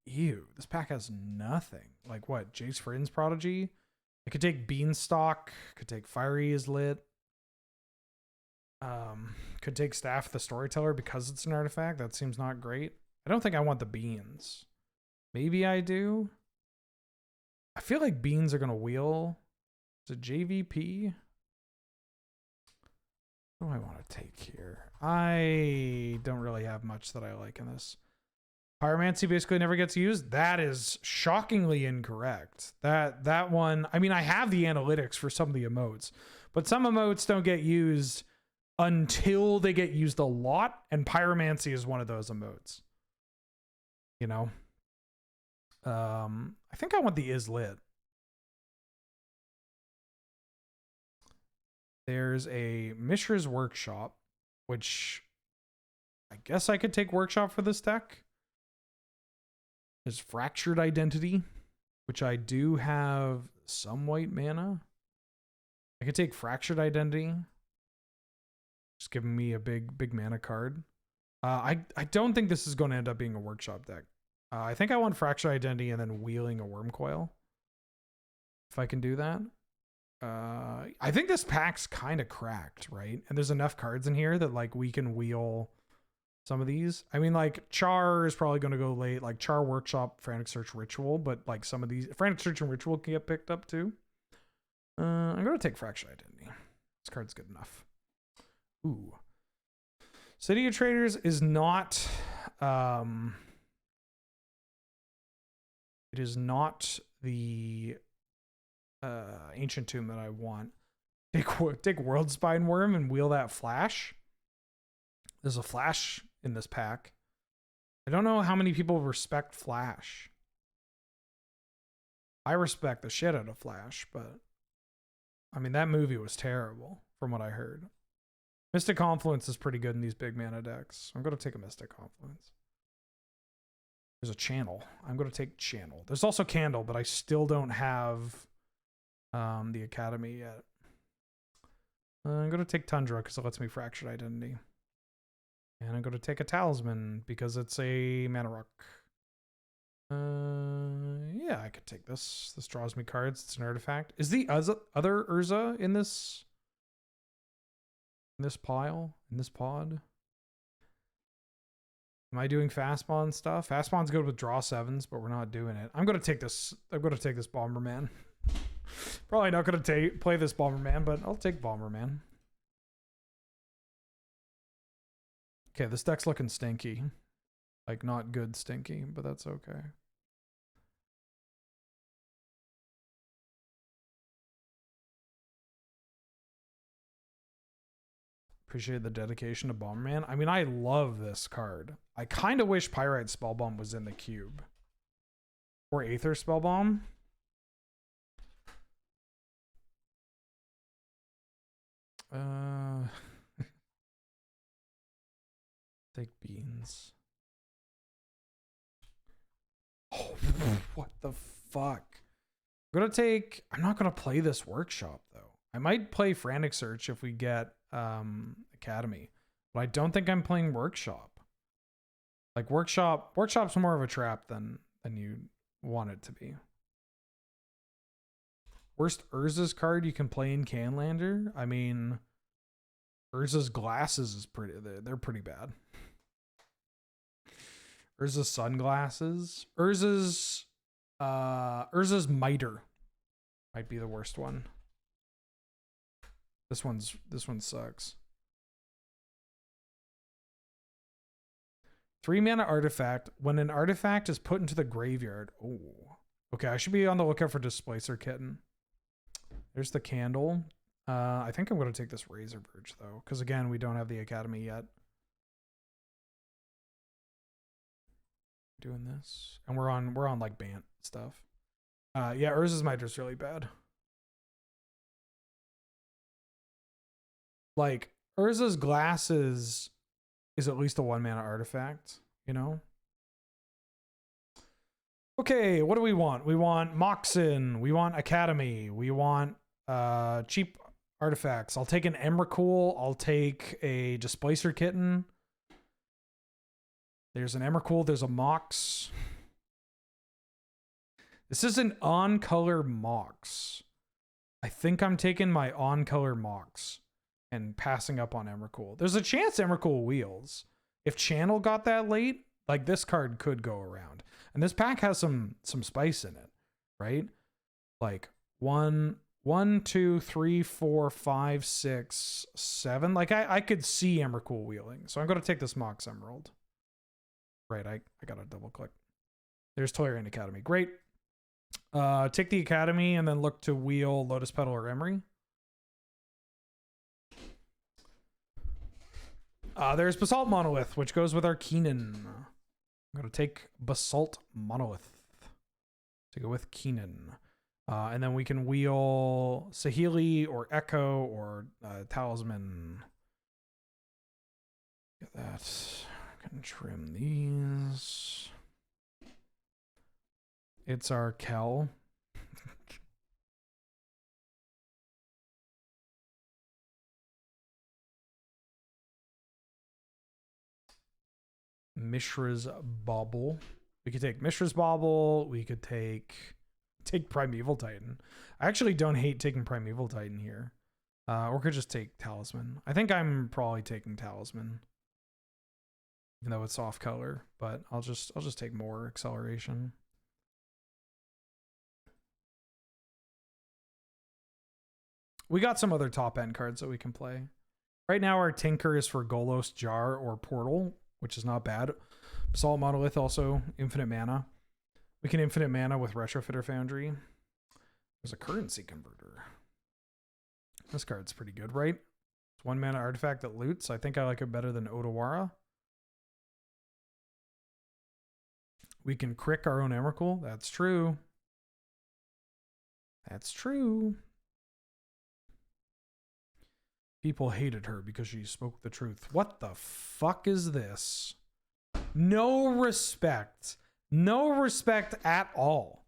Ew, this pack has nothing. Like what? Jace Friends Prodigy? I could take Beanstalk. Could take Fiery is Lit. Could take Staff the Storyteller because it's an artifact. That seems not great. I don't think I want the Beans. Maybe I do. I feel like Beans are going to wheel. Is it JVP? What do I want to take here? I don't really have much that I like in this. Pyromancy basically never gets used. That is shockingly incorrect. That one, I mean, I have the analytics for some of the emotes, but some emotes don't get used until they get used a lot, and Pyromancy is one of those emotes. You know? I think I want the Is Lit. There's a Mishra's Workshop, which I guess I could take Workshop for this deck. There's Fractured Identity, which I do have some white mana. I could take Fractured Identity. Just giving me a big mana card. I don't think this is going to end up being a Workshop deck. I think I want Fractured Identity and then wheeling a Worm Coil. If I can do that. I think this pack's kind of cracked, right? And there's enough cards in here that like we can wheel some of these. I mean, like Char is probably going to go late, like Char Workshop, Frantic Search, Ritual, but like some of these Frantic Search and Ritual can get picked up too. I'm going to take Fractured Identity. This card's good enough. Ooh. City of Traders is not it is not the Ancient Tomb that I want. Take Worldspine Worm and wheel that Flash. There's a Flash in this pack. I don't know how many people respect Flash. I respect the shit out of Flash, but I mean, that movie was terrible from what I heard. Mystic Confluence is pretty good in these big mana decks. I'm going to take a Mystic Confluence. There's a Channel. I'm going to take Channel. There's also Candle, but I still don't have the Academy yet. I'm going to take Tundra because it lets me Fractured Identity. And I'm going to take a Talisman because it's a mana rock. Yeah, I could take this. This draws me cards. It's an artifact. Is the other Urza in this pile? In this pod? Am I doing Fastbond stuff? Fastbond's good with draw 7s, but we're not doing it. I'm going to take this. I'm going to take this Bomberman. Probably not going to play this Bomberman, but I'll take Bomberman. Okay, this deck's looking stinky. Like, not good stinky, but that's okay. Appreciate the dedication to Bomberman. I mean, I love this card. I kind of wish Pyrite Spellbomb was in the cube. Or Aether Spellbomb. Take beans. Oh, what the fuck? I'm not gonna play this workshop though. I might play Frantic Search if we get Academy, but I don't think I'm playing workshop. Like workshop's more of a trap than you want it to be. Worst Urza's card you can play in Canlander? I mean, Urza's Glasses is they're pretty bad. Urza's Sunglasses. Urza's Miter might be the worst one. This one sucks. 3-mana artifact. When an artifact is put into the graveyard. Oh. Okay, I should be on the lookout for Displacer Kitten. There's the candle. I think I'm going to take this Razor Verge though, because again, we don't have the Academy yet. Doing this, and we're on like Bant stuff. Yeah, Urza's Miter is really bad. Like Urza's Glasses is at least a 1-mana artifact, you know? Okay, what do we want? We want Moxen, we want Academy, we want cheap artifacts. I'll take an Emrakul, I'll take a Displacer Kitten. There's an Emrakul, there's a Mox. This is an on-color Mox. I think I'm taking my on-color Mox and passing up on Emrakul. There's a chance Emrakul wheels. If Channel got that late, like this card could go around. And this pack has some spice in it, right? Like 1, 2, 3, 4, 5, 6, 7. Like I could see Emrakul wheeling. So I'm going to take this Mox Emerald. Right, I got to double click. There's Tolarian Academy. Great. Take the Academy and then look to wheel Lotus Petal or Emery. There's Basalt Monolith, which goes with our Keenan. I'm going to take Basalt Monolith to go with Keenan. And then we can wheel Saheeli or Echo or Talisman. Get that. I can trim these. It's our Kel. Mishra's Bauble. We could take Mishra's Bauble. We could take Primeval Titan. I actually don't hate taking Primeval Titan here. Or could just take Talisman. I think I'm probably taking Talisman. Even though it's off color, but I'll just take more acceleration. We got some other top end cards that we can play. Right now our Tinker is for Golos, Jar, or Portal, which is not bad. Basalt Monolith also, infinite mana. We can infinite mana with Retrofitter Foundry. There's a currency converter. This card's pretty good, right? It's 1-mana artifact that loots. I think I like it better than Odawara. We can crick our own Emrakul. That's true. That's true. People hated her because she spoke the truth. What the fuck is this? No respect. No respect at all.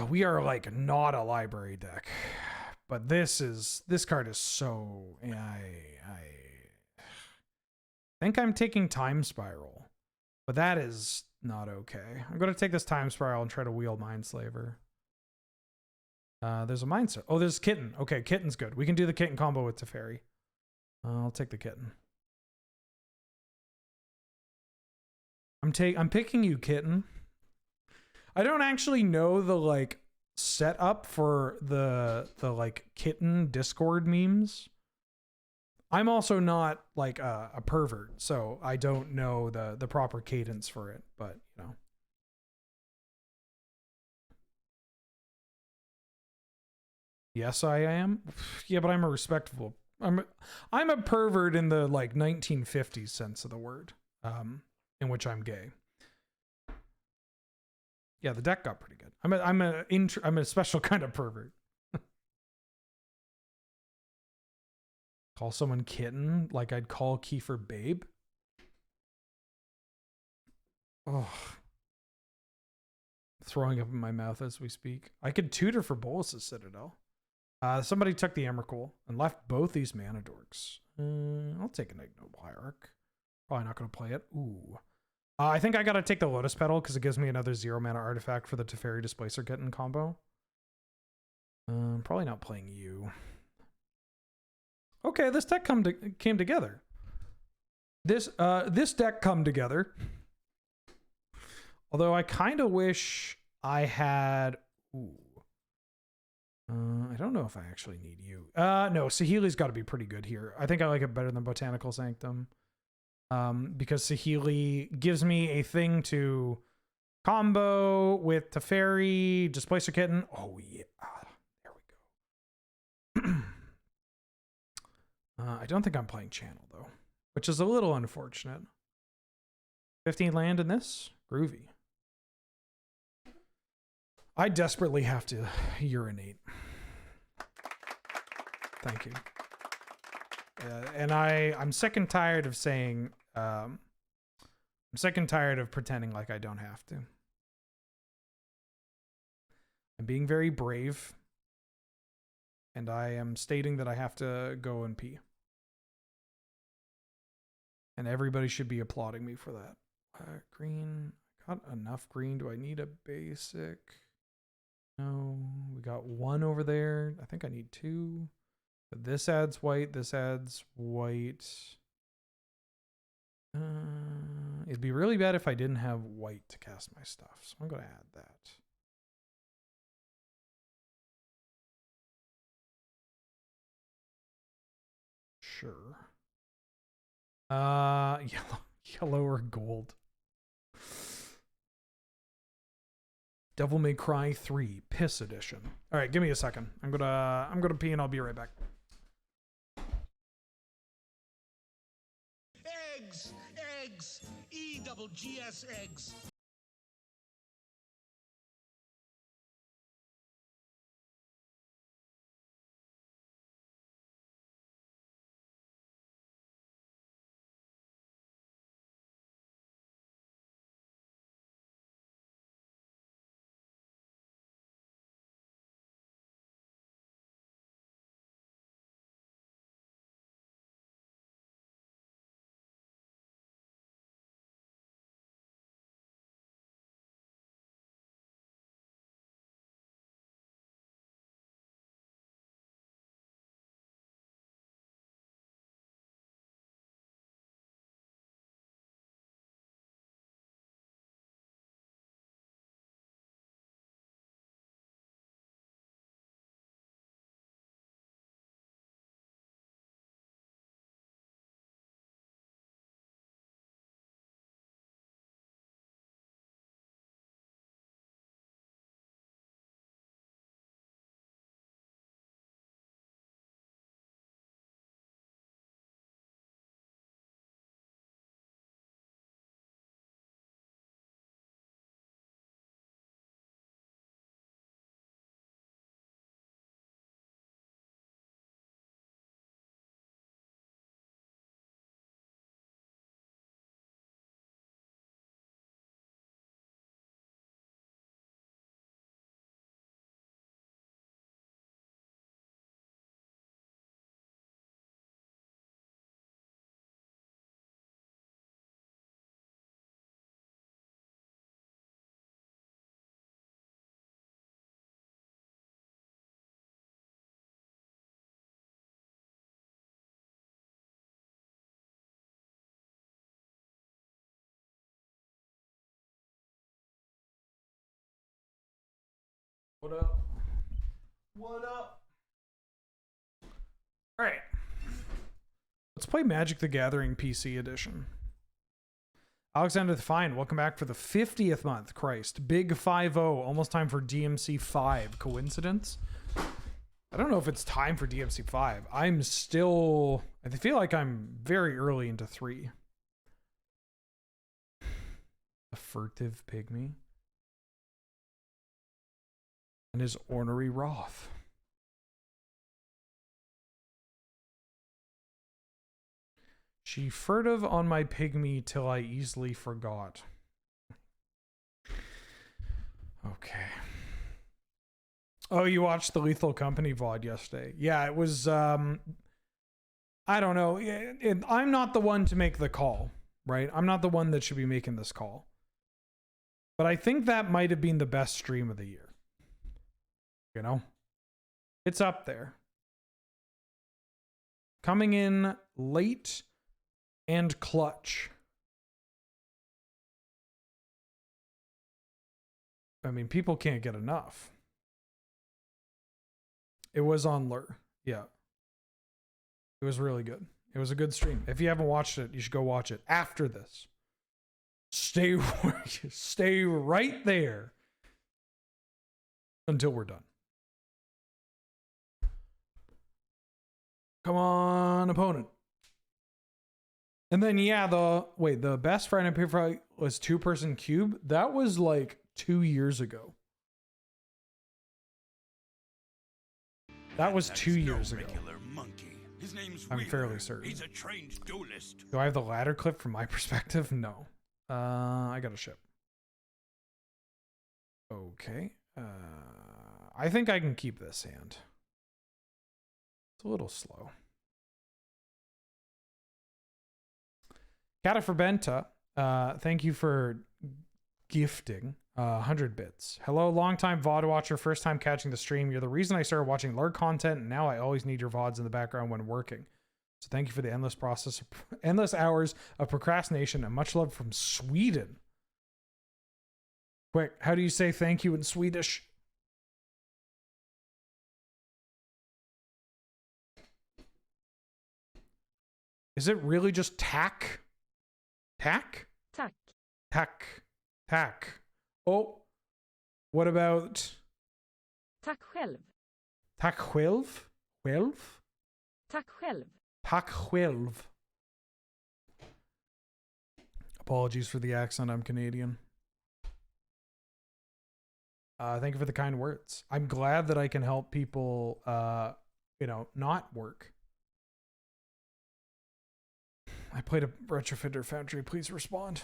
We are like not a library deck. But this card is so... I think I'm taking Time Spiral. But that is not okay. I'm going to take this Time Spiral and try to wheel Mindslaver. There's a Mindset. Oh, there's Kitten. Okay, Kitten's good. We can do the Kitten combo with Teferi. I'll take the Kitten. I'm picking you, Kitten. I don't actually know the like setup for the like Kitten Discord memes. I'm also not like a pervert, so I don't know the proper cadence for it, but you know. Yes, I am. Yeah, but I'm a respectful. I'm a pervert in the like 1950s sense of the word, in which I'm gay. Yeah, the deck got pretty good. I'm a special kind of pervert. Call someone kitten like I'd call Kiefer babe. Oh, throwing up in my mouth as we speak. I could tutor for Bolus's Citadel. Somebody took the Emrakul and left both these mana dorks. I'll take an Ignoble Hierarch. Probably not going to play it. Ooh. I think I got to take the Lotus Petal because it gives me another 0 mana artifact for the Teferi Displacer Kitten combo. Probably not playing you. Okay, this deck came together. This deck come together. Although I kind of wish I had... Ooh. I don't know if I actually need you. No, Saheeli's got to be pretty good here. I think I like it better than Botanical Sanctum. Because Saheeli gives me a thing to combo with Teferi, Displacer Kitten. Oh, yeah. There we go. I don't think I'm playing Channel, though, which is a little unfortunate. 15 land in this? Groovy. I desperately have to urinate. Thank you. And I'm sick and tired of saying, I'm sick and tired of pretending like I don't have to. I'm being very brave. And I am stating that I have to go and pee. And everybody should be applauding me for that. Green. Got enough green. Do I need a basic? No. We got one over there. I think I need two. But this adds white. This adds white. It'd be really bad if I didn't have white to cast my stuff. So I'm going to add that. Sure. Yellow or gold. Devil May Cry 3 Piss Edition. All right, give me a second. I'm gonna pee and I'll be right back. Eggs, E-double-G-S eggs. What up? What up? All right. Let's play Magic the Gathering PC edition. Alexander the Fine, welcome back for the 50th month. Christ. Big 5-0. Almost time for DMC 5. Coincidence? I don't know if it's time for DMC 5. I feel like I'm very early into 3. A furtive pygmy. And his ornery wrath. She furtive on my pygmy till I easily forgot. Okay. Oh, you watched the Lethal Company VOD yesterday. Yeah, it was, I don't know. I'm not the one to make the call, right? I'm not the one that should be making this call. But I think that might have been the best stream of the year. You know? It's up there. Coming in late and clutch. I mean, people can't get enough. It was on Lure. Yeah. It was really good. It was a good stream. If you haven't watched it, you should go watch it after this. Stay right there until we're done. Come on, opponent. And then, yeah, the best Friday Night Fight was 2-person cube. That was like 2 years ago. That was 2 years ago. His name's I'm Wheeler. fairly certain. He's a trained duelist. Do I have the ladder clip from my perspective? No. I got a ship. Okay. I think I can keep this hand. It's a little slow. Cata for Benta, thank you for gifting 100 bits. Hello, long-time VOD watcher, first time catching the stream. You're the reason I started watching Lure content, and now I always need your VODs in the background when working. So thank you for the endless hours of procrastination, and much love from Sweden. Quick, how do you say thank you in Swedish? Is it really just tack? Tack? Tack. Tack. Tack. Oh, what about... Tack själv. Tack själv? Själv? Tack själv. Tack själv. Apologies for the accent, I'm Canadian. Thank you for the kind words. I'm glad that I can help people, not work. I played a Retrofitter Foundry. Please respond.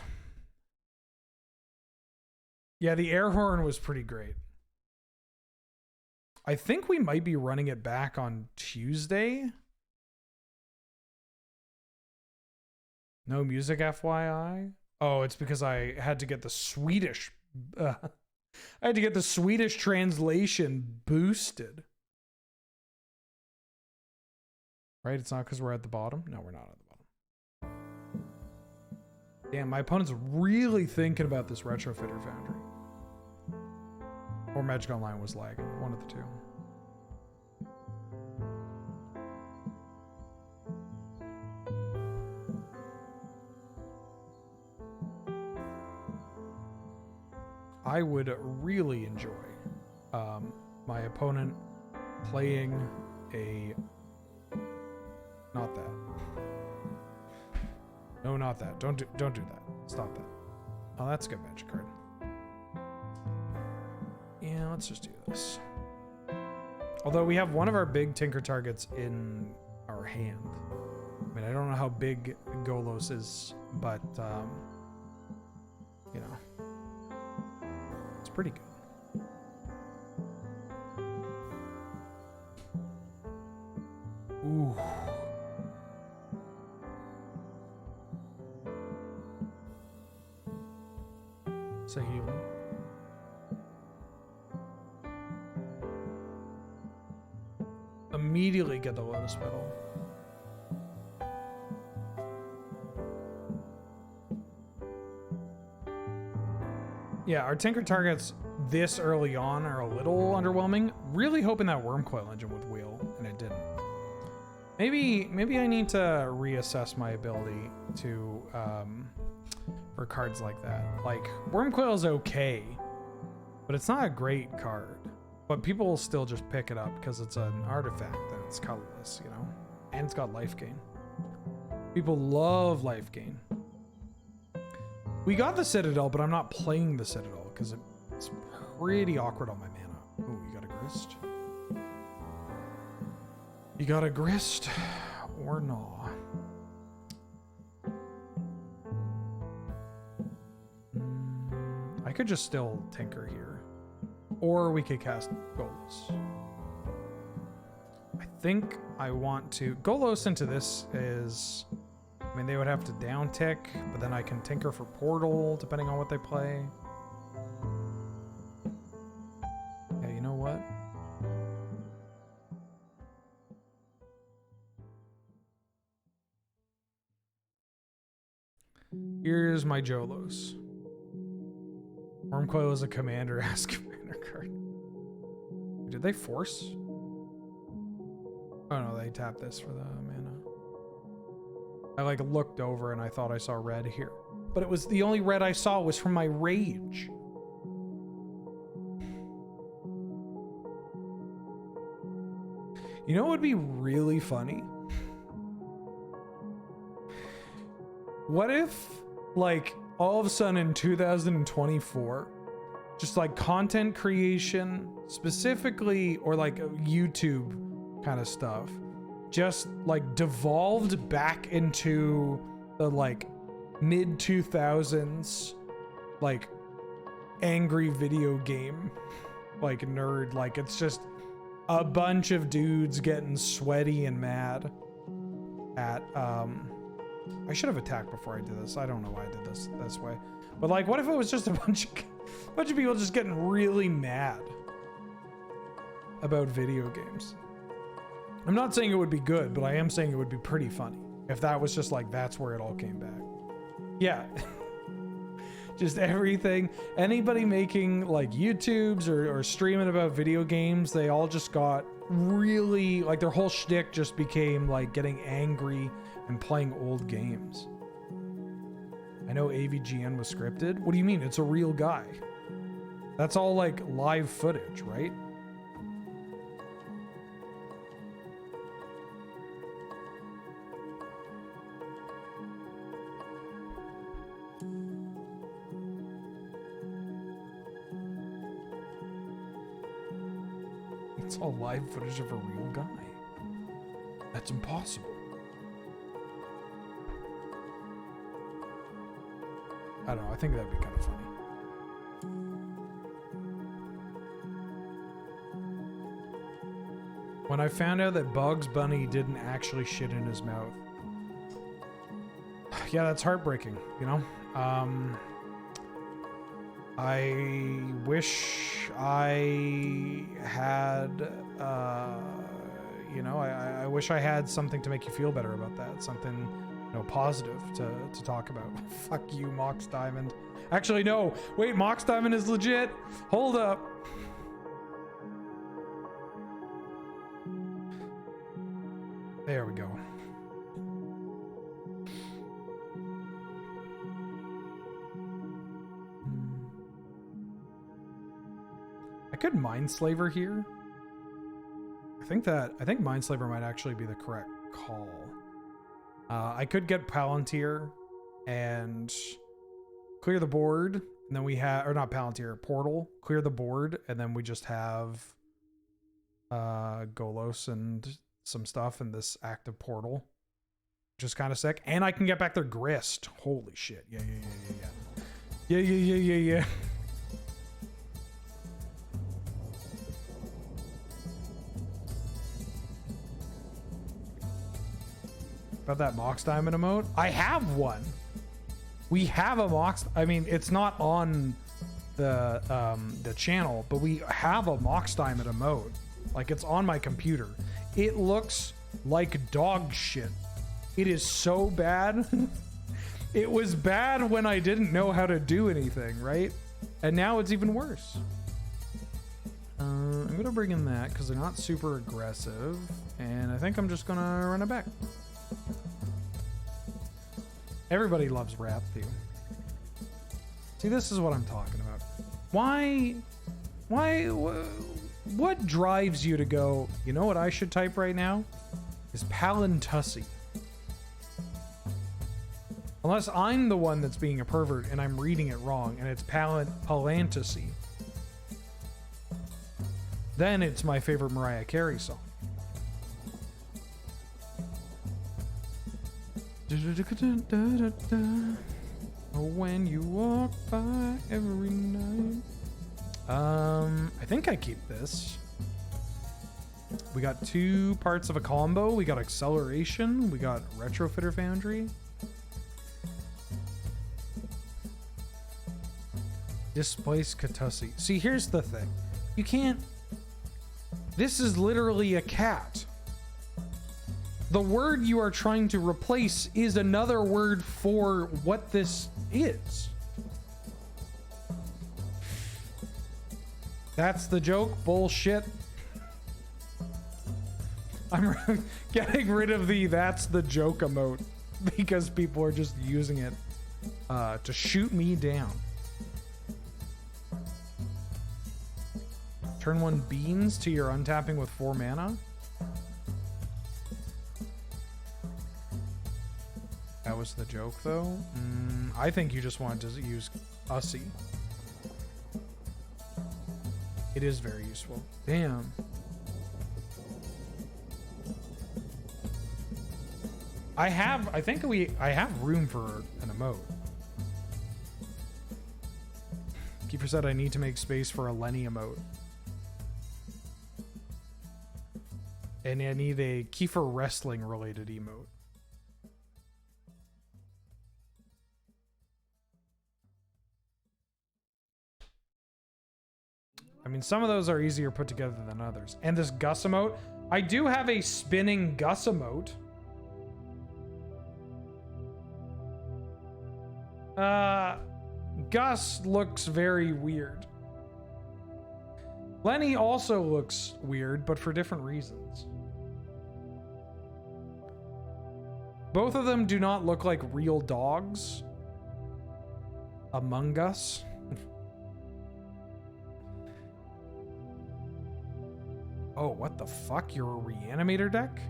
Yeah, the air horn was pretty great. I think we might be running it back on Tuesday. No music, FYI. Oh, it's because I had to get the Swedish. I had to get the Swedish translation boosted. Right? It's not because we're at the bottom. No, we're not at the bottom. Damn, my opponent's really thinking about this Retrofitter Foundry. Or Magic Online was lagging. One of the two. I would really enjoy my opponent playing a... Not that. No, not that. Don't do that. Stop that. Oh, that's a good magic card. Yeah, let's just do this. Although we have one of our big Tinker targets in our hand. I mean, I don't know how big Golos is, but, you know, it's pretty good. Ooh. Healing. Immediately get the Lotus Petal. Yeah, our Tinker targets this early on are a little underwhelming. Really hoping that Wormcoil engine would wheel, and it didn't. Maybe I need to reassess my ability to for cards like that. Like, Wormcoil is okay, but it's not a great card. But people will still just pick it up because it's an artifact and it's colorless, you know? And it's got life gain. People love life gain. We got the Citadel, but I'm not playing the Citadel because it's pretty awkward on my mana. Ooh, you got a grist. You got a grist or no? I could just still tinker here. Or we could cast Golos. I think I want to... Golos into this is... I mean, they would have to down tick, but then I can tinker for Portal, depending on what they play. Yeah, you know what? Here's my Jolos. Wormcoil is a commander. Ask commander card. Did they force? Oh no, they tapped this for the mana. I like looked over and I thought I saw red here. But it was the only red I saw was from my rage. You know what would be really funny? What if, like, all of a sudden in 2024, just like content creation specifically, or like YouTube kind of stuff, just like devolved back into the like mid 2000s, like angry video game, like nerd, like it's just a bunch of dudes getting sweaty and mad at, I should have attacked before I did this. I don't know why I did this way. But like, what if it was just a bunch of people just getting really mad about video games? I'm not saying it would be good, but I am saying it would be pretty funny if that was just like, that's where it all came back. Yeah. Just everything. Anybody making like YouTubes or streaming about video games, they all just got really, like their whole shtick just became like getting angry and playing old games. I know AVGN was scripted. What do you mean? It's a real guy. That's all like live footage, right? It's all live footage of a real guy. That's impossible. I don't know, I think that'd be kind of funny. When I found out that Bugs Bunny didn't actually shit in his mouth. Yeah, that's heartbreaking, you know? I wish I had, you know, I wish I had something to make you feel better about that. Something, you know, positive to talk about. Fuck you, Mox Diamond. Actually, no. Wait, Mox Diamond is legit. Hold up. There we go. I could Mindslaver here. I think Mindslaver might actually be the correct call. I could get Palantir and clear the board, and then we have, or not Palantir, Portal, clear the board, and then we just have Golos and some stuff in this active Portal, which is kind of sick. And I can get back their Grist. Holy shit. Yeah. About that Mox Diamond emote? I have one. We have a Mox. I mean, it's not on the channel, but we have a Mox Diamond emote. Like, it's on my computer. It looks like dog shit. It is so bad. It was bad when I didn't know how to do anything, right? And now it's even worse. I'm gonna bring in that because they're not super aggressive, and I think I'm just gonna run it back. Everybody loves Rapthu. See, this is what I'm talking about. What drives you to go, you know what I should type right now? Is Palantussi. Unless I'm the one that's being a pervert and I'm reading it wrong and it's Palantussi. Then it's my favorite Mariah Carey song. When you walk by every night. I think I keep this. We got 2 parts of a combo. We got acceleration. We got retrofitter foundry. Displace Katussi. See, here's the thing. You can't... This is literally a cat. The word you are trying to replace is another word for what this is. That's the joke. Bullshit. I'm getting rid of the "that's the joke" emote because people are just using it to shoot me down. Turn 1 beans to your untapping with 4 mana. That was the joke, though. I think you just wanted to use Ussy. It is very useful. Damn. I have room for an emote. Keeper said I need to make space for a Lenny emote. And I need a Kiefer wrestling related emote. I mean, some of those are easier put together than others. And this Gus emote, I do have a spinning Gus emote. Gus looks very weird. Lenny also looks weird, but for different reasons. Both of them do not look like real dogs. Among Us. Oh, what the fuck? You're a reanimator deck?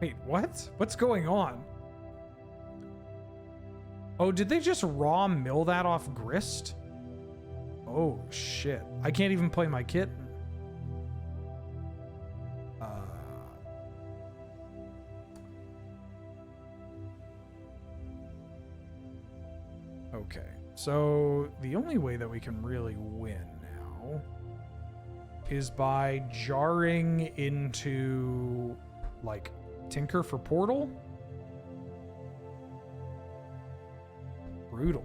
Wait, what? What's going on? Oh, did they just raw mill that off Grist? Oh, shit. I can't even play my kitten. Okay, so the only way that we can really win now is by jarring into, like, Tinker for Portal. Brutal.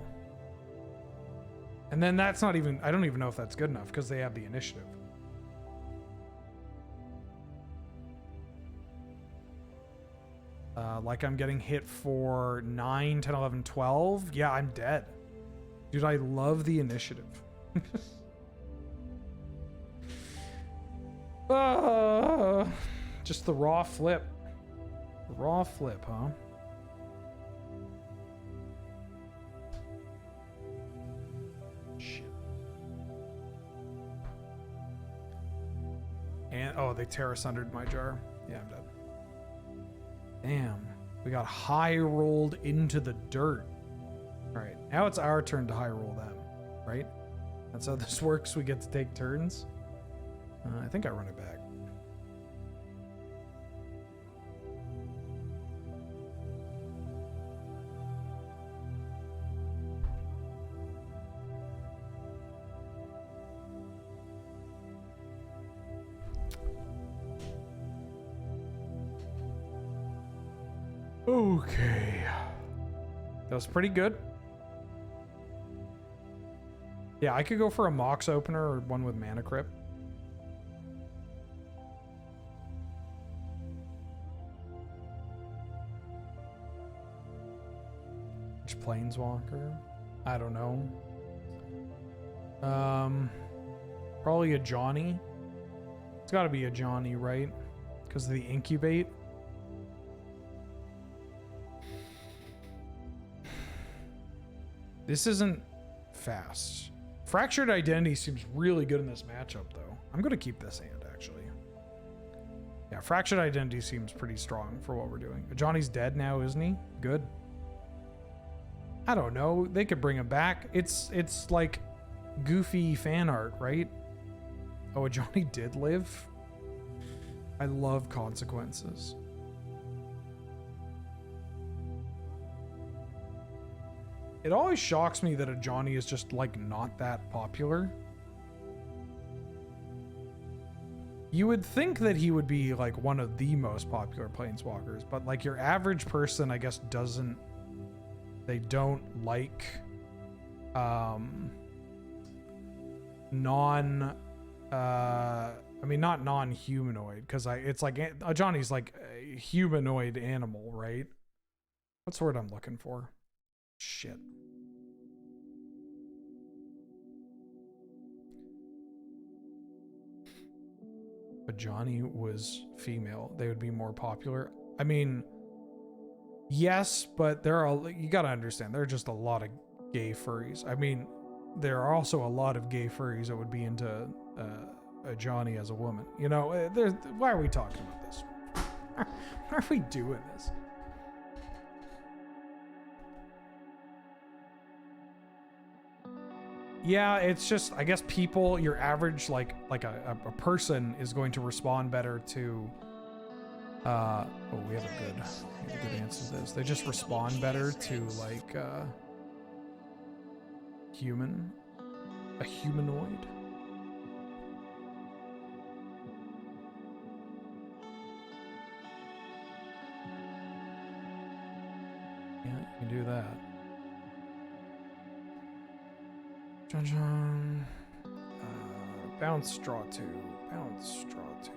And then that's not even, I don't even know if that's good enough because they have the initiative. Like I'm getting hit for 9, 10, 11, 12. Yeah, I'm dead. Dude, I love the initiative. Just the raw flip. Raw flip, huh? Shit. And, oh, they tear sundered my jar. Yeah, I'm dead. Damn. We got high rolled into the dirt. All right, now it's our turn to high roll them, right? That's how this works. We get to take turns. I think I run it back. Okay. That was pretty good. Yeah, I could go for a Mox opener or one with Mana Crypt. Which Planeswalker? I don't know. Probably a Johnny. It's got to be a Johnny, right? Because of the incubate. This isn't fast. Fractured Identity seems really good in this matchup, though. I'm going to keep this hand, actually. Yeah, Fractured Identity seems pretty strong for what we're doing. Johnny's dead now, isn't he? Good. I don't know. They could bring him back. It's like goofy fan art, right? Oh, Johnny did live? I love consequences. It always shocks me that a Johnny is just, like, not that popular. You would think that he would be, like, one of the most popular planeswalkers, but, like, your average person, I guess, doesn't... They don't like... I mean, not non-humanoid, because it's like... Johnny's, like, a humanoid animal, right? What's the word I'm looking for? Shit. But Johnny was female, they would be more popular. I mean, yes, but you gotta understand, there are just a lot of gay furries. I mean, there are also a lot of gay furries that would be into a Johnny as a woman. You know, why are we talking about this? Why are we doing this? Yeah, it's just, I guess people, your average, like a person is going to respond better to, oh, we have a good answer to this. They just respond better to, like, a humanoid. Yeah, you can do that. Bounce straw 2. Bounce straw 2.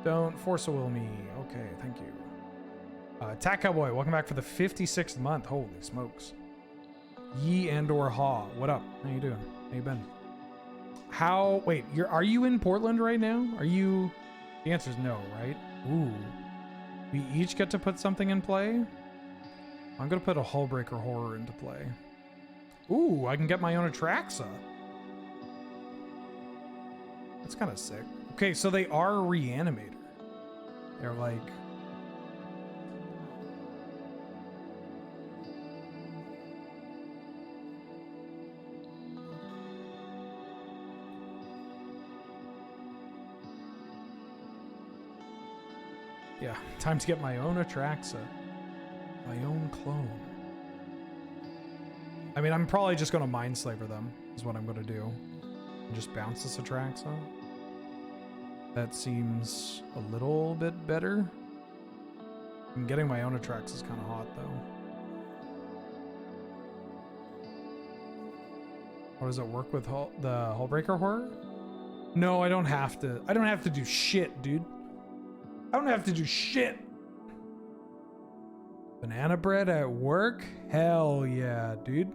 Don't force a will me. Okay, thank you. Attack Cowboy, welcome back for the 56th month. Holy smokes. Ye and or Ha. What up? How you doing? How you been? Wait, are you in Portland right now? The answer is no, right? Ooh. We each get to put something in play? I'm gonna put a Hullbreaker Horror into play. Ooh, I can get my own Atraxa. That's kind of sick. Okay, so they are a reanimator. They're like... Yeah, time to get my own Atraxa. My own clone. I mean, I'm probably just going to Mindslaver them, is what I'm going to do. And just bounce this Atraxa. That seems a little bit better. And getting my own Atraxa is kind of hot, though. How does it work with the Hullbreaker Horror? No, I don't have to. I don't have to do shit, dude. I don't have to do shit. Banana bread at work? Hell yeah, dude.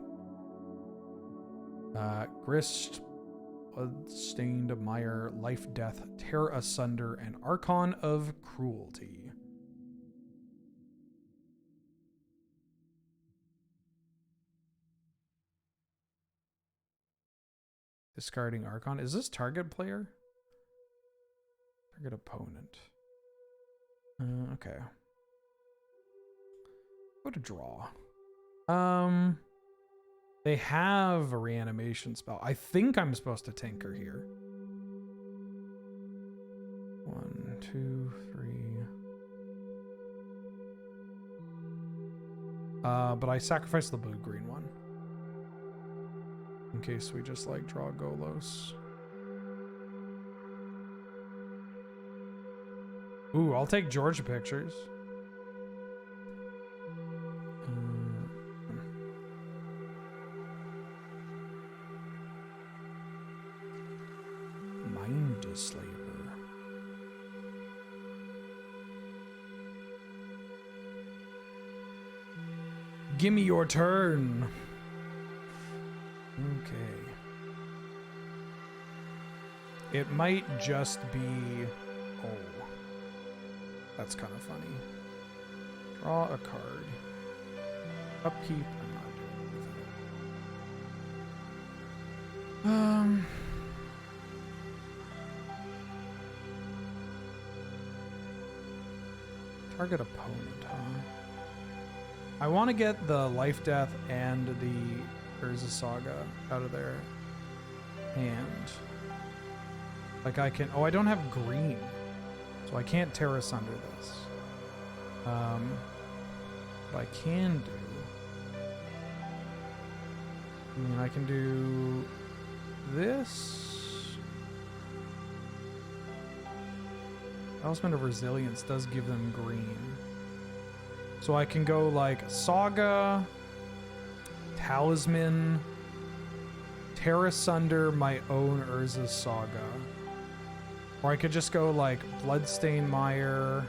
Grist, Bloodstained Mire, Life Death, Tear Asunder, and Archon of Cruelty. Discarding Archon. Is this target player? Target opponent. Okay. Go to draw. They have a reanimation spell. I think I'm supposed to tinker here. 1, 2, 3. But I sacrificed the blue-green one. In case we just, like, draw Golos. Ooh, I'll take Georgia pictures. Slaver. Give me your turn. Okay. It might just be... Oh. That's kind of funny. Draw a card. Upkeep. I'm not doing anything. Target opponent, huh? I want to get the life death and the Urza Saga out of their hand. Like I can, oh, I don't have green, so I can't tear asunder this. What I can do, I mean, I can do this. Talisman of Resilience does give them green. So I can go like Saga, Talisman, tear asunder my own Urza Saga. Or I could just go like Bloodstain Mire.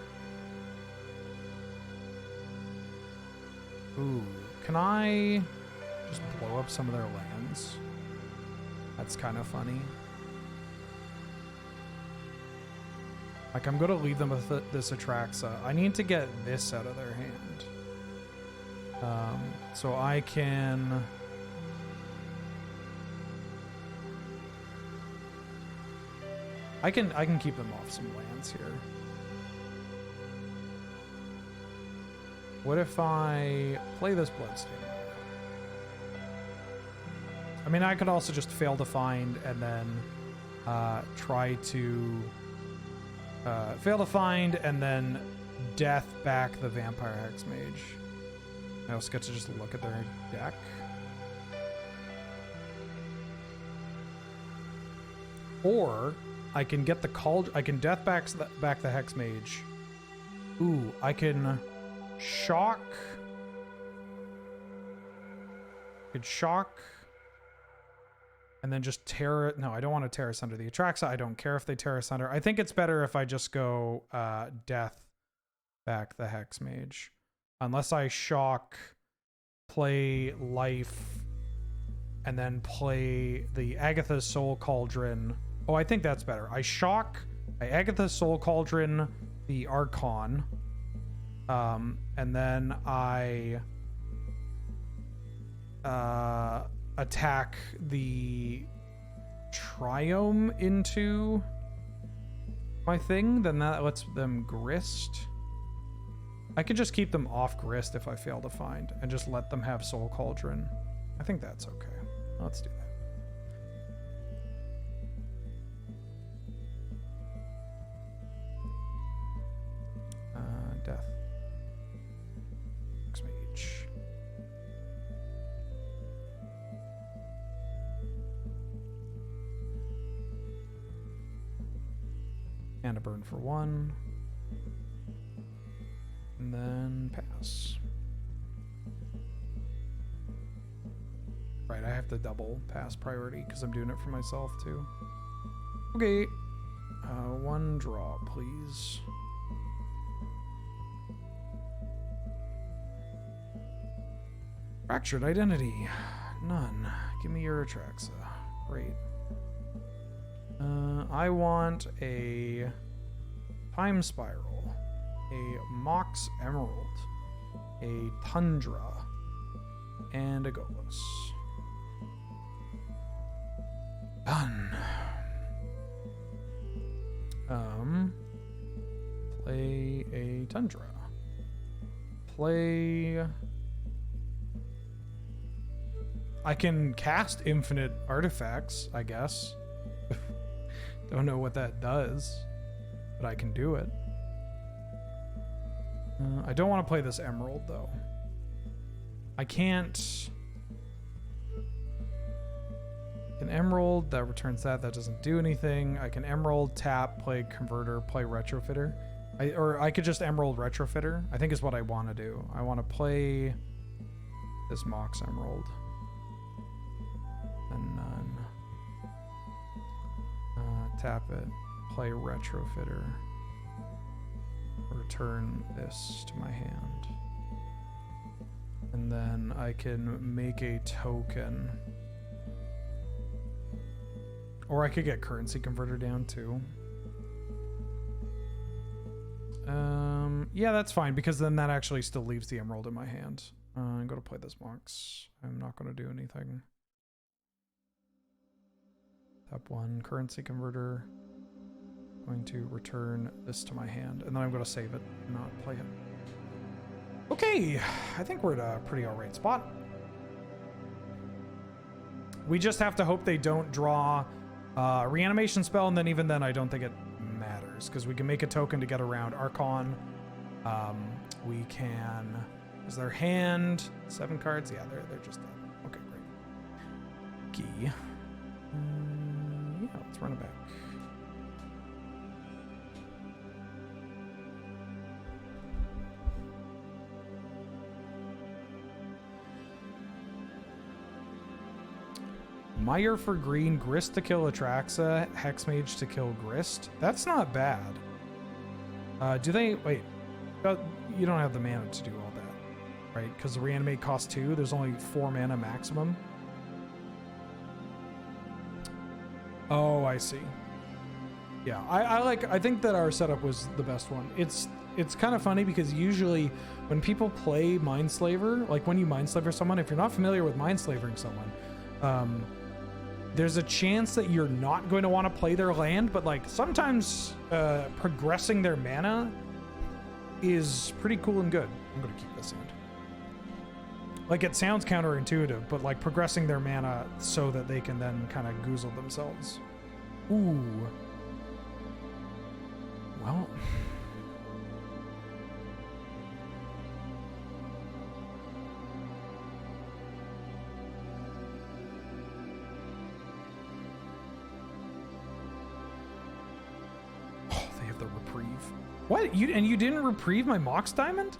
Ooh, can I just blow up some of their lands? That's kind of funny. Like, I'm gonna leave them with this Atraxa. I need to get this out of their hand. So I can... I can keep them off some lands here. What if I play this Bloodstain? I mean, I could also just fail to find and then try to fail to find and then death back the Vampire Hexmage. I also get to just look at their deck. Or I can get the I can death back the Hexmage. Ooh, I can shock. Could shock. And then just tear it. No, I don't want to tear us under the Atraxa. I don't care if they tear us under. I think it's better if I just go death back the Hexmage. Unless I shock, play life, and then play the Agatha's Soul Cauldron. Oh, I think that's better. I shock, I Agatha's Soul Cauldron, the Archon, and then I attack the Triome into my thing. Then that lets them grist. I could just keep them off grist if I fail to find and just let them have Soul Cauldron. I think that's okay. Let's do that. Death. Hexmage. And a burn for 1. And then pass. Right, I have to double pass priority because I'm doing it for myself too. Okay. 1 draw, please. Fractured identity. None. Give me your Atraxa. Great. I want a Time Spiral, a Mox Emerald, a Tundra, and a Golos. Done. Play a Tundra. Play... I can cast infinite artifacts, I guess. Don't know what that does, but I can do it. I don't want to play this Emerald, though. I can't... An Emerald, that returns that. That doesn't do anything. I can Emerald, tap, play Converter, play Retrofitter. Or I could just Emerald Retrofitter, I think is what I want to do. I want to play this Mox Emerald. And none. Tap it, play Retrofitter, return this to my hand, and then I can make a token, or I could get Currency Converter down too. Yeah, that's fine because then that actually still leaves the Emerald in my hand. I'm going to play this Mox. I'm not going to do anything. Tap 1, Currency Converter. Going to return this to my hand, and then I'm going to save it and not play it. Okay, I think we're at a pretty alright spot. We just have to hope they don't draw a reanimation spell, and then even then, I don't think it matters because we can make a token to get around Archon. We can. Is their hand 7 cards? Yeah, they're just dead. Okay, great. Key. Yeah, let's run it back. Mire for green, Grist to kill Atraxa, Hexmage to kill Grist. That's not bad. Do they... Wait. You don't have the mana to do all that, right? Because the reanimate costs 2. There's only 4 mana maximum. Oh, I see. Yeah, I think that our setup was the best one. It's kind of funny because usually when people play Mindslaver, like when you Mindslaver someone, if you're not familiar with Mindslavering someone, there's a chance that you're not going to want to play their land, but like sometimes progressing their mana is pretty cool and good. I'm going to keep this hand. Like it sounds counterintuitive, but like progressing their mana so that they can then kind of goozle themselves. Ooh. Well. Oh, they have the reprieve. What? You didn't reprieve my Mox Diamond?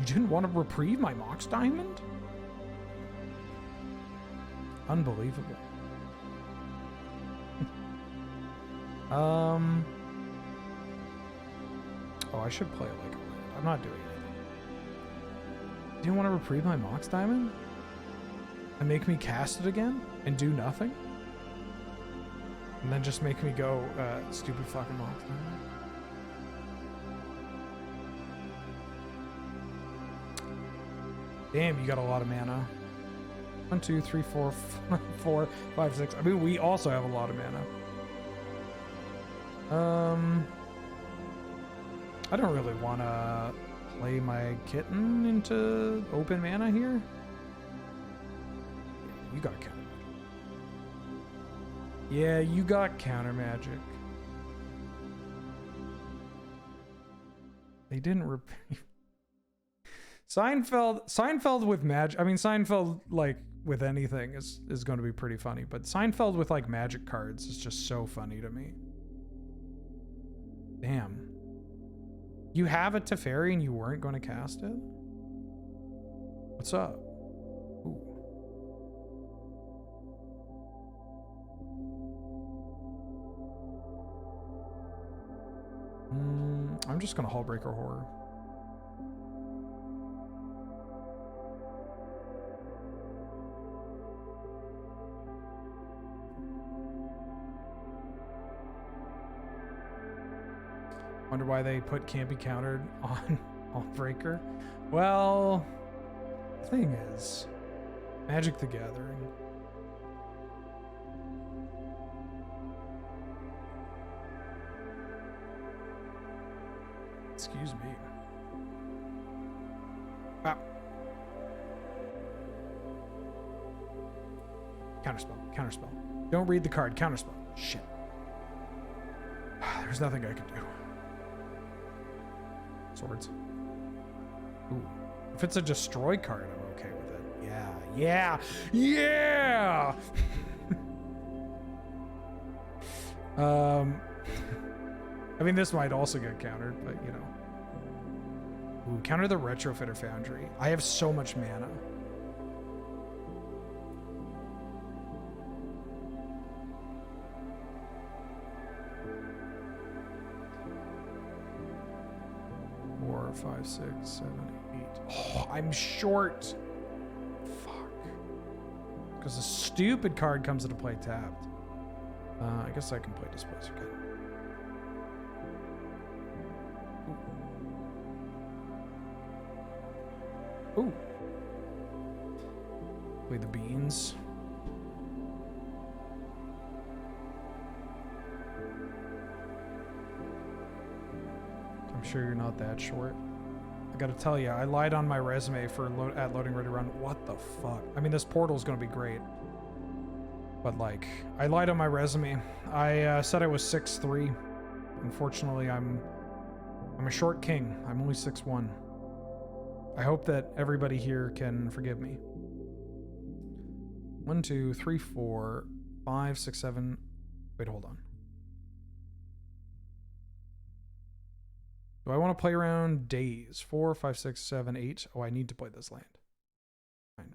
You didn't want to reprieve my Mox Diamond? Unbelievable. Oh, I should play it like a land. I'm not doing anything. Do you want to reprieve my Mox Diamond? And make me cast it again? And do nothing? And then just make me go, stupid fucking Mox Diamond? Damn, you got a lot of mana. 1, 2, 3, 4, 4, 5, 6. I mean, we also have a lot of mana. I don't really want to play my kitten into open mana here. You got counter magic. Yeah, you got counter magic. They didn't repeat. Seinfeld with magic. I mean, Seinfeld like with anything is going to be pretty funny, but Seinfeld with like magic cards is just so funny to me. Damn. You have a Teferi and you weren't going to cast it? What's up? Ooh. I'm just going to Hullbreaker Horror. Wonder why they put can't be countered on Hullbreaker. Well, the thing is, Magic the Gathering. Excuse me. Ah. Counterspell. Counterspell. Don't read the card. Counterspell. Shit. There's nothing I can do. Swords. Ooh. If it's a destroy card, I'm okay with it. Yeah. Yeah. Yeah! I mean, this might also get countered, but you know. Ooh, counter the Retrofitter Foundry. I have so much mana. Four, 5, 6, 7, 8. Oh, I'm short. Fuck. Because a stupid card comes into play tapped. I guess I can play Displacer Kit. Ooh. Play the beans. I'm sure you're not that short. gotta tell you, I lied on my resume for at loading ready run. What the fuck? I mean, this portal's gonna be great. But like, I lied on my resume. I said I was 6'3". Unfortunately, I'm a short king. I'm only 6'1". I hope that everybody here can forgive me. 1, 2, 3, 4, 5, 6, 7. Wait, hold on. Do I want to play around days? 4, 5, 6, 7, 8. Oh, I need to play this land.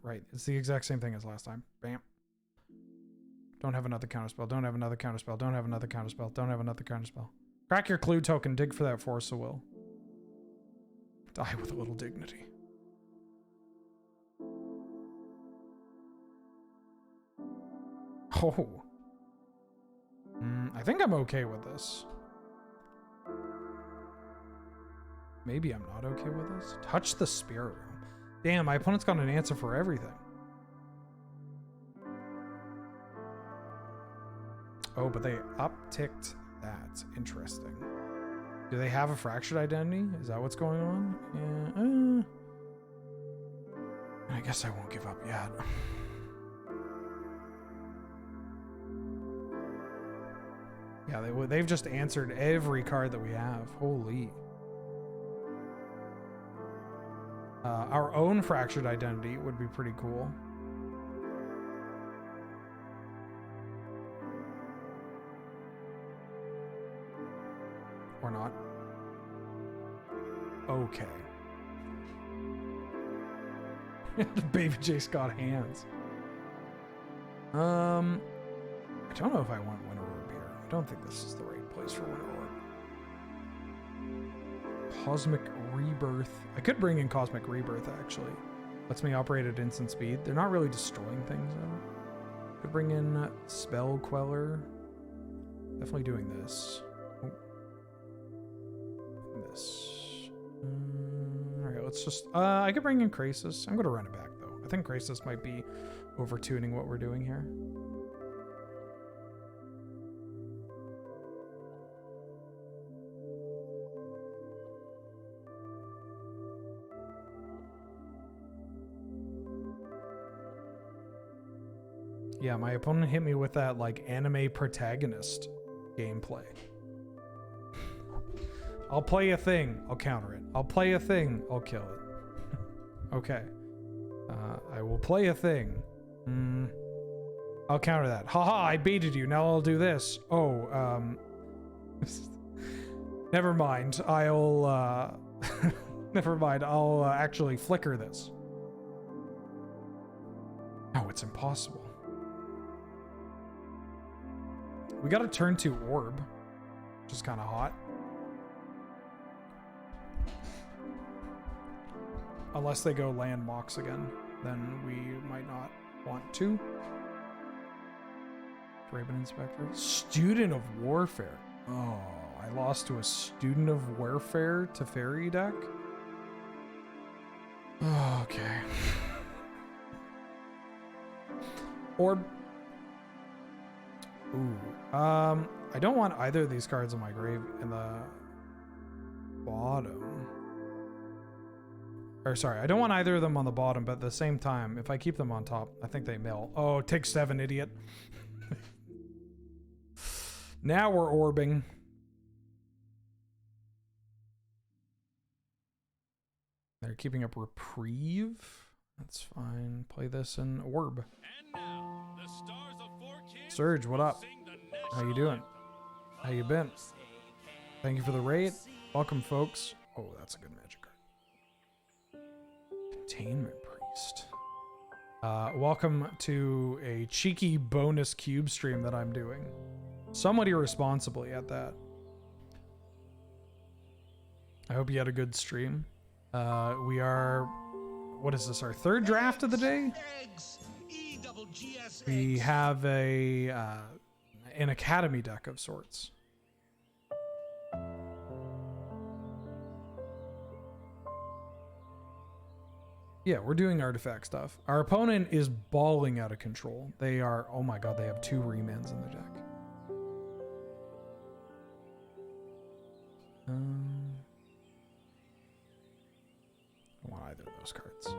Right. It's the exact same thing as last time. Bam. Don't have another counterspell. Don't have another counterspell. Don't have another counterspell. Don't have another counterspell. Crack your clue token. Dig for that force of will. Die with a little dignity. Oh. I think I'm okay with this. Maybe I'm not okay with this. Touch the spirit realm. Damn, my opponent's got an answer for everything. Oh, but they upticked that. Interesting. Do they have a fractured identity? Is that what's going on? Yeah. I guess I won't give up yet. Yeah, they've just answered every card that we have. Holy. Our own fractured identity would be pretty cool. Or not. Okay. Baby Jace got hands. I don't know if I want Winter Orb here. I don't think this is the right place for Winter Orb. Cosmic Rebirth. I could bring in Cosmic Rebirth, actually. Lets me operate at instant speed. They're not really destroying things, though. Could bring in Spell Queller. Definitely doing this. Oh. This. Alright, let's just... I could bring in Krasis. I'm going to run it back, though. I think Krasis might be over-tuning what we're doing here. Yeah, my opponent hit me with that, like, anime protagonist gameplay. I'll play a thing, I'll counter it. I'll play a thing, I'll kill it. Okay. I will play a thing. I'll counter that. Haha, I baited you, now I'll do this. Oh, never mind. I'll, never mind, I'll actually flicker this. Oh, it's impossible. We got a turn 2 orb, which is kind of hot. Unless they go land Mox again, then we might not want to. Raven Inspector. Student of Warfare. Oh, I lost to a Student of Warfare to Fairy deck? Oh, okay. Orb. Ooh. I don't want either of these cards in my grave in the bottom. Or sorry, I don't want either of them on the bottom, but at the same time, if I keep them on top, I think they mill. Oh, take 7, idiot. Now we're orbing. They're keeping up Reprieve. That's fine. Play this in Orb. Surge, what up? How you doing? How you been? Thank you for the raid. Welcome, folks. Oh, that's a good magic card. Containment Priest. Welcome to a cheeky bonus cube stream that I'm doing. Somewhat irresponsibly at that. I hope you had a good stream. We are... What is this, our third draft of the day? We have an academy deck of sorts. Yeah, we're doing artifact stuff. Our opponent is balling out of control. They are, oh my god, they have 2 remans in the deck. those cards.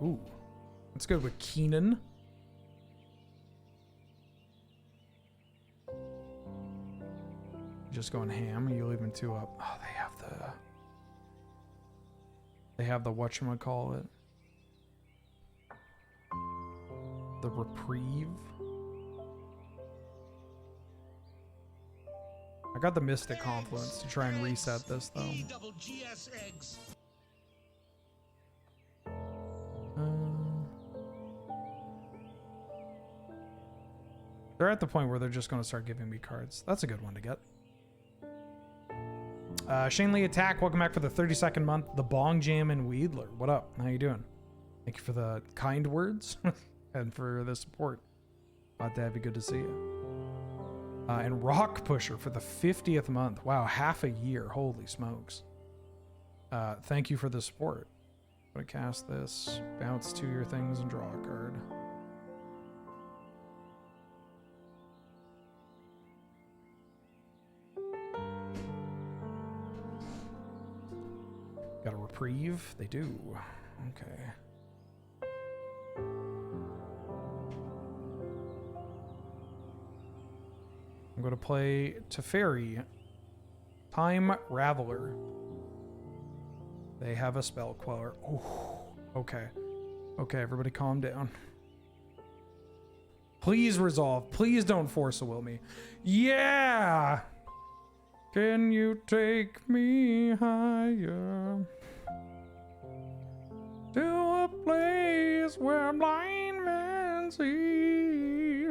Ooh. Let's go with Keenan. Just going ham. Are you leaving 2 up? Oh, they have the whatchamacallit. The reprieve. I got the Mystic Confluence to try and reset this though. They're at the point where they're just going to start giving me cards. That's a good one to get. Shane Lee Attack, welcome back for the 32nd month. The Bong Jam and Weedler. What up? How you doing? Thank you for the kind words and for the support. Glad to have you. Good to see you. And Rock Pusher for the 50th month. Wow, half a year. Holy smokes. Thank you for the support. I'm gonna cast this, bounce 2 your things, and draw a card. Got a reprieve? They do. Okay. I'm going to play Teferi, Time Raveler. They have a spell queller. Ooh, okay. Okay, everybody calm down. Please resolve. Please don't force a will me. Yeah! Can you take me higher? To a place where blind men see.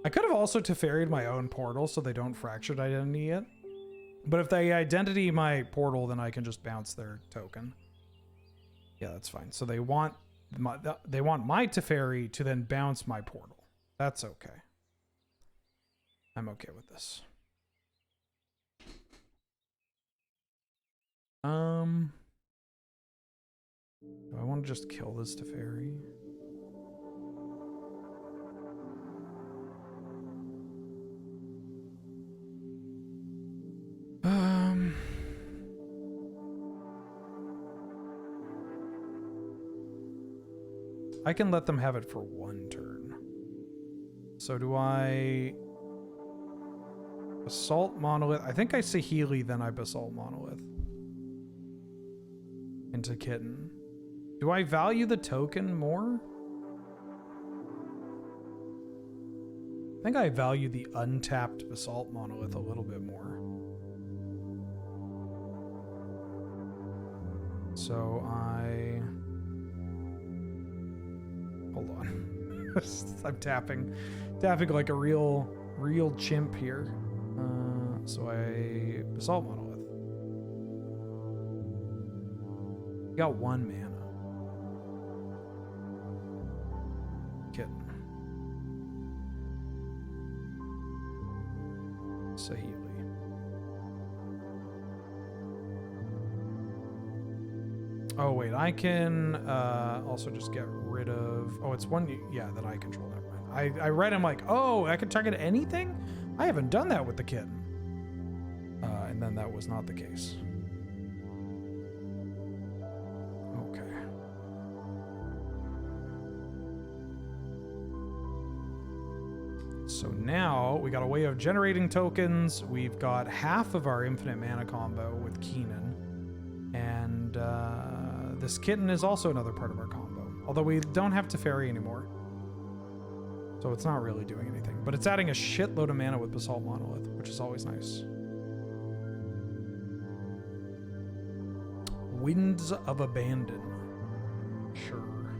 I could have also Teferi'd my own portal so they don't fractured identity it. But if they identity my portal, then I can just bounce their token. Yeah, that's fine. So they want my Teferi to then bounce my portal. That's okay. I'm okay with this. Do I want to just kill this Teferi? I can let them have it for 1 turn. So do I Basalt Monolith? I think I Saheeli, then I Basalt Monolith into Kitten. Do I value the token more? I think I value the untapped Basalt Monolith a little bit more. So I... Hold on. I'm tapping like a real chimp here. So I Basalt Monolith. Got 1 mana. Kitten. Saheeli. Oh wait, I can also just get rid of. Oh, it's 1. Yeah, that I control. Never mind. I read. I'm like, oh, I can target anything. I haven't done that with the kitten. And then that was not the case. Okay. So now we got a way of generating tokens. We've got half of our infinite mana combo with Keenan. And this kitten is also another part of our combo. Although we don't have Teferi anymore. So it's not really doing anything. But it's adding a shitload of mana with Basalt Monolith, which is always nice. Winds of Abandon. Sure.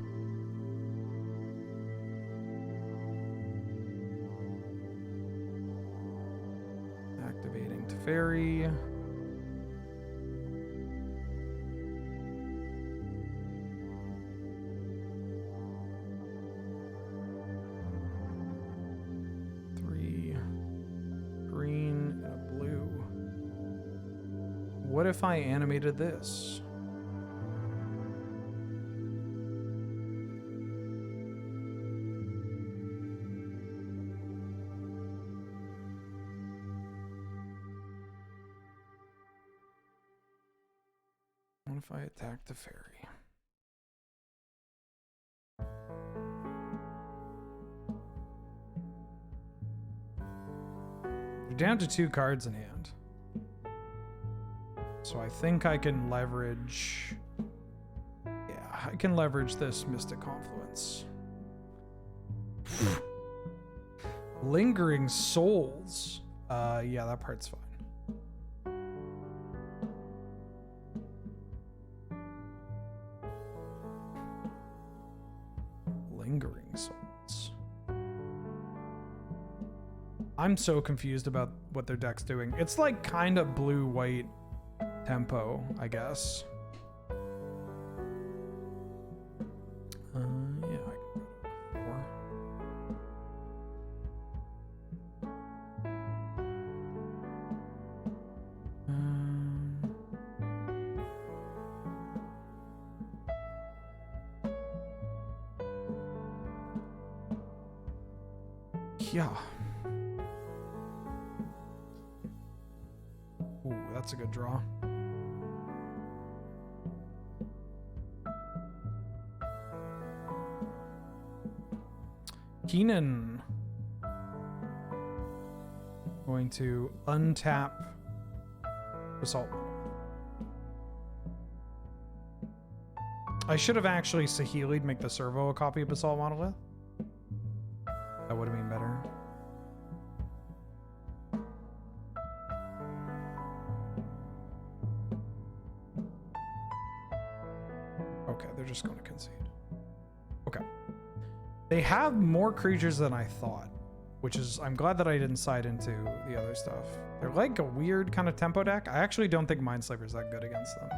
Activating Teferi. What if I animated this? What if I attack the fairy? You're down to 2 cards in hand. So I think I can leverage... Yeah, I can leverage this Mystic Confluence. Lingering Souls. Yeah, that part's fine. Lingering Souls. I'm so confused about what their deck's doing. It's like kind of blue-white tempo, I guess. Yeah, I can go to 4. Yeah. Ooh, that's a good draw. Keenan. Going to untap Basalt. I should have actually Sahili'd make the servo a copy of Basalt Monolith. That would have been better. Okay, they're just going to concede. Okay. They have more creatures than I thought, which is, I'm glad that I didn't side into the other stuff. They're like a weird kind of tempo deck. I actually don't think Mindslaver's that good against them.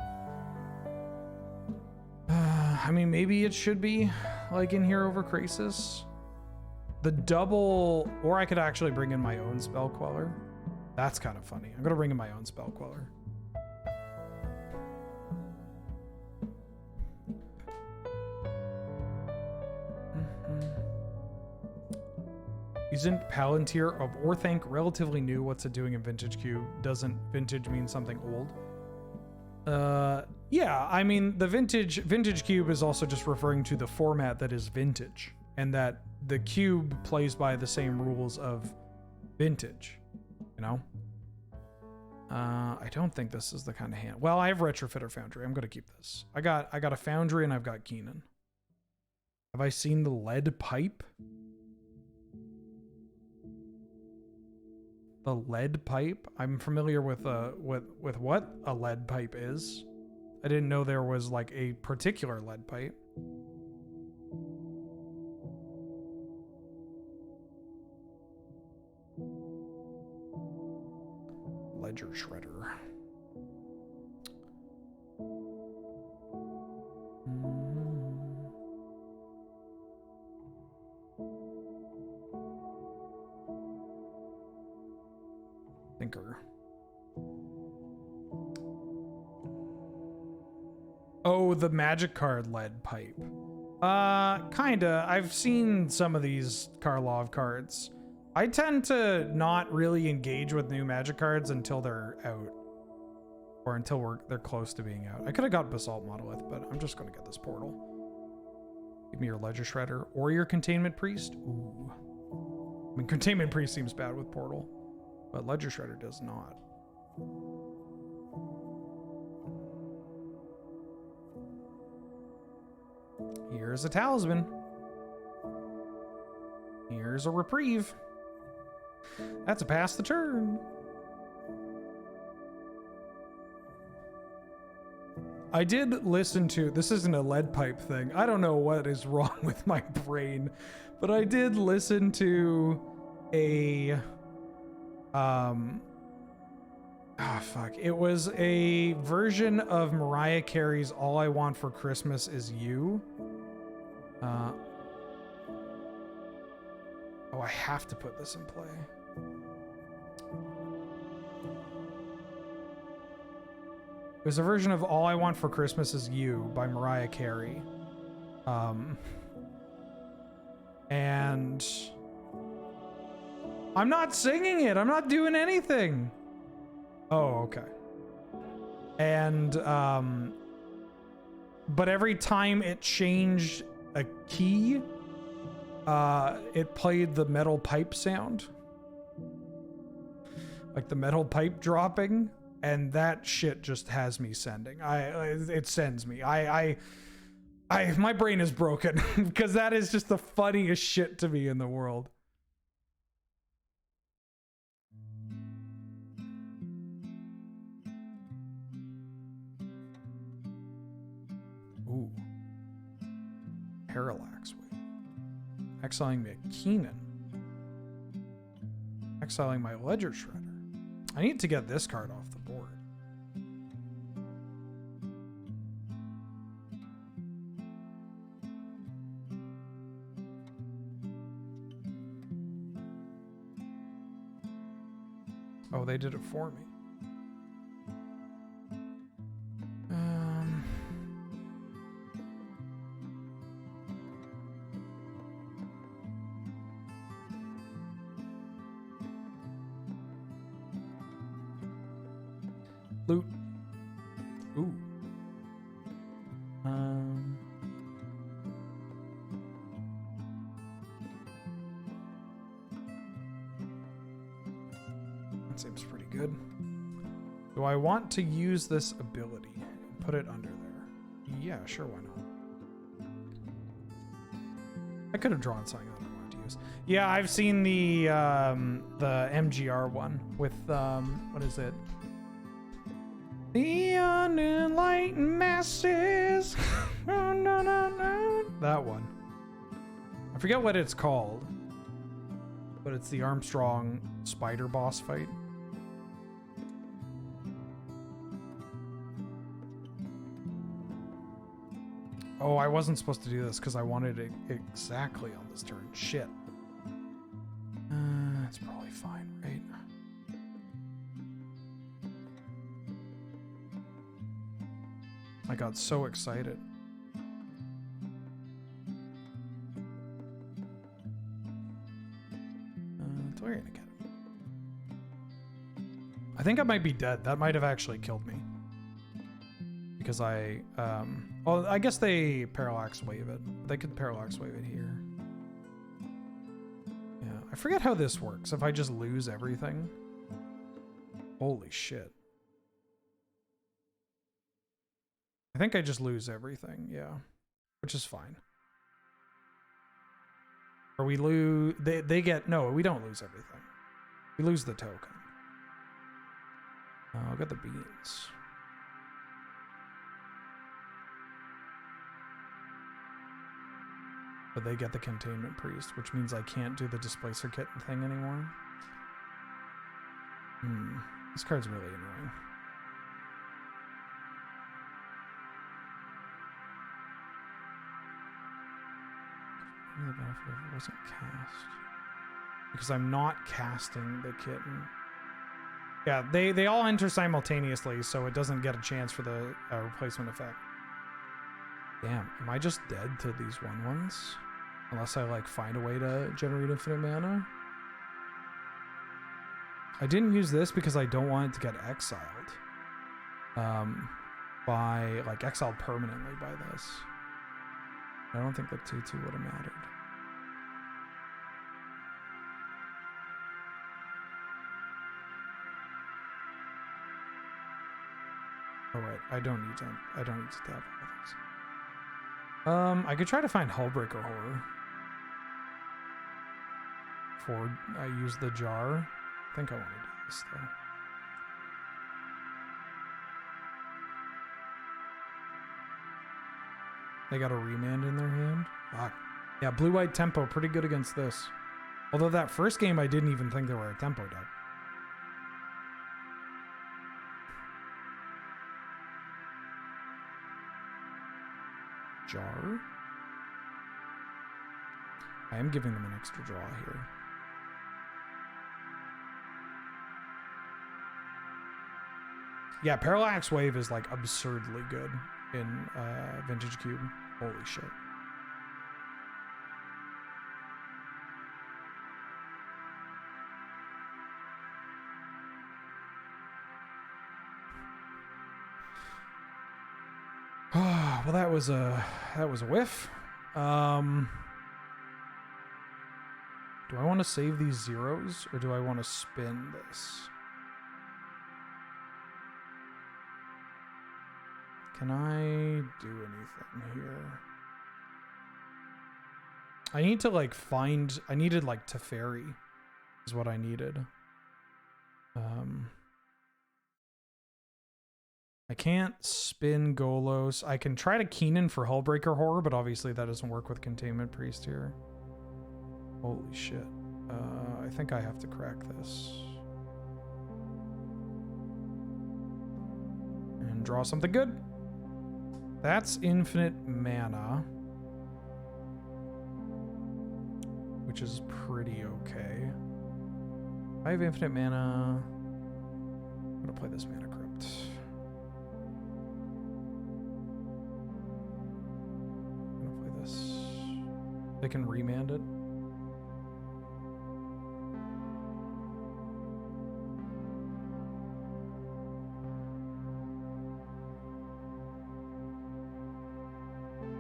I mean, maybe it should be like in here over Krasis. The double, or I could actually bring in my own Spell Queller. That's kind of funny. I'm going to bring in my own Spell Queller. Isn't Palantir of Orthanc relatively new? What's it doing in Vintage Cube? Doesn't Vintage mean something old? Yeah, I mean, the Vintage Cube is also just referring to the format that is Vintage, and that the cube plays by the same rules of Vintage, you know? I don't think this is the kind of hand. Well, I have Retrofitter Foundry. I'm going to keep this. I got a Foundry and I've got Keenan. Have I seen the lead pipe? The lead pipe? I'm familiar with what a lead pipe is. I didn't know there was like a particular lead pipe. Ledger Shredder. Thinker. Oh, the magic card lead pipe. Kinda. I've seen some of these Karlov cards. I tend to not really engage with new magic cards until they're out. Or until they're close to being out. I could have got Basalt Monolith, but I'm just going to get this portal. Give me your Ledger Shredder or your Containment Priest. Ooh. I mean, Containment Priest seems bad with portal, but Ledger Shredder does not. Here's a Talisman. Here's a Reprieve. That's a pass the turn. I did listen to, this isn't a lead pipe thing. I don't know what is wrong with my brain, but I did listen to a, it was a version of Mariah Carey's All I Want for Christmas Is You. Oh, I have to put this in play. It was a version of All I Want for Christmas Is You by Mariah Carey. And I'm not singing it. I'm not doing anything. Oh, okay. And but every time it changed a key, it played the metal pipe sound. Like the metal pipe dropping, and that shit just has me sending. It sends me. My brain is broken because that is just the funniest shit to me in the world. Ooh. Parallax wave. Exiling me a Keenan. Exiling my ledger shredder. I need to get this card off the board. Oh, they did it for me. Loot. Ooh. That seems pretty good. Do I want to use this ability and put it under there? Yeah, sure, why not? I could have drawn something that I wanted to use. Yeah, I've seen the MGR one with what is it? The unenlightened masses. That one. I forget what it's called, but it's the Armstrong spider boss fight. Oh, I wasn't supposed to do this because I wanted it exactly on this turn. Shit. It's probably fine, right? I got so excited. Do I gonna get it? I think I might be dead. That might have actually killed me. Because well, I guess they parallax wave it. They could parallax wave it here. Yeah, I forget how this works. If I just lose everything. Holy shit. I think I just lose everything, yeah. Which is fine. Or we lose... They get... No, we don't lose everything. We lose the token. I'll get the beans. But they get the containment priest, which means I can't do the displacer kit thing anymore. This card's really annoying. The benefit of it wasn't cast because I'm not casting the kitten. Yeah, they all enter simultaneously, so it doesn't get a chance for the replacement effect. Damn, am I just dead to these 1/1s? Unless I like find a way to generate infinite mana. I didn't use this because I don't want it to get exiled. By like exiled permanently by this. I don't think the 2/2 would have mattered. All right, I don't need to tap with this. I could try to find Hullbreaker Horror. Before I use the jar. I think I want to do this though. They got a remand in their hand. Fuck. Yeah, blue-white tempo, pretty good against this. Although that first game I didn't even think they were a tempo deck. Jar? I am giving them an extra draw here. Yeah, Parallax Wave is like absurdly good in Vintage Cube. Holy shit. Well, that was a whiff. Do I want to save these zeros or do I want to spin this? Can I do anything here? I need to like I needed like Teferi is what I needed. I can't spin Golos. I can try to Keenan for Hullbreaker Horror, but obviously that doesn't work with Containment Priest here. Holy shit. I think I have to crack this. And draw something good. That's infinite mana. Which is pretty okay. I have infinite mana. I'm gonna play this Mana Crypt. I'm gonna play this. They can remand it.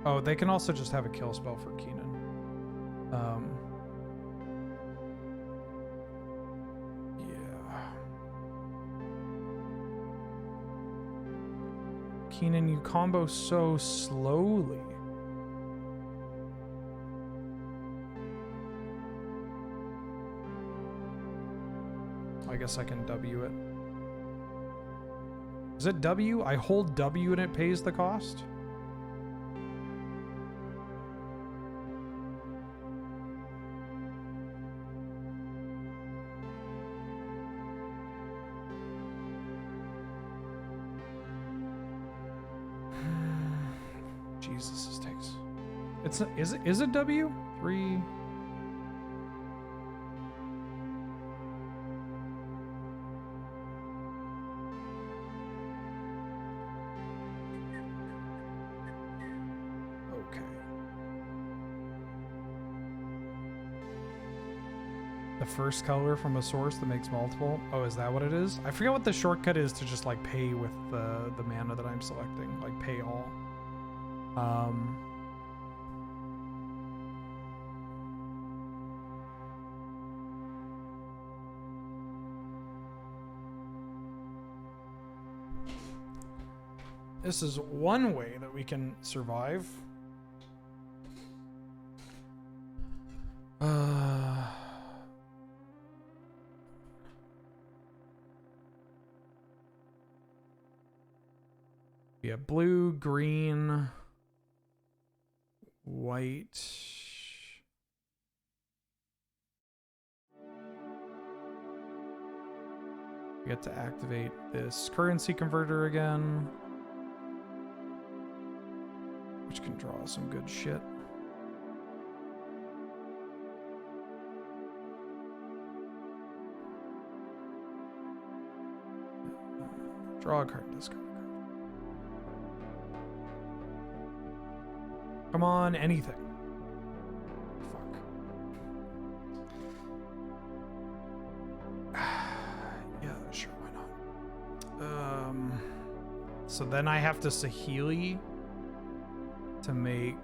Oh, they can also just have a kill spell for Keenan. Keenan, you combo so slowly. I guess I can W it. Is it W? I hold W and it pays the cost? Jesus, this takes. Is it W? 3. Okay. The first color from a source that makes multiple. Oh, is that what it is? I forget what the shortcut is to just like pay with the mana that I'm selecting, like pay all. This is one way that we can survive. We have blue, green, white. We get to activate this currency converter again, which can draw some good shit. Draw a card, discard a card. Come on, anything. Fuck. Yeah, sure, why not? So then I have to Saheeli to make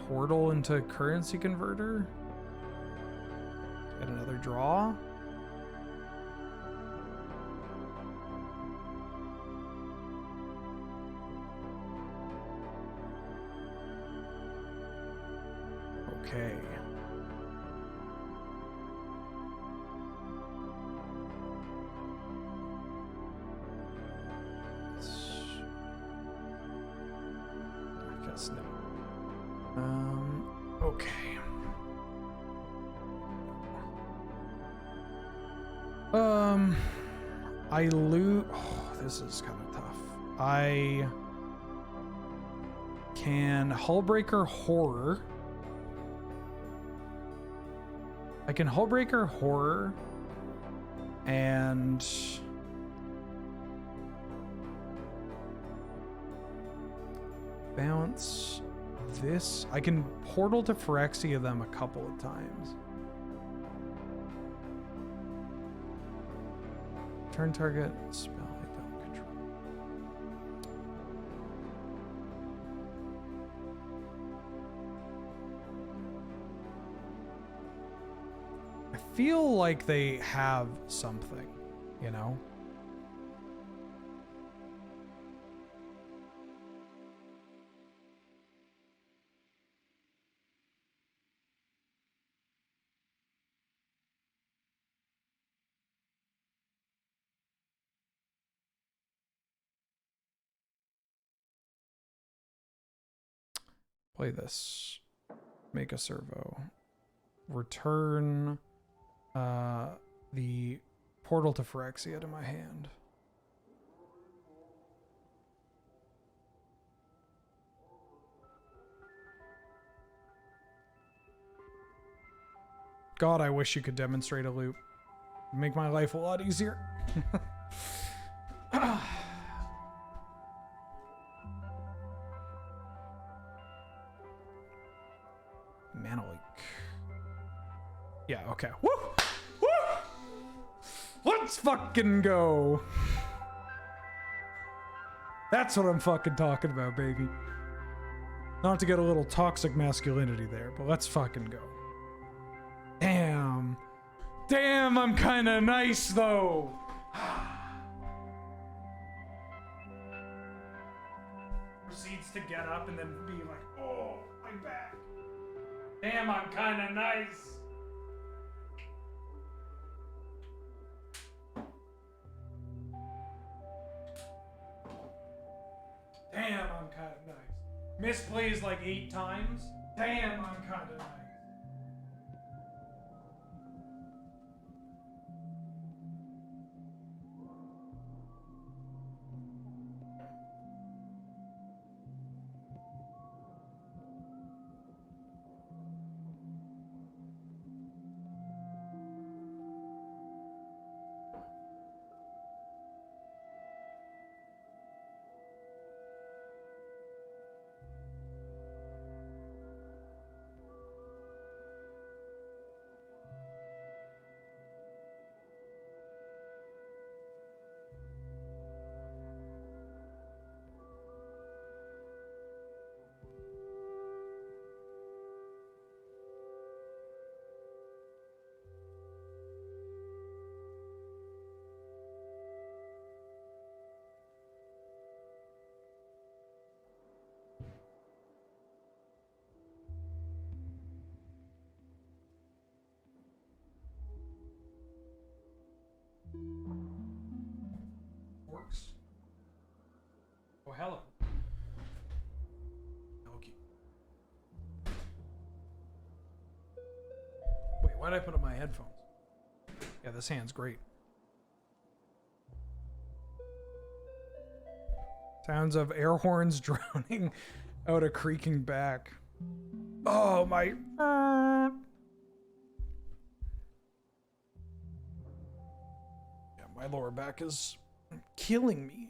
Portal into currency converter. Get another draw. Okay. I guess no. Okay. I loot. Oh, this is kind of tough. I can Hullbreaker Horror. I can Hullbreaker Horror and bounce this. I can Portal to Phyrexia them a couple of times. Turn target spell I don't control. feel like they have something, you know? Play this. Make a servo. Return the portal to Phyrexia to my hand. God, I wish you could demonstrate a loop. Make my life a lot easier. Mana leak. Yeah, okay. Woo! Woo! Let's fucking go. That's what I'm fucking talking about, baby. Not to get a little toxic masculinity there, but let's fucking go. Damn. Damn, I'm kind of nice, though. Proceeds to get up and then be like, oh, I'm back. Damn, I'm kind of nice. Damn, I'm kind of nice. Misplays like 8 times. Damn, I'm kind of nice. Works. Oh, hello. Okay. Wait, why did I put up my headphones? Yeah, this hand's great. Sounds of air horns drowning out a creaking back. Oh, my... Yeah, my lower back is killing me.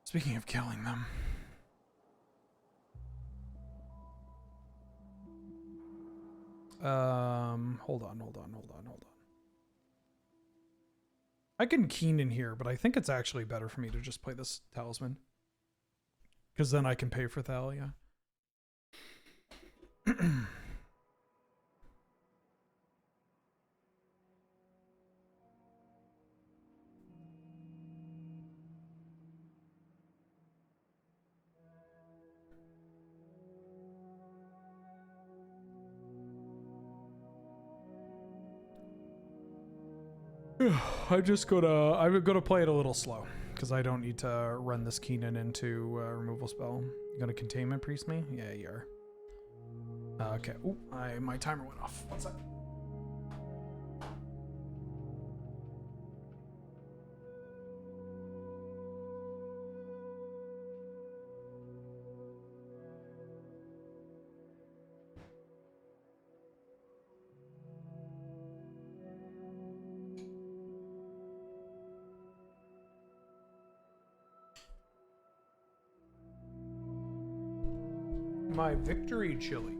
Speaking of killing them. Hold on. I can keen in here, but I think it's actually better for me to just play this talisman. Because then I can pay for Thalia. I'm gonna play it a little slow because I don't need to run this Keenan into removal spell. You gonna containment priest me? Yeah, you are. Okay. Ooh, my timer went off. One sec. My victory chili.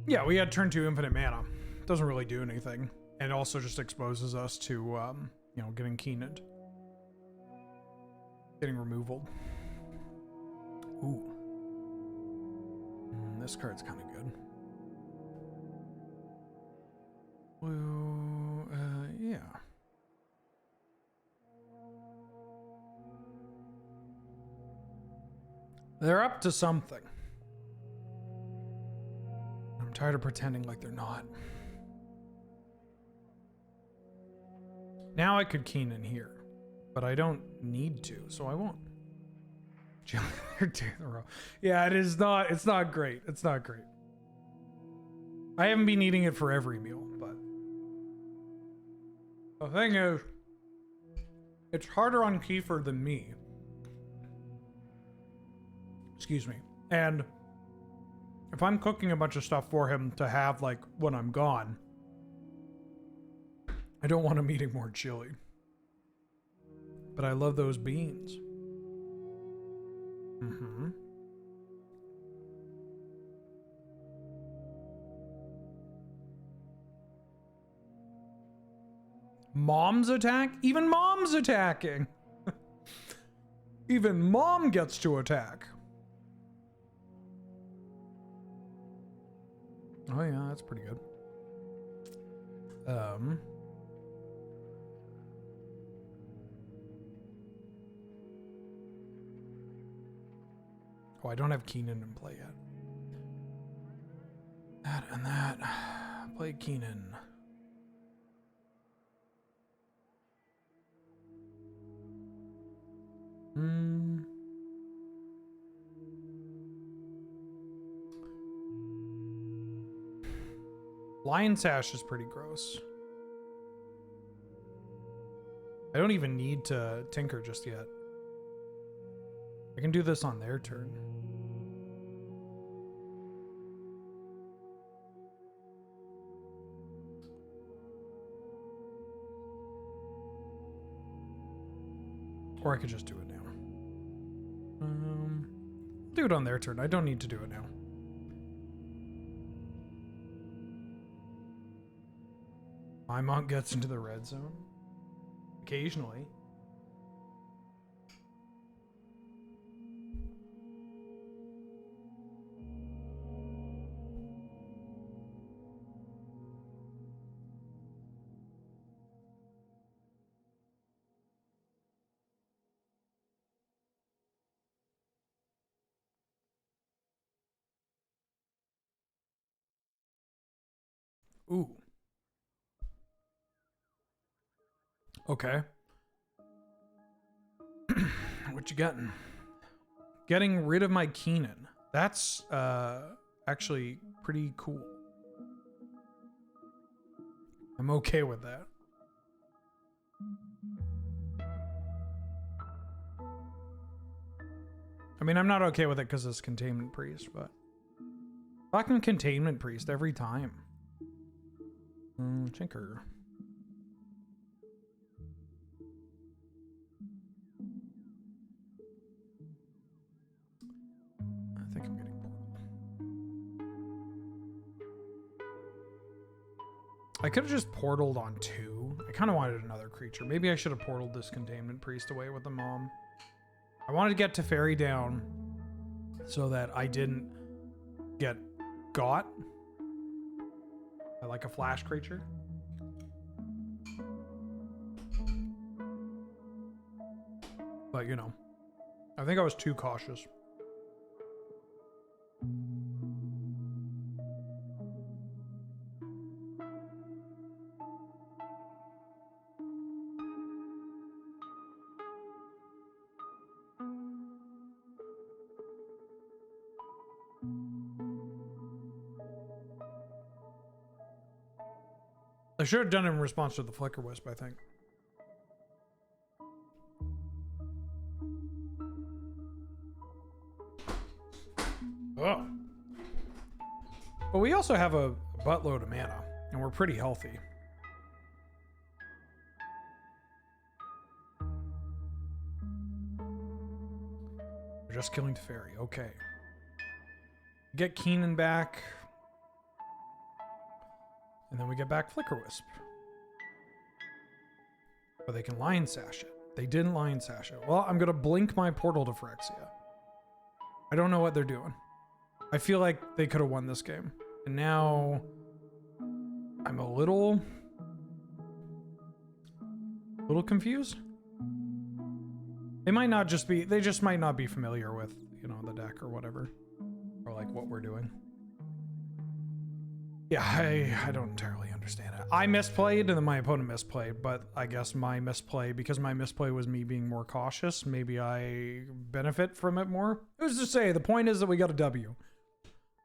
Yeah, we had turn 2 infinite mana. Doesn't really do anything. And it also just exposes us to, you know, getting keened. Getting removal. Ooh. this card's kind of good. Blue, yeah. They're up to something. I'm tired of pretending like they're not. Now I could keen in here, but I don't need to, so I won't. Two in a row. Yeah, it's not great. It's not great. I haven't been eating it for every meal, but the thing is, it's harder on Kiefer than me. Excuse me. And if I'm cooking a bunch of stuff for him to have like when I'm gone, I don't want him eating more chili. But I love those beans. Mm-hmm. Mom's attack? Even mom's attacking. Even mom gets to attack. Oh yeah, that's pretty good. Oh, I don't have Keenan in play yet. That and that. Play Keenan. Lion Sash is pretty gross. I don't even need to tinker just yet. I can do this on their turn. Or I could just do it now. Do it on their turn. I don't need to do it now. My monk gets into the red zone. Occasionally. Ooh. Okay. What you getting? Getting rid of my Keenan. That's actually pretty cool. I'm okay with that. I mean, I'm not okay with it because it's Containment Priest, but fucking Containment Priest every time. Tinker. I think I'm getting portal. I could have just portaled on 2. I kind of wanted another creature. Maybe I should have portaled this Containment Priest away with the mom. I wanted to get to Fairy down so that I didn't get got by like a flash creature. But you know, I think I was too cautious. I should have done it in response to the Flicker Wisp, I think. Oh. But we also have a buttload of mana, and we're pretty healthy. We're just killing Teferi. Okay. Get Keenan back. And then we get back Flicker Wisp. Or they can Lion Sash it. They didn't Lion Sash it. Well, I'm going to blink my portal to Phyrexia. I don't know what they're doing. I feel like they could have won this game. And now I'm a little confused. They might not just be, they just might not be familiar with, you know, the deck or whatever. Or like what we're doing. Yeah, I don't entirely understand it. I misplayed and then my opponent misplayed, but I guess my misplay, because my misplay was me being more cautious, maybe I benefit from it more. Who's to say? The point is that we got a W.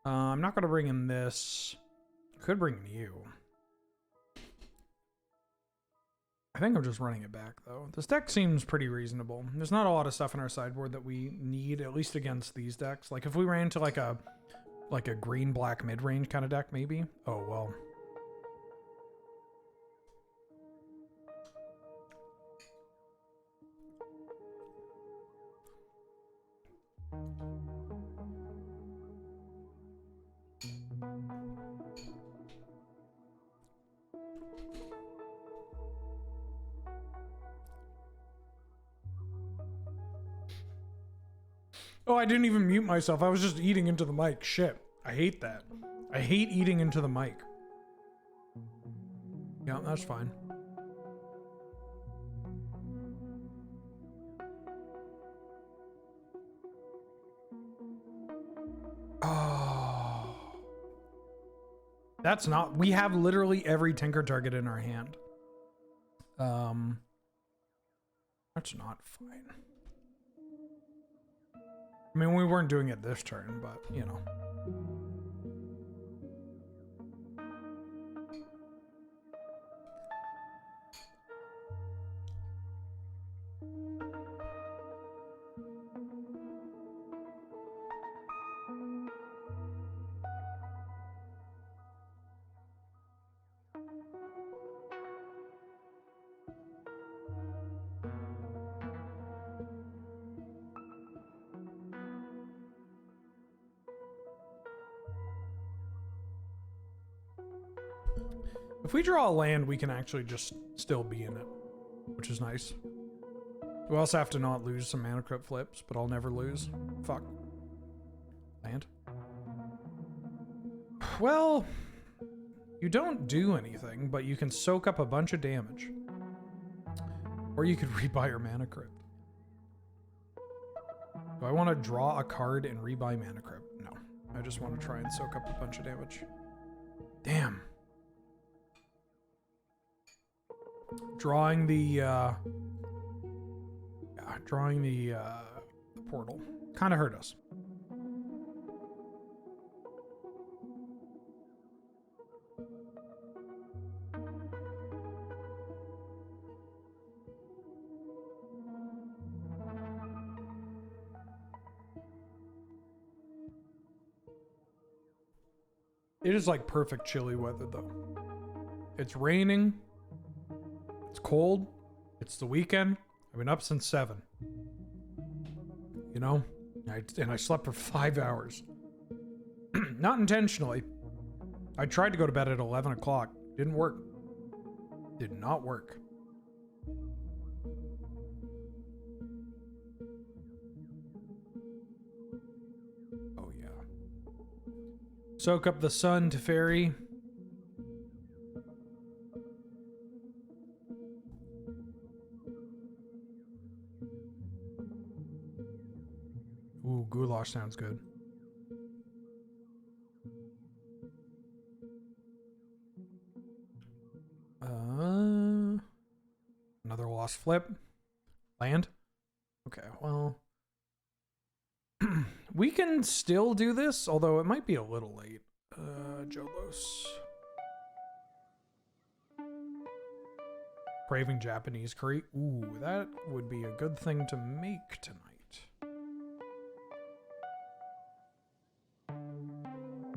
I'm not going to bring in this. Could bring in you. I think I'm just running it back, though. This deck seems pretty reasonable. There's not a lot of stuff in our sideboard that we need, at least against these decks. Like, if we ran into, like a green-black mid-range kind of deck, maybe? Oh, well. Oh, I didn't even mute myself. I was just eating into the mic. Shit. I hate that. I hate eating into the mic. Yeah, that's fine. Oh. That's not... We have literally every Tinker target in our hand. That's not fine. I mean, we weren't doing it this turn, but, you know. If we draw a land, we can actually just still be in it, which is nice. We also have to not lose some mana crypt flips, but I'll never lose. Fuck. Land. Well, you don't do anything, but you can soak up a bunch of damage. Or you could rebuy your mana crypt. Do I want to draw a card and rebuy mana crypt? No. I just want to try and soak up a bunch of damage. Damn. Drawing the portal kind of hurt us. It is like perfect chilly weather though. It's raining. It's cold. It's the weekend. I've been up since 7. You know? And I slept for 5 hours. Not intentionally. I tried to go to bed at 11 o'clock. Didn't work. Did not work. Oh, yeah. Soak up the sun to fairy. Ooh, goulash sounds good. Another lost flip. Land. Okay, well. We can still do this, although it might be a little late. Jolos. Craving Japanese curry. Ooh, that would be a good thing to make tonight.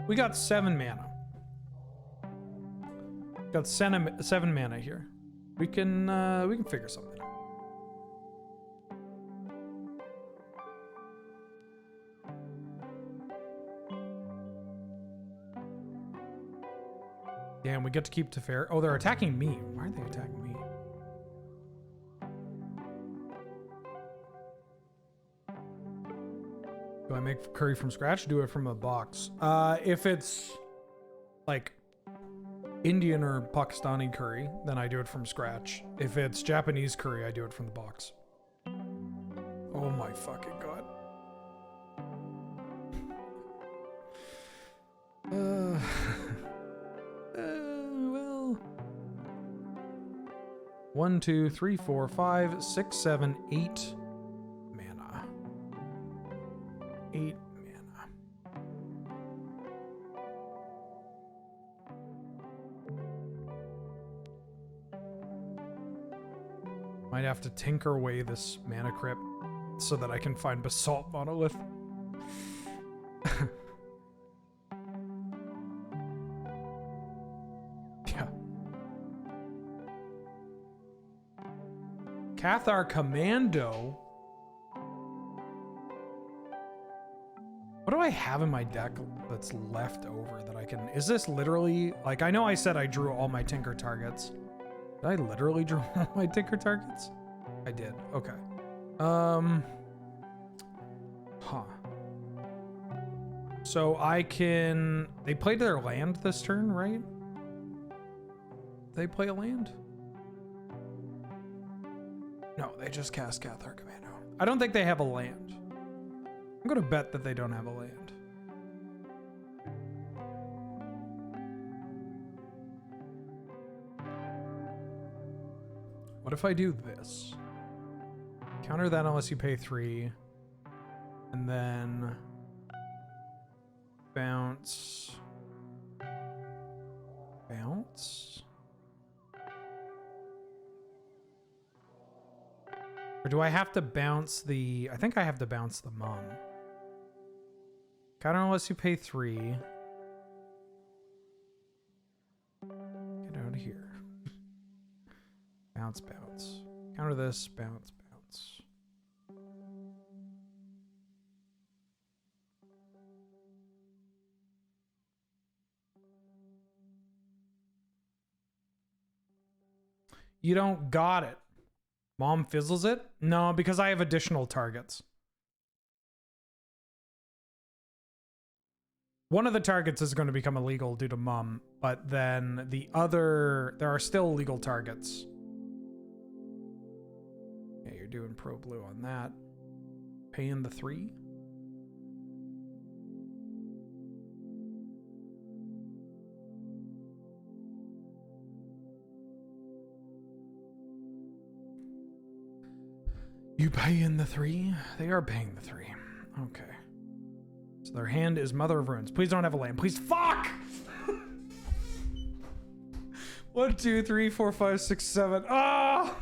We got 7 mana. Got 7 mana here. We can figure something out. Damn, we get to keep Teferi. Oh, they're attacking me. Why are they attacking me? Do I make curry from scratch? Do it from a box. If it's like Indian or Pakistani curry, then I do it from scratch. If it's Japanese curry, I do it from the box. Oh my fucking god. Well. 1, 2, 3, 4, 5, 6, 7, 8 mana. 8 mana. Might have to tinker away this mana crypt so that I can find basalt monolith. Yeah. Cathar Commando. What do I have in my deck that's left over that I can... Is this literally... Like, I know I said I drew all my tinker targets. Did I literally draw all my tinker targets? I did. Okay. Huh. So I can... They played their land this turn, right? They play a land? No, they just cast Cathar Commando. I don't think they have a land. I'm gonna bet that they don't have a land. What if I do this? Counter that unless you pay 3. And then bounce. Bounce? Or do I have to bounce the... I think I have to bounce the mum. Counter unless you pay 3. Get out of here. Bounce, bounce. Counter this, bounce, bounce. You don't got it. Mom fizzles it? No, because I have additional targets. One of the targets is going to become illegal due to mum, but then the other... There are still legal targets. Yeah, you're doing pro blue on that. Paying the 3? You paying the 3? They are paying the 3. Okay. So their hand is Mother of Runes. Please don't have a land. Please, fuck! 1, 2, 3, 4, 5, 6, 7. Ah!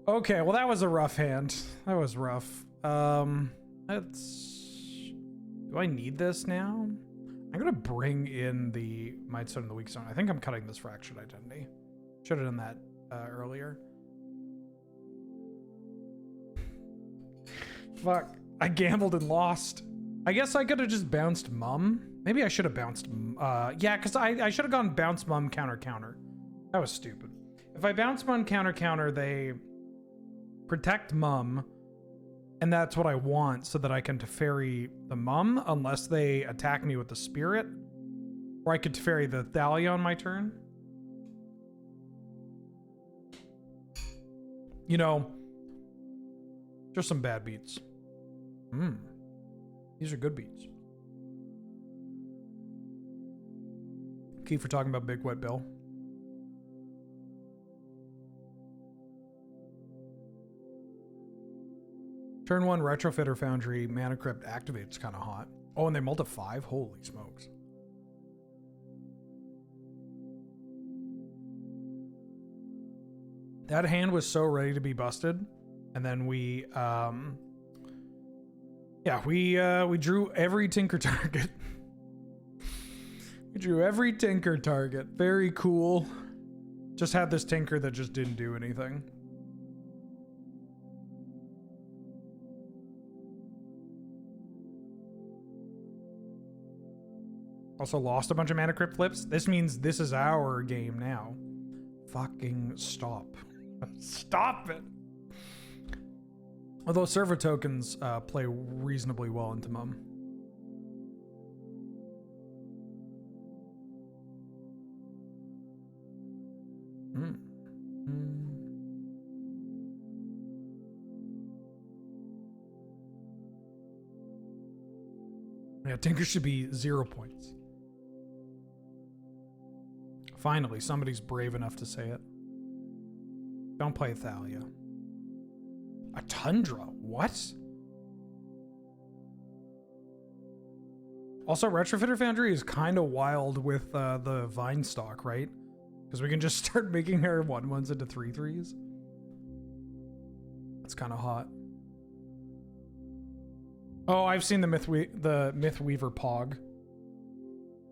Okay, well that was a rough hand. That was rough. Let's... Do I need this now? I'm gonna bring in the Might Stone in the Weak Zone. I think I'm cutting this Fractured Identity. Should have done that earlier. Fuck. I gambled and lost. I guess I could have just bounced mum. Maybe I should have bounced... yeah, because I should have gone bounce mum, counter, counter. That was stupid. If I bounce mum, counter, counter, they protect mum. And that's what I want so that I can Teferi the mum unless they attack me with the spirit. Or I could Teferi the Thalia on my turn. You know, just some bad beats. These are good beats. Keith for talking about Big Wet Bill. Turn 1 Retrofitter Foundry Mana Crypt activates kind of hot. Oh, and they multi 5? Holy smokes. That hand was so ready to be busted. And then we we drew every tinker target. We drew every tinker target. Very cool. Just had this tinker that just didn't do anything. Also lost a bunch of mana crypt flips. This means this is our game now. Fucking stop. Stop it. Although server tokens play reasonably well into Mum. Yeah, Tinker should be 0 points. Finally, somebody's brave enough to say it. Don't play Thalia. A Tundra? What? Also, Retrofitter Foundry is kind of wild with the Vine stock, right? Because we can just start making our 1/1s into 3/3s. That's kind of hot. Oh, I've seen the Mythweaver Pog.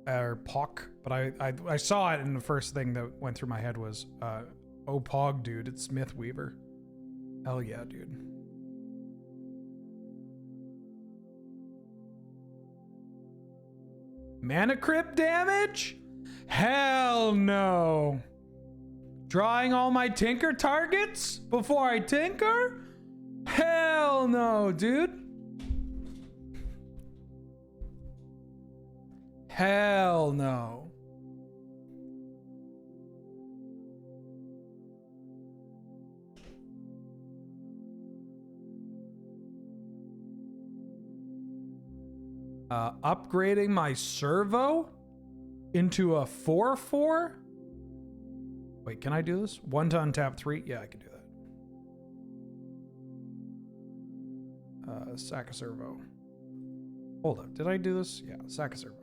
Or Pock, but I saw it, and the first thing that went through my head was, oh Pog, dude, it's Mythweaver. Hell yeah, dude. Mana crypt damage? Hell no. Drawing all my tinker targets before I tinker? Hell no, dude. Hell no. Upgrading my servo into a 4/4? Wait, can I do this? 1 to untap 3? Yeah, I can do that. Sack a servo. Hold up, did I do this? Yeah, sack a servo.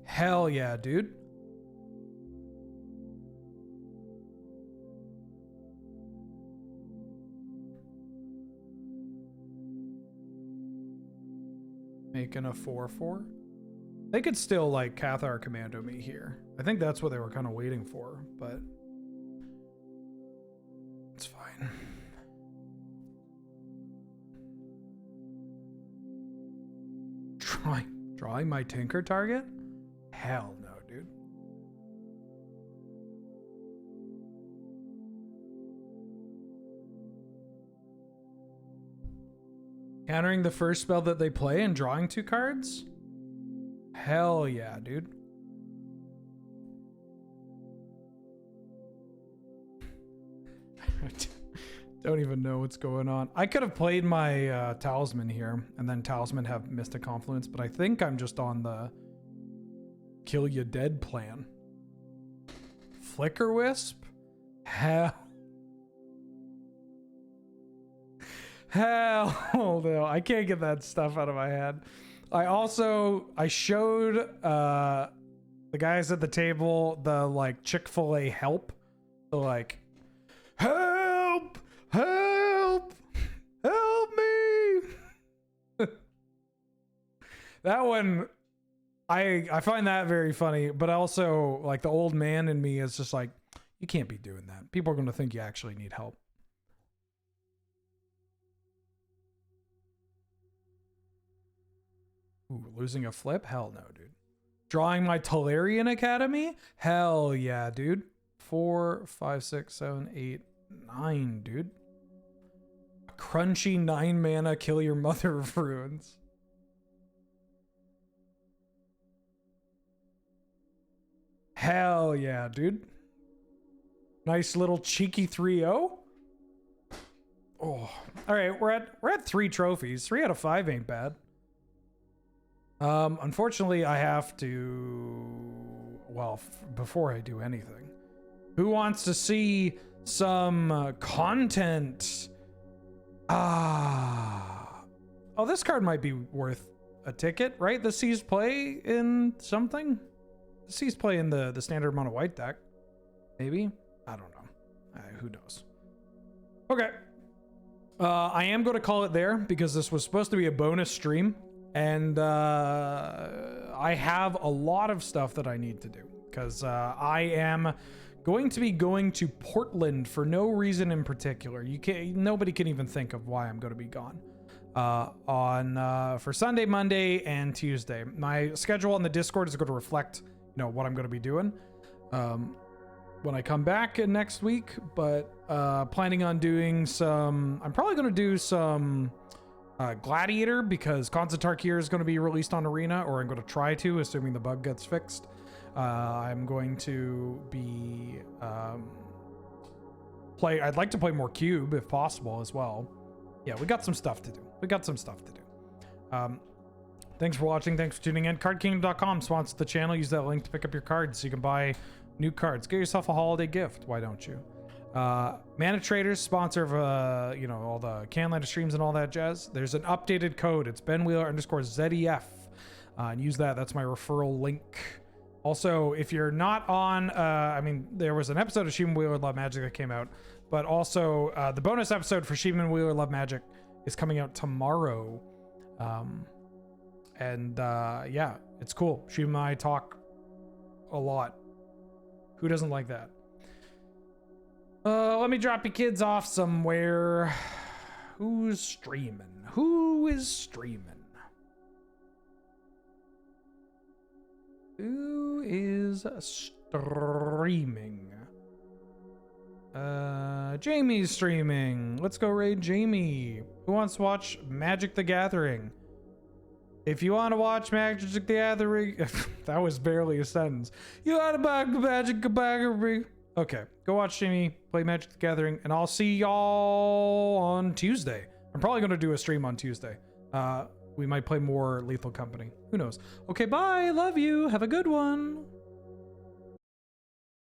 Hell yeah, dude. Making a 4/4. They could still like Cathar Commando me here. I think that's what they were kind of waiting for, but it's fine. Drawing my tinker target? Hell no, dude. Countering the first spell that they play and drawing 2 cards? Hell yeah, dude. Don't even know what's going on. I could have played my Talisman here and then Talisman have Mystic Confluence, but I think I'm just on the Kill You Dead plan. Flicker Wisp? Hell no. I can't get that stuff out of my head. I showed the guys at the table the like Chick-fil-A help. So like, help me. That one, I find that very funny, but also like the old man in me is just like, you can't be doing that. People are going to think you actually need help. Ooh, losing a flip? Hell no, dude. Drawing my Tolarian Academy? Hell yeah, dude. 4, 5, 6, 7, 8, 9, dude. A crunchy 9 mana kill your mother of runes. Hell yeah, dude. Nice little cheeky 3-0. Oh, all right. We're at 3 trophies. 3 out of 5 ain't bad. Unfortunately, I have to. Well, before I do anything, who wants to see some content? Oh, this card might be worth a ticket, right? The Seas play in something. The Seas play in the standard amount of white deck. Maybe. I don't know. Who knows? Okay. I am going to call it there because this was supposed to be a bonus stream. And I have a lot of stuff that I need to do because I am going to be going to Portland for no reason in particular. Nobody can even think of why I'm going to be gone for Sunday, Monday, and Tuesday. My schedule on the Discord is going to reflect, what I'm going to be doing. when I come back next week, but planning on doing some. I'm probably going to do some Gladiator because Konstantarkir is going to be released on Arena, or I'm going to try to, assuming the bug gets fixed. I'm going to be I'd like to play more Cube if possible as well. Yeah, we got some stuff to do. Thanks for watching. Thanks for tuning in. CardKingdom.com sponsors the channel. Use that link to pick up your cards so you can buy new cards. Get yourself a holiday gift. Why don't you? Mana Traders, sponsor of all the Canlander streams and all that jazz. There's an updated code. It's BenWheeler_ZEF. And use that. That's my referral link. Also, if you're not on, there was an episode of Sheeman Wheeler Love Magic that came out, but also the bonus episode for Sheeman Wheeler Love Magic is coming out tomorrow. Yeah, it's cool. Sheeman and I talk a lot. Who doesn't like that? Let me drop you kids off somewhere. Who's streaming? Who is streaming? Who is streaming? Jamie's streaming. Let's go raid Jamie. Who wants to watch Magic the Gathering? If you want to watch Magic the Gathering, that was barely a sentence. You want to buy Magic the Gathering? Okay, go watch Jamie play Magic the Gathering, and I'll see y'all on Tuesday. I'm probably going to do a stream on Tuesday. We might play more Lethal Company. Who knows? Okay, bye. Love you. Have a good one.